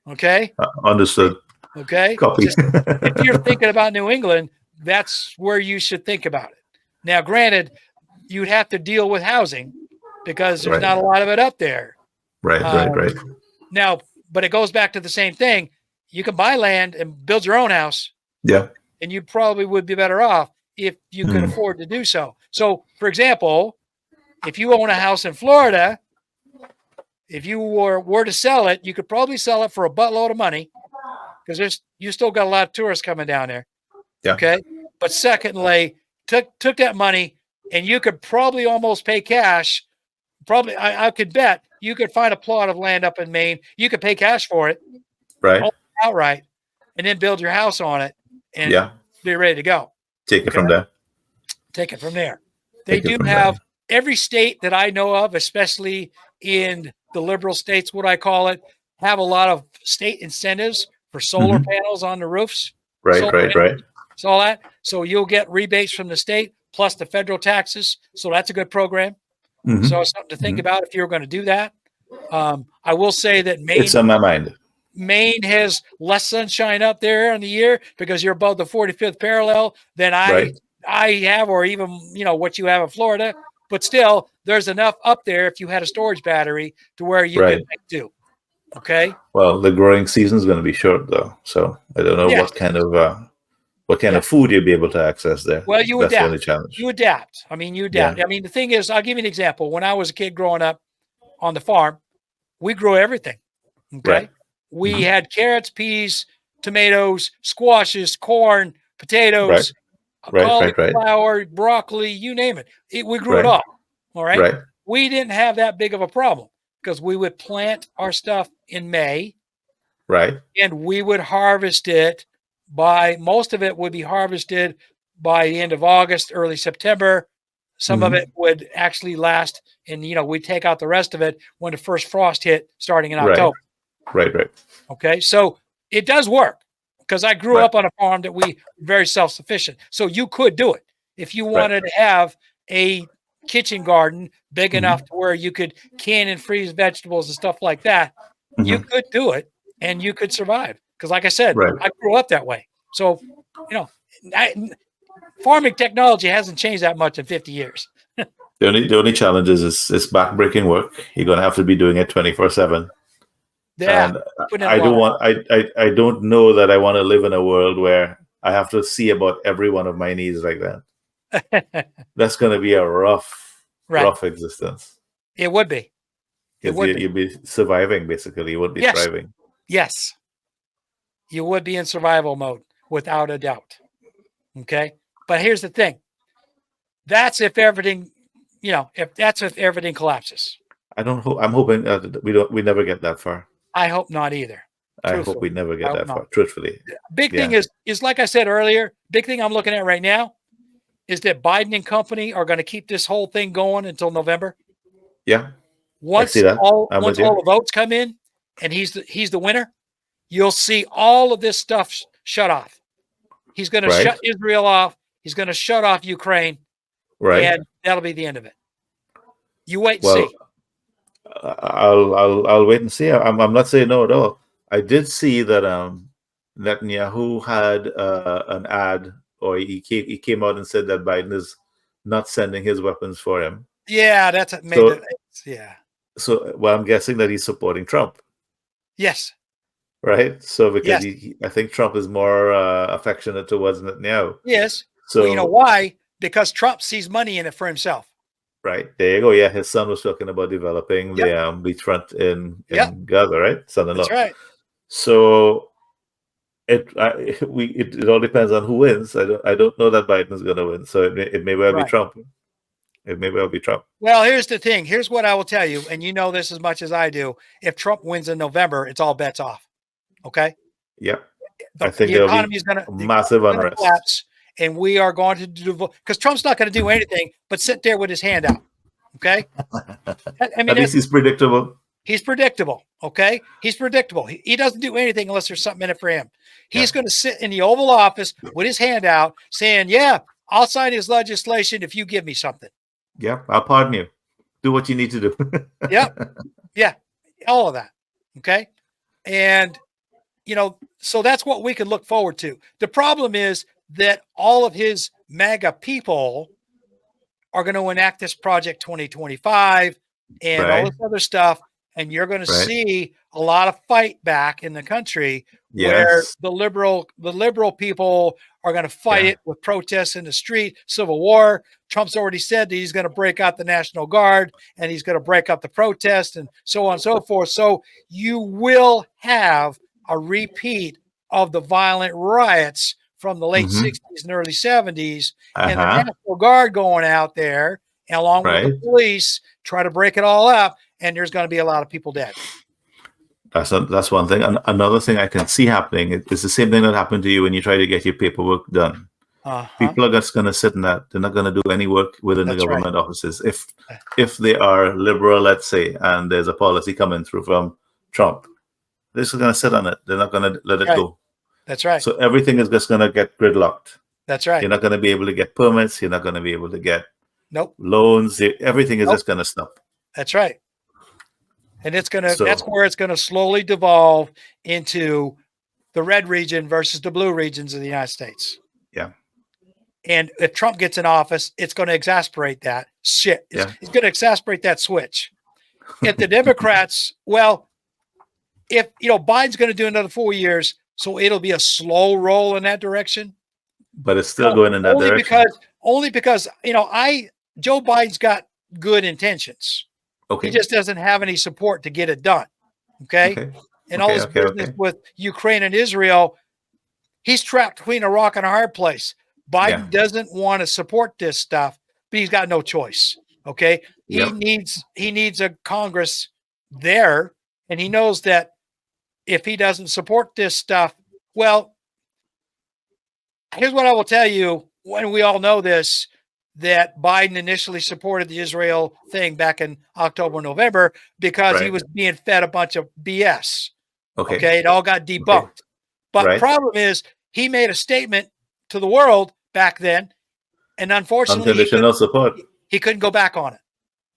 Okay, understood. Okay, copy. If you're thinking about New England, that's where you should think about it. Now, granted, you'd have to deal with housing because there's not a lot of it up there. Right. Now, but it goes back to the same thing. You can buy land and build your own house. Yeah. And you probably would be better off if you could afford to do so. So, for example, if you own a house in Florida, if you were to sell it, you could probably sell it for a buttload of money because you still got a lot of tourists coming down there. Yeah. Okay. But secondly, took that money and you could probably almost pay cash probably I could bet you could find a plot of land up in Maine. You could pay cash for it, right, outright, and then build your house on it and be ready to go. Take it from there. Take it from there. They do have every state that I know of, especially in the liberal states, what I call it, have a lot of state incentives for solar panels on the roofs. Right. So all that. So you'll get rebates from the state plus the federal taxes. So that's a good program. So it's something to think about if you're going to do that. I will say that Maine, it's on my mind. Maine has less sunshine up there in the year because you're above the 45th parallel than I have, or even, what you have in Florida. But still, there's enough up there if you had a storage battery to where you could make do. Okay. Well, the growing season is going to be short, though, so I don't know what kind of food you'll be able to access there. Well, you That's adapt. the only challenge. You adapt. I mean, you adapt. I mean, the thing is, I'll give you an example. When I was a kid growing up on the farm, we grew everything. Okay. We had carrots, peas, tomatoes, squashes, corn, potatoes, cauliflower, broccoli, you name it. We grew it all. All right. We didn't have that big of a problem because we would plant our stuff in May. Right. And we would harvest it most of it would be harvested by the end of August, early September. Some of it would actually last, and we'd take out the rest of it when the first frost hit starting in October. Right. Okay. So it does work because I grew up on a farm that we very self-sufficient. So you could do it if you wanted to have a kitchen garden big enough to where you could can and freeze vegetables and stuff like that. You could do it and you could survive. Because like I said, I grew up that way. So, farming technology hasn't changed that much in 50 years. The only challenge is it's backbreaking work. You're going to have to be doing it 24/7. Yeah, and I don't know that I want to live in a world where I have to see about every one of my needs like that. That's going to be a rough existence. It would be. You'd be surviving, basically. You wouldn't be thriving. Yes. You would be in survival mode, without a doubt. Okay? But here's the thing. That's if everything, if everything collapses. I'm hoping we never get that far. I hope not either. I hope we never get that far, truthfully. Big thing is like I said earlier, big thing I'm looking at right now is that Biden and company are going to keep this whole thing going until November. Yeah. Once all the votes come in and he's the winner, you'll see all of this stuff shut off. He's going to shut Israel off. He's going to shut off Ukraine. And that'll be the end of it. You wait and see. I'll wait and see. I'm not saying no at all. I did see that Netanyahu had an ad, or he came out and said that Biden is not sending his weapons for him. Yeah, that's So, I'm guessing that he's supporting Trump. Yes. Right. So because I think Trump is more affectionate towards Netanyahu. Yes. So you know why? Because Trump sees money in it for himself. Right. There you go. Yeah, his son was talking about developing the beachfront in Gaza, right? Son-in-law. That's right. So it all depends on who wins. I don't know that Biden is going to win. So it may well be Trump. It may well be Trump. Well, here's the thing. Here's what I will tell you, and you know this as much as I do. If Trump wins in November, it's all bets off. Okay. Yep. I think the economy is going to massive unrest. Collapse, and we are going to do, because Trump's not going to do anything but sit there with his hand out. Okay. I mean, at least he's predictable. He's predictable. Okay. He's predictable. He doesn't do anything unless there's something in it for him. He's going to sit in the Oval Office with his hand out saying, yeah, I'll sign his legislation if you give me something. Yeah. I'll pardon you. Do what you need to do. Yeah. All of that. Okay. And, so that's what we can look forward to. The problem is that all of his MAGA people are going to enact this Project 2025 and all this other stuff. And you're going to see a lot of fight back in the country where the liberal people are going to fight it with protests in the street, civil war. Trump's already said that he's going to break out the National Guard and he's going to break up the protest and so on and so forth. So you will have a repeat of the violent riots from the late 60s and early 70s and the National Guard going out there along with the police, try to break it all up, and there's going to be a lot of people dead. That's one thing. And another thing I can see happening is the same thing that happened to you when you try to get your paperwork done. People are just going to sit in that. They're not going to do any work within the government offices. If they are liberal, let's say, and there's a policy coming through from Trump, they're just going to sit on it. They're not going to let it go. That's right. So everything is just going to get gridlocked. That's right. You're not going to be able to get permits. You're not going to be able to get loans. Everything is just going to stop. That's right. And it's going to, that's where it's going to slowly devolve into the red region versus the blue regions of the United States. Yeah. And if Trump gets in office, it's going to exasperate that shit. It's going to exasperate that switch. If the Democrats, well, if, Biden's going to do another 4 years, so it'll be a slow roll in that direction. But it's still going in that direction. Only because, Joe Biden's got good intentions. Okay. He just doesn't have any support to get it done. Okay. And all this business with Ukraine and Israel, he's trapped between a rock and a hard place. Biden doesn't want to support this stuff, but he's got no choice. Okay. He needs a Congress there. And he knows that if he doesn't support this stuff, well, here's what I will tell you. When we all know this, that Biden initially supported the Israel thing back in October, November, because he was being fed a bunch of BS. Okay. It all got debunked. But the problem is he made a statement to the world back then. And unfortunately, he couldn't go back on it.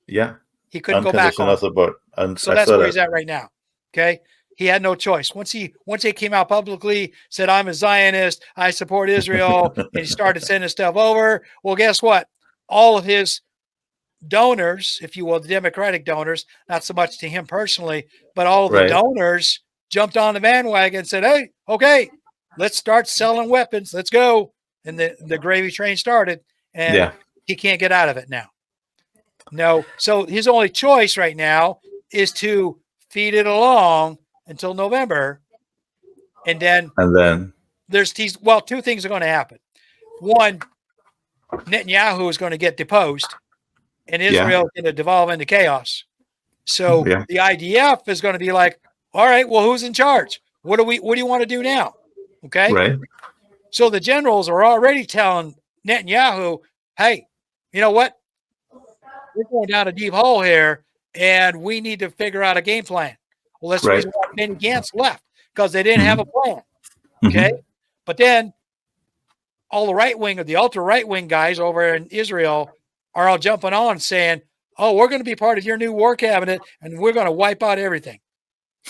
Yeah. He couldn't go back on it. Support. And so that's where he's at right now. Okay. He had no choice. Once he came out publicly, said, I'm a Zionist, I support Israel, and he started sending stuff over. Well, guess what? All of his donors, if you will, the Democratic donors, not so much to him personally, but all of the donors jumped on the bandwagon and said, hey, okay, let's start selling weapons. Let's go. And the gravy train started, and he can't get out of it now. No. So his only choice right now is to feed it along until November. And then there's two things are going to happen. One, Netanyahu is going to get deposed, and Israel is going to devolve into chaos. So the IDF is going to be like, all right, well, who's in charge? What do you want to do now? Okay. Right. So the generals are already telling Netanyahu, hey, you know what? We're going down a deep hole here, and we need to figure out a game plan. Well, that's the reason why Benny Gantz left, because they didn't have a plan. Okay. But then all the right wing or the ultra right wing guys over in Israel are all jumping on saying, oh, we're going to be part of your new war cabinet and we're going to wipe out everything.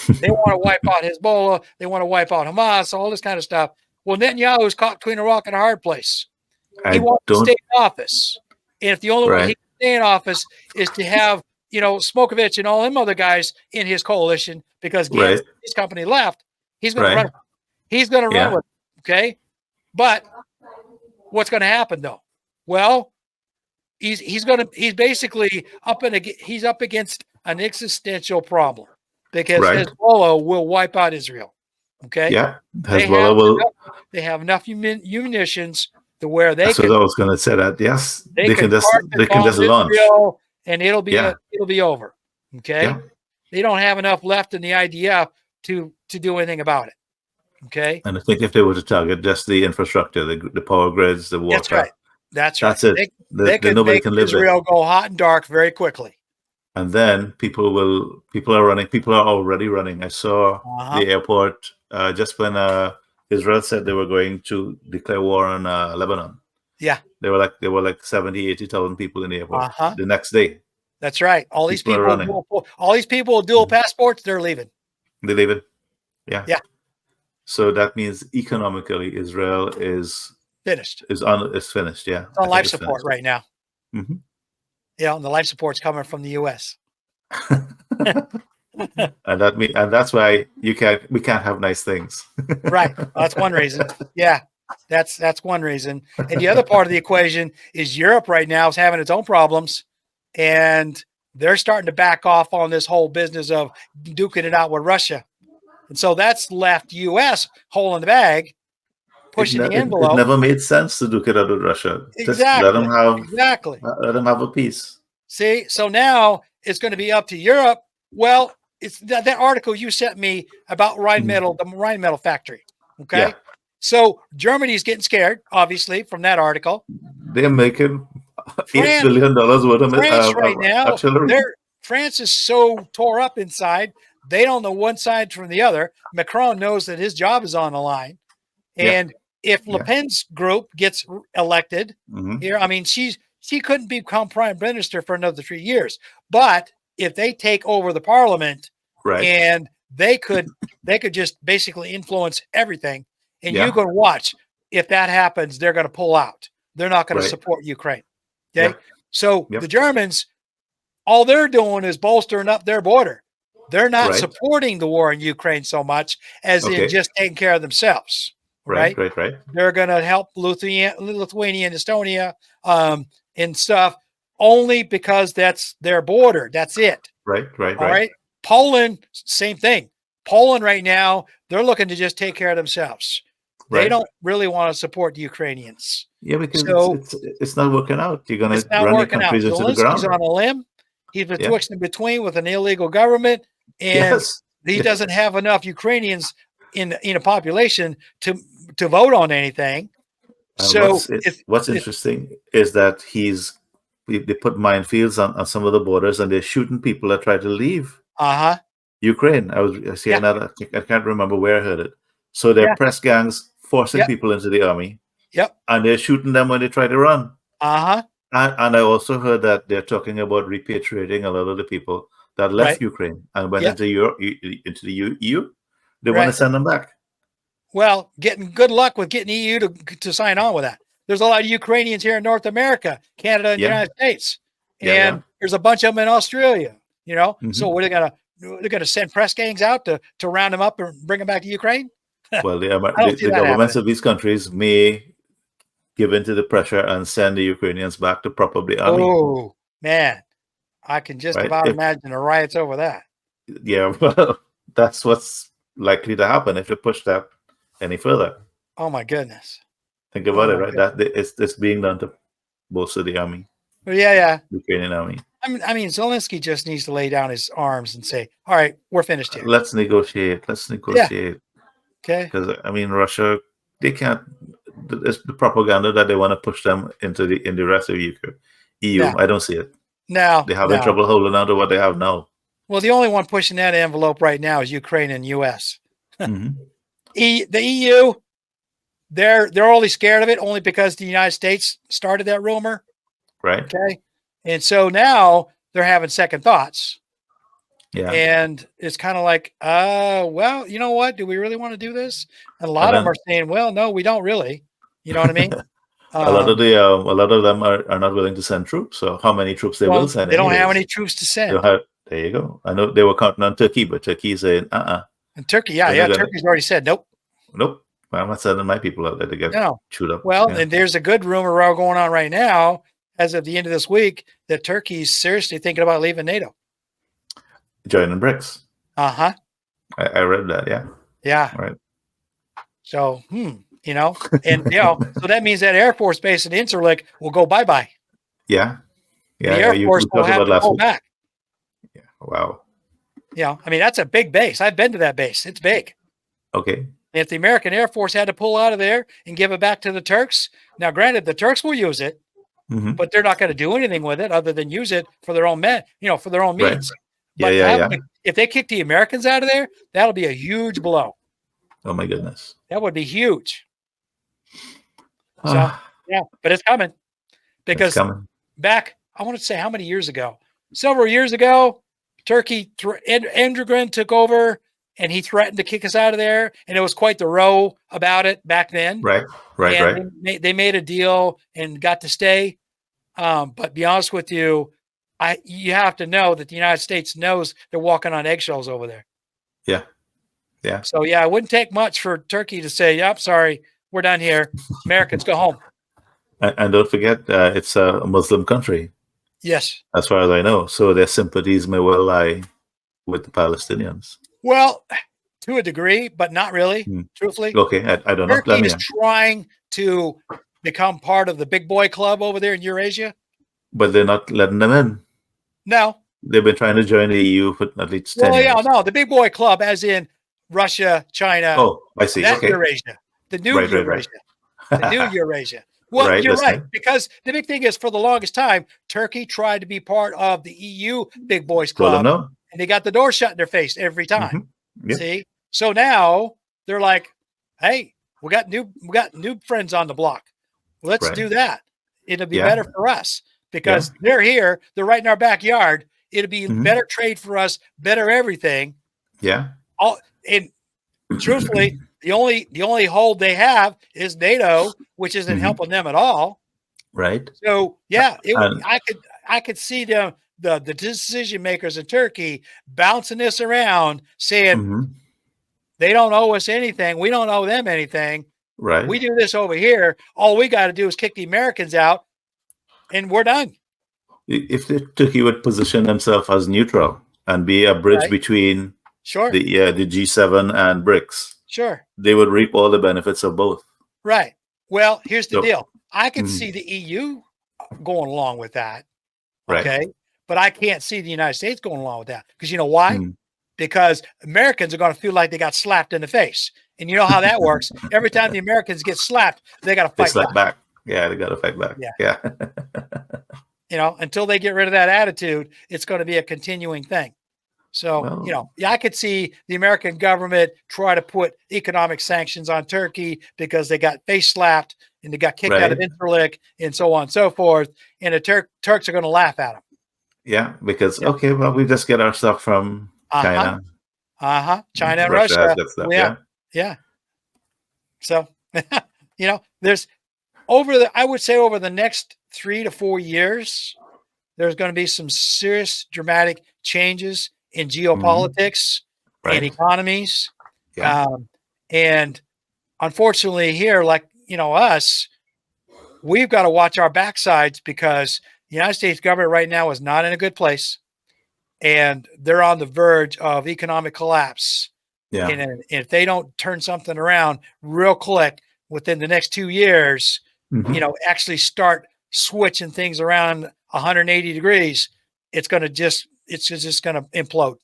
They want to wipe out Hezbollah. They want to wipe out Hamas, all this kind of stuff. Well, Netanyahu is caught between a rock and a hard place. He wants to stay in office. And if the only way he can stay in office is to have, Smokovich and all them other guys in his coalition, because Gantz, his company left, he's going to run. He's going to run with it. Okay. But what's going to happen though? Well, he's basically up against an existential problem, because Hezbollah will wipe out Israel. Okay. Yeah. Hezbollah they have enough munitions to where they That's what I was going to say that. Yes. They can just launch. Israel, and it'll be over. Okay. Yeah. They don't have enough left in the IDF to do anything about it. Okay. And I think if they were to target just the infrastructure, the power grids, the water. That's it. They can make Israel go hot and dark very quickly. And then people are already running. I saw the airport just when Israel said they were going to declare war on Lebanon. Yeah. There were like 70, 80,000 people in the airport the next day. That's right. All these people with dual passports, they're leaving. They're leaving. Yeah. Yeah. So that means economically Israel is finished. Is finished, yeah. It's on life support right now. Mm-hmm. Yeah, and the life support's coming from the US. and that's why we can't have nice things. Right. Well, that's one reason. Yeah. That's one reason. And the other part of the equation is Europe right now is having its own problems, and they're starting to back off on this whole business of duking it out with Russia. And so that's left US hole in the bag, pushing the it envelope. never made sense to duke it out with Russia. Exactly. Just let them have let them have a peace. See, so now it's going to be up to Europe. Well, it's that article you sent me about Rheinmetall, the Rheinmetall factory. Okay. Yeah. So Germany's getting scared, obviously, from that article. They're making $8 billion worth of France right now. artillery. France is so tore up inside, they don't know one side from the other. Macron knows that his job is on the line. And if Le Pen's group gets elected here, I mean, she couldn't become prime minister for another 3 years. But if they take over the parliament, and they could just basically influence everything, and you can watch, if that happens, they're going to pull out. They're not going to support Ukraine. Okay. So the Germans, all they're doing is bolstering up their border. They're not supporting the war in Ukraine so much as in just taking care of themselves. Right. They're going to help Lithuania and Estonia and stuff only because that's their border. That's it. Right. Poland, same thing. Poland right now, they're looking to just take care of themselves. They don't really want to support the Ukrainians. Yeah, because it's not working out. You're going to run your countries into the ground. Zelensky's on a limb. He's betwixt and between with an illegal government, and he doesn't have enough Ukrainians in a population to vote on anything. So what's interesting is that they put minefields on some of the borders, and they're shooting people that try to leave Ukraine. I seeing that. I can't remember where I heard it. So they're press gangs forcing people into the army. And they're shooting them when they try to run. And I also heard that they're talking about repatriating a lot of the people that left Ukraine and went into the EU. They want to send them back. Well, good luck with getting EU to sign on with that. There's a lot of Ukrainians here in North America, Canada, and the United States, and there's a bunch of them in Australia. So what are they're gonna send press gangs out to round them up and bring them back to Ukraine? Well, the governments of these countries may give in to the pressure and send the Ukrainians back to prop up the army. Oh man, I can just about imagine the riots over that. Yeah, well, that's what's likely to happen if you push that any further. Oh my goodness! Think about it, right? That it's being done to bolster the army. Yeah. Ukrainian army. I mean, Zelensky just needs to lay down his arms and say, "All right, we're finished here. Let's negotiate. Yeah. Okay. Because I mean, Russia, they can't. It's the propaganda that they want to push them into the rest of EU. Yeah. I don't see it. No, they're having trouble holding on to what they have now. Well, the only one pushing that envelope right now is Ukraine and U.S. The EU, they're only scared of it only because the United States started that rumor. Right. Okay. And so now they're having second thoughts. Yeah. And it's kind of like, well, you know what? Do we really want to do this? And a lot of them are saying, well, no, we don't really. You know what I mean? a lot of them are not willing to send troops. So how many troops they will send? They don't have any troops to send. There you go. I know they were counting on Turkey, but Turkey's saying, And Turkey, Turkey's already said, nope. Well, I'm not sending my people out there to get chewed up. Well, and there's a good rumor going on right now, as of the end of this week, that Turkey's seriously thinking about leaving NATO. Joining BRICS. I read that, Yeah. Right. So, and so that means that Air Force Base in Incirlik will go bye-bye. Yeah. Yeah. The Air Force will have to go back. Yeah. Wow. I mean, that's a big base. I've been to that base. It's big. Okay. If the American Air Force had to pull out of there and give it back to the Turks, now granted, the Turks will use it, but they're not going to do anything with it other than use it for their own for their own means. Right. But if they kick the Americans out of there, that'll be a huge blow. Oh my goodness. That would be huge. So but it's coming because back, I want to say how many years ago, several years ago, Turkey, Erdogan took over and he threatened to kick us out of there. And it was quite the row about it back then. Right. They made a deal and got to stay. But be honest with you, you have to know that the United States knows they're walking on eggshells over there. Yeah. Yeah. So it wouldn't take much for Turkey to say, "Yep, sorry, we're done here. Americans, go home." And don't forget, it's a Muslim country. Yes. As far as I know. So their sympathies may well lie with the Palestinians. Well, to a degree, but not really, truthfully. Okay, I don't know. Turkey is trying to become part of the big boy club over there in Eurasia. But they're not letting them in. No. They've been trying to join the EU for at least 10 years. Well, yeah, no, the big boy club as in Russia, China. Oh, I see. That Okay. Eurasia. The new Eurasia. The new Eurasia. Well, Right, you're right, because the big thing is for the longest time, Turkey tried to be part of the EU big boys club, no. and they got the door shut in their face every time. Yep. See? So now they're like, hey, we got new friends on the block. Let's do that. It'll be better for us because they're here. They're right in our backyard. It'll be better trade for us, better everything. Yeah. And truthfully, the only hold they have is NATO, which isn't helping them at all. Right. So yeah, I could see them the decision makers in Turkey bouncing this around, saying they don't owe us anything, we don't owe them anything. Right. We do this over here. All we got to do is kick the Americans out, and we're done. If Turkey would position themselves as neutral and be a bridge between the G7 and BRICS, they would reap all the benefits of both. Right. Well, here's the deal. I can see the EU going along with that. Okay. But I can't see the United States going along with that. Because you know why? Because Americans are going to feel like they got slapped in the face. And you know how that works. Every time the Americans get slapped, they got to fight back. Yeah, they got to fight back. Yeah. You know, until they get rid of that attitude, it's going to be a continuing thing. So, you know, I could see the American government try to put economic sanctions on Turkey because they got face slapped and they got kicked out of Interlic and so on and so forth. And the Turks are going to laugh at them. Yeah, because, okay, well, we just get our stuff from China. China and Russia. Stuff, yeah. So, you know, there's I would say over the next 3 to 4 years, there's going to be some serious dramatic changes in geopolitics and economies. And unfortunately here, like, you know, we've got to watch our backsides because the United States government right now is not in a good place. And they're on the verge of economic collapse. Yeah. And if they don't turn something around real quick within the next 2 years, you know, actually start switching things around 180 degrees, it's just going to implode.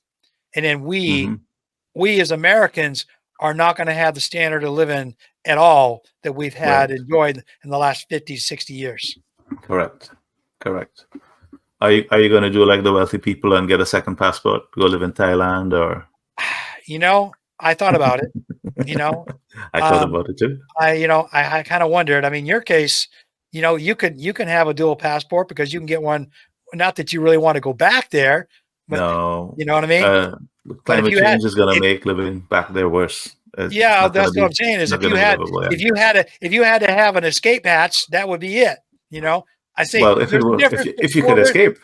And then we as Americans are not going to have the standard of living at all that we've had enjoyed in the last 50, 60 years. Correct. Are you going to do like the wealthy people and get a second passport, go live in Thailand or? You know, I thought about it, you know. I thought about it too. I kind of wondered, I mean, your case, you know, you can have a dual passport because you can get one. Not that you really want to go back there, but you know what I mean? Climate change is going to make living back there worse. That's what I'm saying is if you had to have an escape hatch, that would be it. You know, I say, well, if you could escape.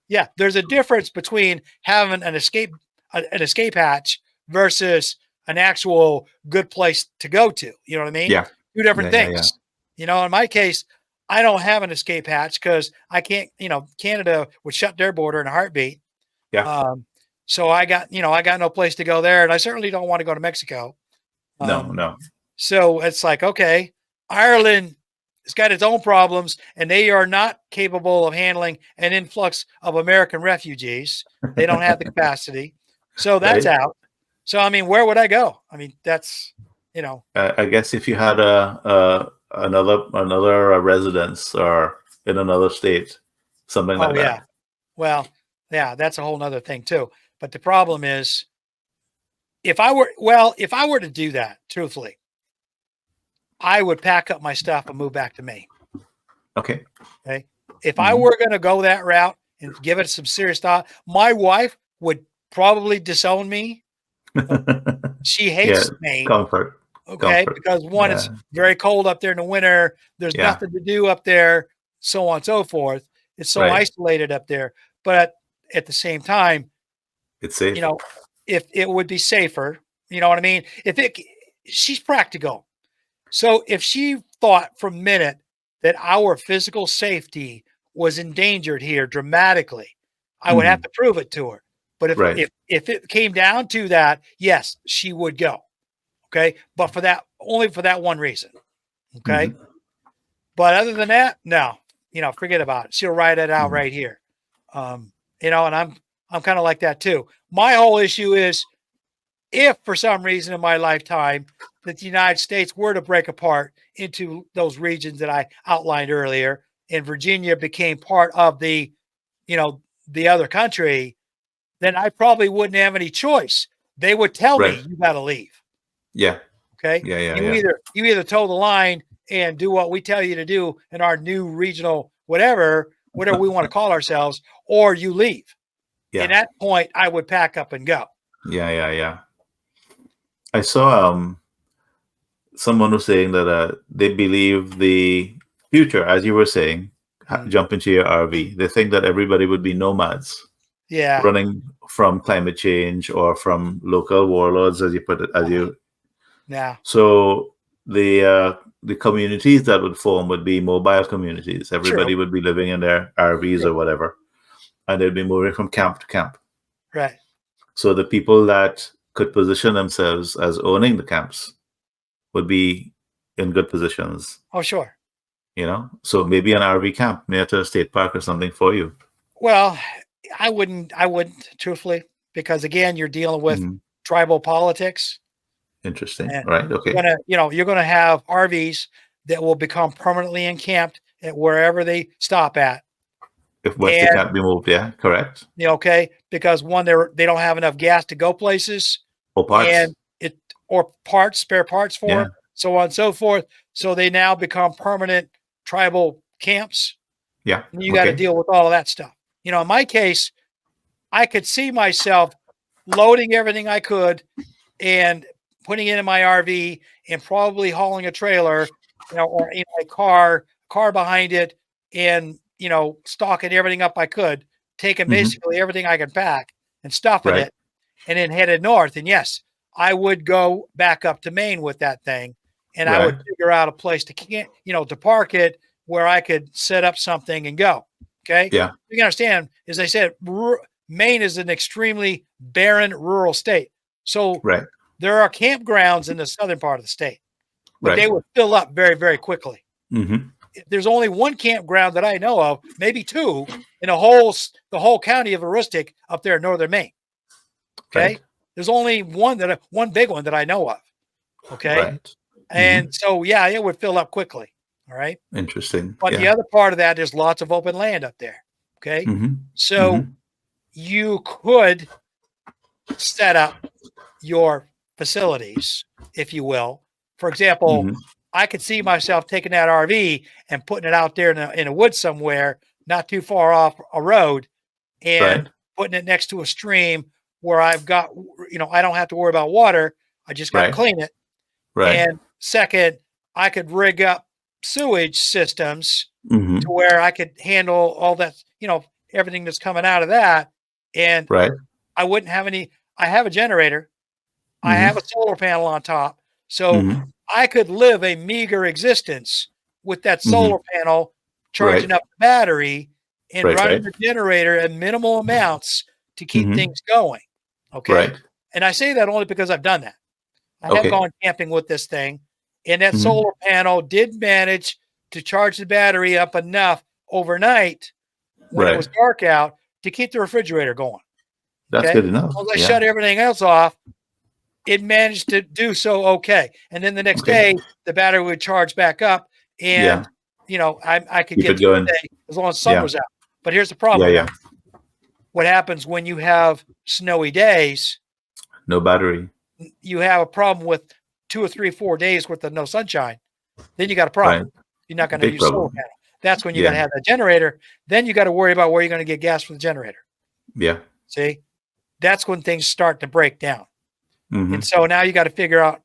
Yeah. There's a difference between having an escape hatch versus an actual good place to go to. You know what I mean? Yeah. Two different things. You know, in my case, I don't have an escape hatch because I can't, you know, Canada would shut their border in a heartbeat. Yeah. So I got no place to go there. And I certainly don't want to go to Mexico. No. So it's like, okay, Ireland has got its own problems and they are not capable of handling an influx of American refugees. They don't have the capacity. So that's out. So, I mean, where would I go? I mean, that's, you know, I guess if you had another residence or in another state, something like that. Well, yeah, that's a whole nother thing too. But the problem is if I were to do that, truthfully, I would pack up my stuff and move back to Maine. Okay. If I were going to go that route and give it some serious thought, my wife would probably disown me. She hates Maine. Comfort. Because one, it's very cold up there in the winter. There's nothing to do up there, so on and so forth. It's so isolated up there. But at the same time, it's safe. You know, if it would be safer, you know what I mean? She's practical. So if she thought for a minute that our physical safety was endangered here dramatically, I would have to prove it to her. But if it came down to that, yes, she would go. Okay. But only for that one reason. Okay. Mm-hmm. But other than that, no, forget about it. She'll write it out right here. And I'm kind of like that too. My whole issue is, if for some reason in my lifetime that the United States were to break apart into those regions that I outlined earlier, and Virginia became part of the other country, then I probably wouldn't have any choice. They would tell me, you got to leave. Yeah. Okay. Yeah. You either toe the line and do what we tell you to do in our new regional whatever we want to call ourselves, or you leave. Yeah. At that point, I would pack up and go. Yeah. I saw someone was saying that they believe the future, as you were saying, jump into your RV. They think that everybody would be nomads. Yeah. Running from climate change or from local warlords, as you put it, Yeah. So the communities that would form would be mobile communities. Everybody would be living in their RVs or whatever, and they'd be moving from camp to camp. Right. So the people that could position themselves as owning the camps would be in good positions. Oh, sure. So maybe an RV camp near to a state park or something for you. Well, I wouldn't truthfully, because again, you're dealing with tribal politics. Interesting. Right. Okay. You're going to have RVs that will become permanently encamped at wherever they stop at. If they can't be moved, yeah, correct. Okay, because one, they don't have enough gas to go places, or parts, spare parts for them, so on and so forth. So they now become permanent tribal camps. Yeah, and you got to deal with all of that stuff. In my case, I could see myself loading everything I could and putting it in my RV and probably hauling a trailer, or in my car behind it, and stocking everything up I could, taking basically everything I could pack and stuffing it, and then headed north. And yes, I would go back up to Maine with that thing, and I would figure out a place to park it where I could set up something and go. Okay. Yeah. You can understand, as I said, Maine is an extremely barren rural state. So there are campgrounds in the southern part of the state, but they would fill up very, very quickly. Mm-hmm. There's only one campground that I know of, maybe two, in the whole county of Aroostook up there in northern Maine. Okay. There's only one big one that I know of. Okay. And so, yeah, it would fill up quickly. All right. Interesting. But the other part of that, there's lots of open land up there. Okay. So you could set up your facilities, if you will. For example, I could see myself taking that RV and putting it out there in a woods somewhere, not too far off a road, and putting it next to a stream where I've got, I don't have to worry about water. I just got to clean it. And second, I could rig up sewage systems to where I could handle all that, everything that's coming out of that. And I wouldn't have I have a generator. I have a solar panel on top. So I could live a meager existence with that solar panel charging up the battery and running the generator at minimal amounts to keep things going. Okay. And I say that only because I've done that. I have gone camping with this thing, and that solar panel did manage to charge the battery up enough overnight when it was dark out to keep the refrigerator going. That's good enough. Once I shut everything else off, it managed to do so okay. And then the next day, the battery would charge back up, and I could get through the day as long as the sun was out. But here's the problem. What happens when you have snowy days? No battery. You have a problem with 2 or 3, 4 days worth of no sunshine. Then you got a problem. You're not going to use solar panel. That's when you got to have that generator. Then you got to worry about where you're going to get gas for the generator. Yeah. See, that's when things start to break down. And so now you got to figure out,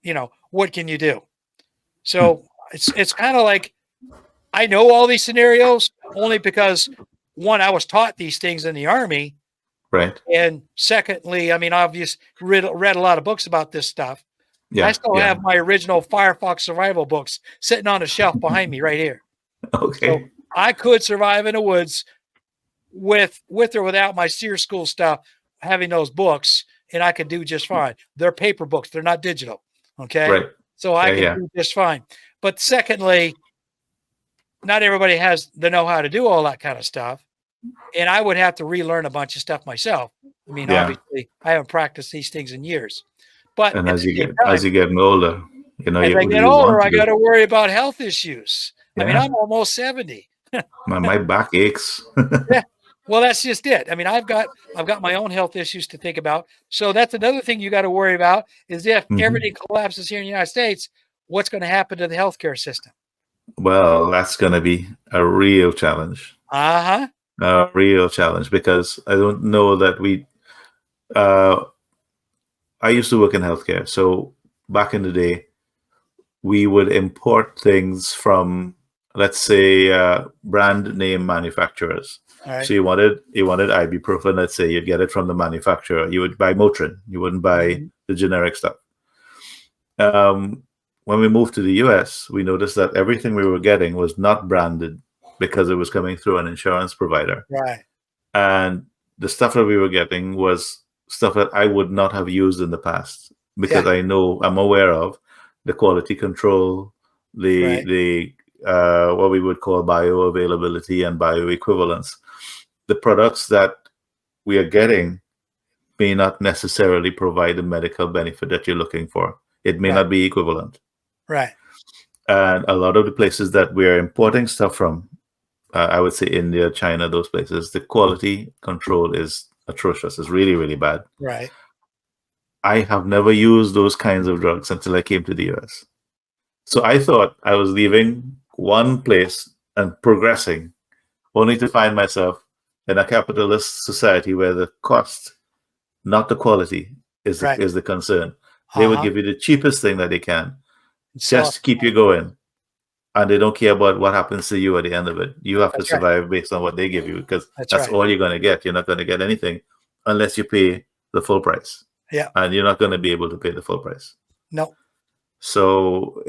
what can you do? So it's kind of like, I know all these scenarios only because, one, I was taught these things in the Army. Right. And secondly, obviously read a lot of books about this stuff. Yeah. I still have my original Firefox survival books sitting on a shelf behind me right here. Okay. So I could survive in the woods with or without my SEER school stuff having those books, and I could do just fine. They're paper books. They're not digital. Okay. Right. So I can do just fine. But secondly, not everybody has the know-how to do all that kind of stuff. And I would have to relearn a bunch of stuff myself. I mean, obviously I haven't practiced these things in years, but and at as the you same get, time, as you get older, you know, as I get you older, want I to got do. to worry about health issues. I mean, Yeah. I'm almost 70. My back aches. Yeah. Well, that's just it. I mean, I've got my own health issues to think about. So that's another thing you got to worry about is if everything collapses here in the United States, what's going to happen to the healthcare system? Well, that's going to be a real challenge. A real challenge, because I don't know that I used to work in healthcare. So back in the day, we would import things from, let's say, brand name manufacturers. Right. So you wanted ibuprofen, let's say, you'd get it from the manufacturer. You would buy Motrin. You wouldn't buy the generic stuff. When we moved to the US, we noticed that everything we were getting was not branded because it was coming through an insurance provider. Right. And the stuff that we were getting was stuff that I would not have used in the past, because I'm aware of the quality control, the what we would call bioavailability and bioequivalence. The products that we are getting may not necessarily provide the medical benefit that you're looking for. It may not be equivalent. Right. And a lot of the places that we're importing stuff from, I would say India, China, those places, the quality control is atrocious. It's really, really bad. Right. I have never used those kinds of drugs until I came to the US. So I thought I was leaving one place and progressing, only to find myself in a capitalist society where the cost, not the quality, is the concern. They would give you the cheapest thing that they can, just to keep you going. And they don't care about what happens to you at the end of it. You have to survive based on what they give you, because that's all you're going to get. You're not going to get anything unless you pay the full price. Yeah. And you're not going to be able to pay the full price. No. So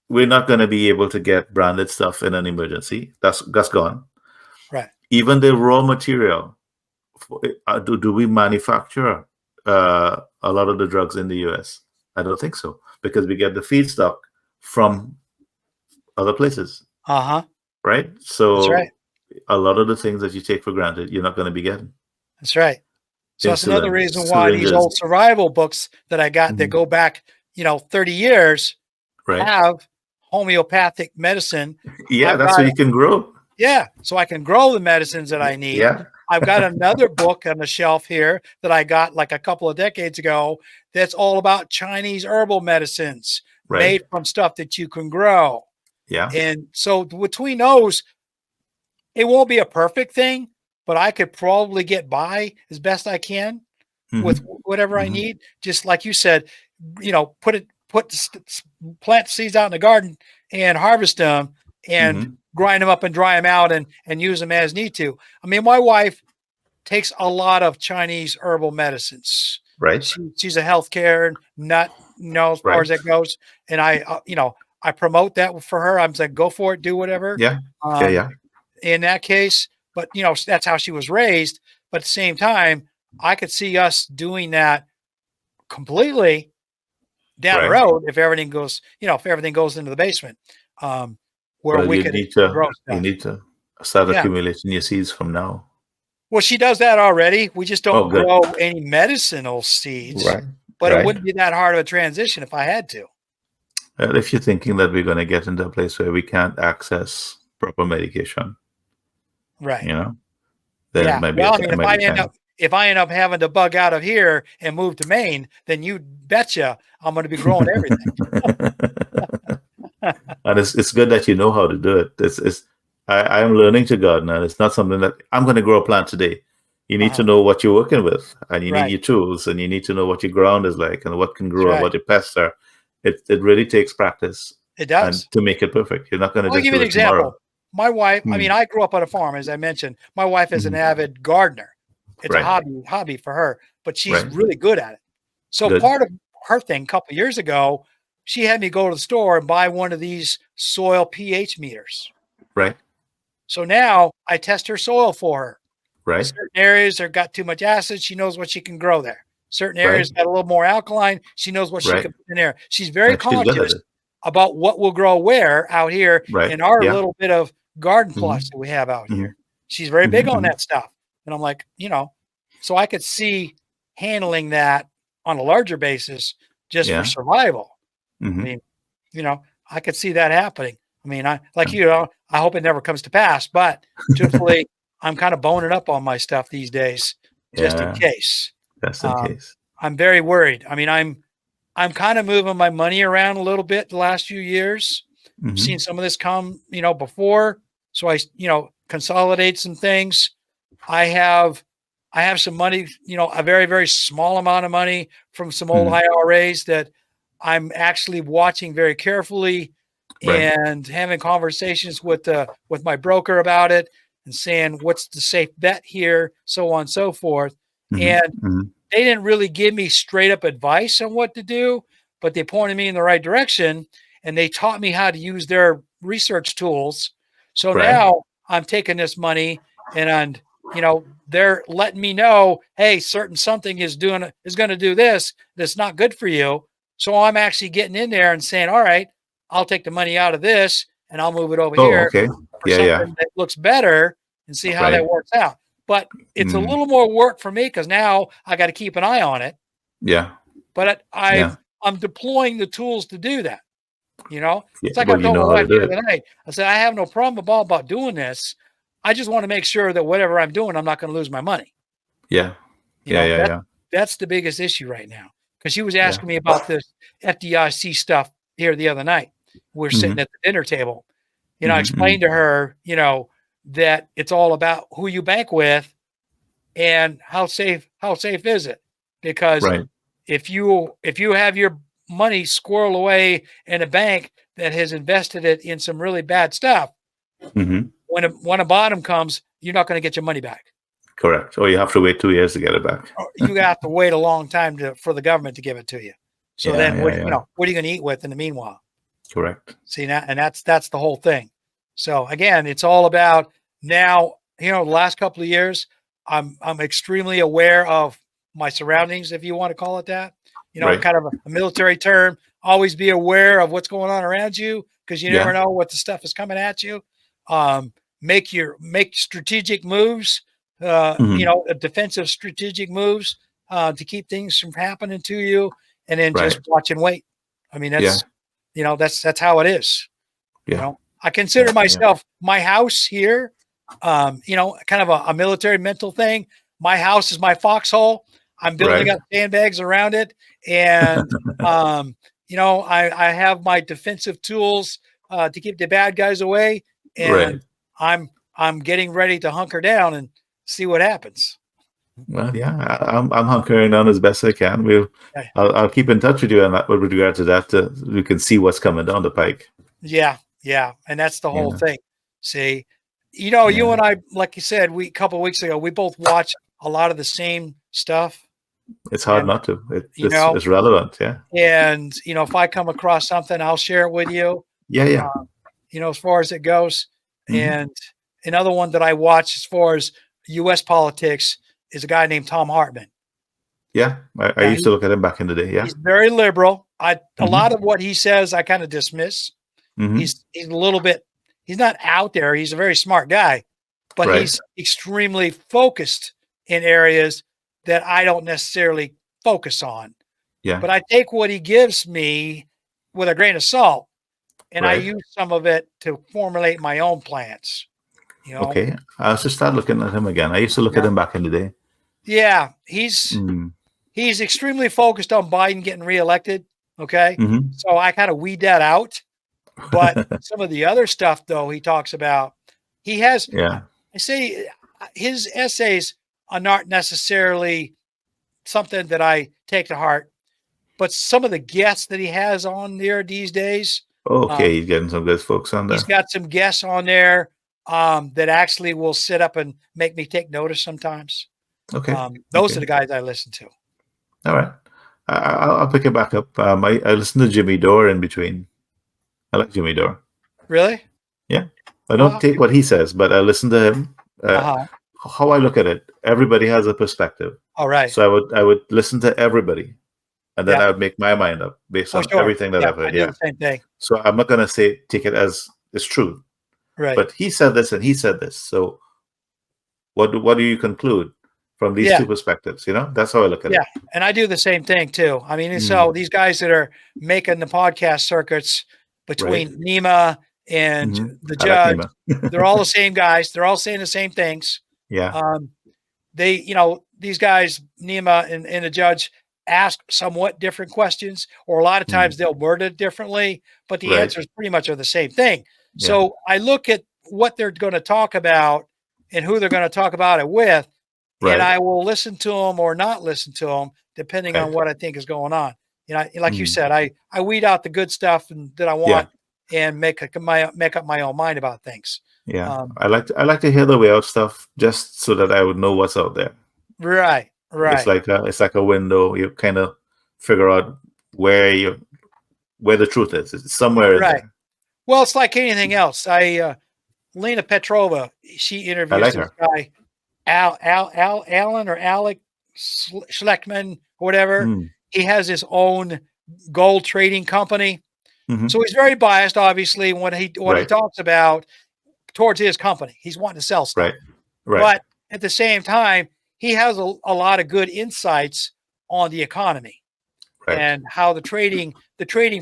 we're not going to be able to get branded stuff in an emergency. That's gone. Right. Even the raw material. Do we manufacture a lot of the drugs in the US? I don't think so, because we get the feedstock from other places. Right? So a lot of the things that you take for granted, you're not going to be getting. That's right. So that's another reason why these old survival books that I got that go back, 30 years have homeopathic medicine. Yeah, that's what you can grow. Yeah. So I can grow the medicines that I need. Yeah. I've got another book on the shelf here that I got like a couple of decades ago that's all about Chinese herbal medicines made from stuff that you can grow. Yeah. And so between those, it won't be a perfect thing, but I could probably get by as best I can with whatever I need. Just like you said, plant seeds out in the garden and harvest them and grind them up and dry them out and use them as need to. I mean, my wife takes a lot of Chinese herbal medicines. Right. She's a healthcare nut, as far as that goes. And I promote that for her. I'm saying, go for it, do whatever. Yeah. In that case, but that's how she was raised. But at the same time, I could see us doing that completely down the road if everything goes, into the basement. Where we could grow stuff. You need to start accumulating your seeds from now. Well, she does that already. We just don't grow any medicinal seeds. Right. But it wouldn't be that hard of a transition if I had to. Well, if you're thinking that we're going to get into a place where we can't access proper medication, right? Then it might be. If I end up having to bug out of here and move to Maine, then you betcha I'm going to be growing everything. And it's good that you know how to do it. I'm learning to garden, and it's not something that I'm going to grow a plant today. You need to know what you're working with, and you need your tools, and you need to know what your ground is like, and what can grow, and what your pests are. It really takes practice. It does. And to make it perfect. You're not going to just give you do an it tomorrow. example. My wife, I mean, I grew up on a farm, as I mentioned. My wife is an avid gardener. It's a hobby for her, but she's really good at it. So part of her thing a couple of years ago, she had me go to the store and buy one of these soil pH meters. Right. So now I test her soil for her. Right. Certain areas that got too much acid, she knows what she can grow there. Certain Right. areas got a little more alkaline, she knows what she Right. can put in there. She's very And she's good at conscious it. about what will grow where out here Right. in our Yeah. little bit of garden Mhm. plots that we have out Mhm. here. She's very big on Mhm. that stuff. And I'm like, so I could see handling that on a larger basis just for Yeah. survival. I Mhm. mean, I could see that happening. I mean, I hope it never comes to pass, but truthfully, I'm kind of boning up on my stuff these days just in Yeah. case. Just in case. I'm very worried. I mean, I'm kind of moving my money around a little bit the last few years. I've Mhm. seen some of this come, before. So I, consolidate some things. I have some money, a very, very small amount of money from some old Mhm. IRAs that I'm actually watching very carefully Right. and having conversations with my broker about it and saying what's the safe bet here, so on and so forth. Mhm. And Mhm. they didn't really give me straight up advice on what to do, but they pointed me in the right direction and they taught me how to use their research tools. So Right. now I'm taking this money and they're letting me know, hey, certain something is going to do this that's not good for you. So I'm actually getting in there and saying, all right, I'll take the money out of this and I'll move it over Oh, here okay. for Yeah. Yeah. something that looks better and see how Right. that works out. But it's a Mm. little more work for me because now I got to keep an eye on it. Yeah. But Yeah. I'm deploying the tools to do that. Yeah. It's like I Well, you told my know how to wife do the it. other night. I said I have no problem about doing this. I just want to make sure that whatever I'm doing, I'm not going to lose my money. Yeah. Yeah. Yeah. Yeah. That's the biggest issue right now. Because she was Yeah. asking me about this FDIC stuff here the other night. We're sitting Mhm. at the dinner table. I Mhm. explained to her, that it's all about who you bank with and how safe is it? Because Right. if you have your money squirreled away in a bank that has invested it in some really bad stuff, Mhm. when a bottom comes, you're not going to get your money back. Correct. Or you have to wait 2 years to get it back. You have to wait a long time for the government to give it to you. So Yeah. then Yeah. Yeah. what are you going to eat with in the meanwhile? Correct. See that, and that's the whole thing. So again, it's all about now, the last couple of years, I'm extremely aware of my surroundings, if you want to call it that. Right. Kind of a military term. Always be aware of what's going on around you because you never Yeah. know what the stuff is coming at you. Make strategic moves, Mhm. defensive strategic moves to keep things from happening to you, and then just Right. watch and wait. I mean, Yeah. that's how it is. Yeah. I consider Yeah. Yeah. myself my house here, kind of a military mental thing. My house is my foxhole. I'm building Right. up sandbags around it. And, I have my defensive tools to keep the bad guys away. Right. And I'm getting ready to hunker down and see what happens. Well, yeah, I'm hunkering down as best I can. I'll keep in touch with you on that with regard to that. We can see what's coming down the pike. Yeah, and that's the whole Yeah. thing. See, you Yeah. and I, like you said, a couple of weeks ago, we both watched a lot of the same stuff, It's hard and not to. It's relevant. Yeah. and if I come across something, I'll share it with you. Yeah. Yeah. As far as it goes, Mhm. and another one that I watch as far as U.S. politics is a guy named Tom Hartman. Yeah. I Now used to look at him back in the day. Yeah. he's very liberal. A lot Mhm. of what he says, I kind of dismiss. Mhm. He's a little bit. He's not out there. He's a very smart guy, but Right. he's extremely focused in areas that I don't necessarily focus on. Yeah. But I take what he gives me with a grain of salt, and I Right. use some of it to formulate my own plans. Okay. I'll just start looking at him again. I used to look at him back in the day. Yeah, he's extremely focused on Biden getting reelected. Okay, Mhm. so I kind of weed that out. But some of the other stuff, though, he talks about, he has. Yeah. I say his essays are not necessarily something that I take to heart, but some of the guests that he has on there these days, Okay. He's getting some good folks on he's there. got some guests on there that actually will sit up and make me take notice sometimes. Okay. Those are the guys I listen to. All right. I'll pick it back up. I listen to Jimmy Dore in between. I like Jimmy Dore. Really? Yeah. I don't take what he says, but I listen to him how I look at it, everybody has a perspective. All right. So I would listen to everybody, and then Yep. I would make my mind up based For on sure. everything that Yeah, I've heard. I do the same thing. So I'm not gonna take it as it's true. Right. But he said this and he said this. So what do you conclude from these two perspectives? That's how I look at it. Yeah, and I do the same thing too. I mean, so these guys that are making the podcast circuits between Nima and the judge, they're all the same guys. They're all saying the same things. Yeah. They, these guys, Nima and the judge, ask somewhat different questions, or a lot of times they'll word it differently, but the answers pretty much are the same thing. Yeah. So I look at what they're going to talk about and who they're going to talk about it with, and I will listen to them or not listen to them depending on what I think is going on. Like you said, I weed out the good stuff that I want and make up my own mind about things. Yeah, I like to hear the way out stuff just so that I would know what's out there. Right. It's like a window. You kind of figure out where the truth is. It's somewhere in there. Well, it's like anything else. Lena Petrova, she interviews this guy, Alan or Alec Schleckman, or whatever. He has his own gold trading company. So he's very biased, obviously, when he talks about towards his company. He's wanting to sell stuff. Right. But at the same time, he has a lot of good insights on the economy and how the trading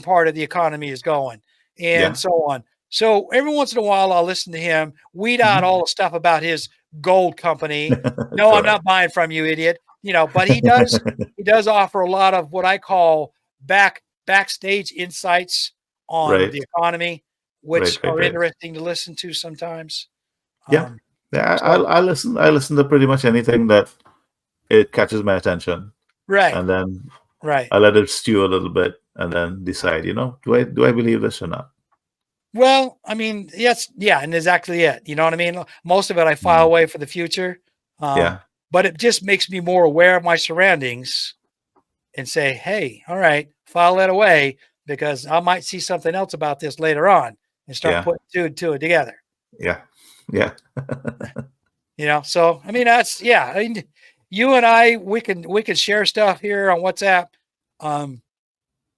part of the economy is going and so on. So every once in a while, I'll listen to him, weed out all the stuff about his gold company. No, I'm not buying from you, idiot. But he does offer a lot of what I call backstage insights on the economy, which are interesting to listen to sometimes. I listen to pretty much anything that it catches my attention. And then I let it stew a little bit and then decide, do I believe this or not? Well, I mean, yes, and exactly it. You know what I mean? Most of it I file away for the future. But it just makes me more aware of my surroundings and say, hey, all right, file that away because I might see something else about this later on and start putting two and two together. Yeah. So I mean, that's I mean, you and I, we can share stuff here on WhatsApp,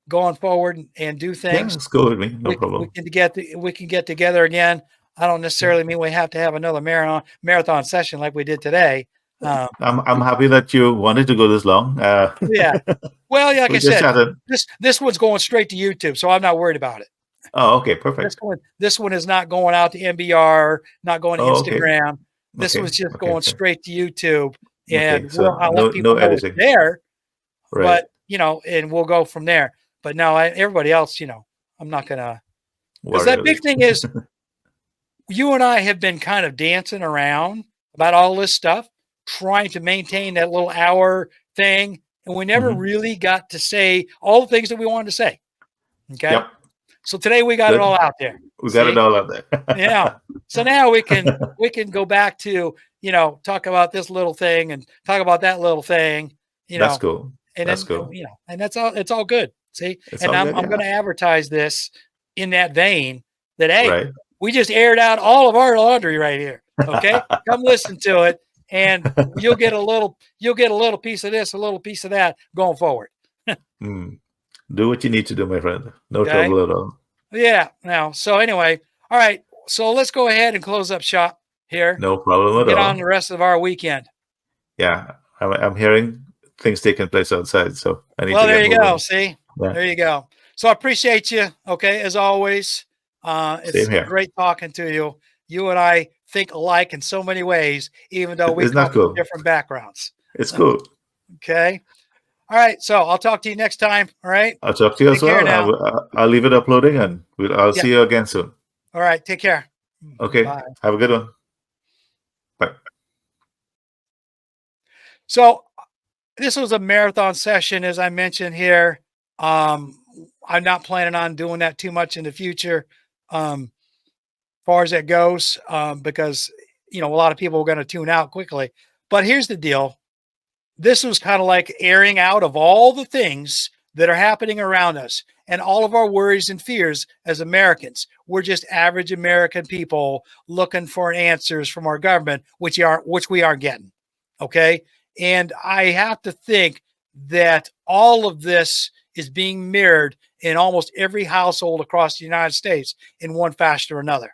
going forward and do things. It's cool with me, no problem. We can get together again. I don't necessarily mean we have to have another marathon session like we did today. I'm happy that you wanted to go this long. Well, like I said, this one's going straight to YouTube, so I'm not worried about it. Oh, okay, perfect. This one is not going out to MBR, not going to Instagram. Okay. This was just going straight to YouTube, and I'll let people know it's there. But and we'll go from there. But no, everybody else, I'm not gonna. Because that big thing is, you and I have been kind of dancing around about all this stuff, trying to maintain that little hour thing, and we never really got to say all the things that we wanted to say. Okay. Yep. So today we got it all out there. We got it all out there. So now we can go back to, talk about this little thing and talk about that little thing, That's cool. And that's cool. And that's all, it's all good. See? And I'm going to advertise this in that vein that, hey, we just aired out all of our laundry right here. Okay. Come listen to it and you'll get a little piece of this, a little piece of that going forward. Do what you need to do, my friend. No trouble at all. Yeah. Now, so anyway, all right. So let's go ahead and close up shop here. No problem at all. Get on the rest of our weekend. Yeah. I'm hearing things taking place outside. So I need to there you go. See? Yeah. There you go. So I appreciate you. Okay. As always. It's great talking to you. You and I think alike in so many ways, even though we come from different backgrounds. It's cool. Okay. All right. So I'll talk to you next time. All right. I'll talk to you as well. I'll leave it uploading and I'll see you again soon. All right. Take care. Okay. Bye. Have a good one. Bye. So this was a marathon session, as I mentioned here. I'm not planning on doing that too much in the future, far as that goes, because, a lot of people are going to tune out quickly. But here's the deal. This was kind of like airing out of all the things that are happening around us, and all of our worries and fears as Americans. We're just average American people looking for answers from our government, which we aren't getting. Okay. And I have to think that all of this is being mirrored in almost every household across the United States in one fashion or another.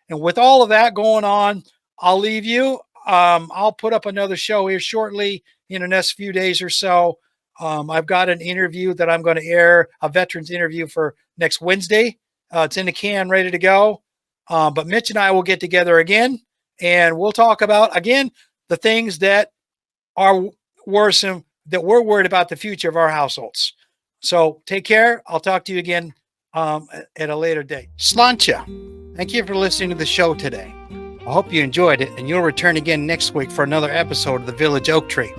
And with all of that going on, I'll leave you. I'll put up another show here shortly in the next few days or so. I've got an interview that I'm going to air, a veterans interview for next Wednesday. It's in the can, ready to go. But Mitch and I will get together again, and we'll talk about, again, the things that are worrisome, that we're worried about the future of our households. So take care. I'll talk to you again at a later date. Sláinte. Thank you for listening to the show today. I hope you enjoyed it, and you'll return again next week for another episode of The Village Oak Tree.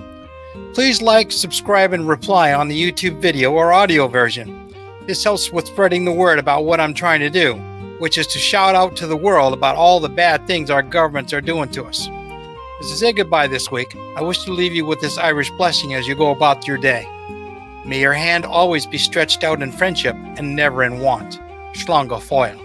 Please like, subscribe, and reply on the YouTube video or audio version. This helps with spreading the word about what I'm trying to do, which is to shout out to the world about all the bad things our governments are doing to us. As I say goodbye this week, I wish to leave you with this Irish blessing as you go about your day. May your hand always be stretched out in friendship and never in want. Slán go fóill.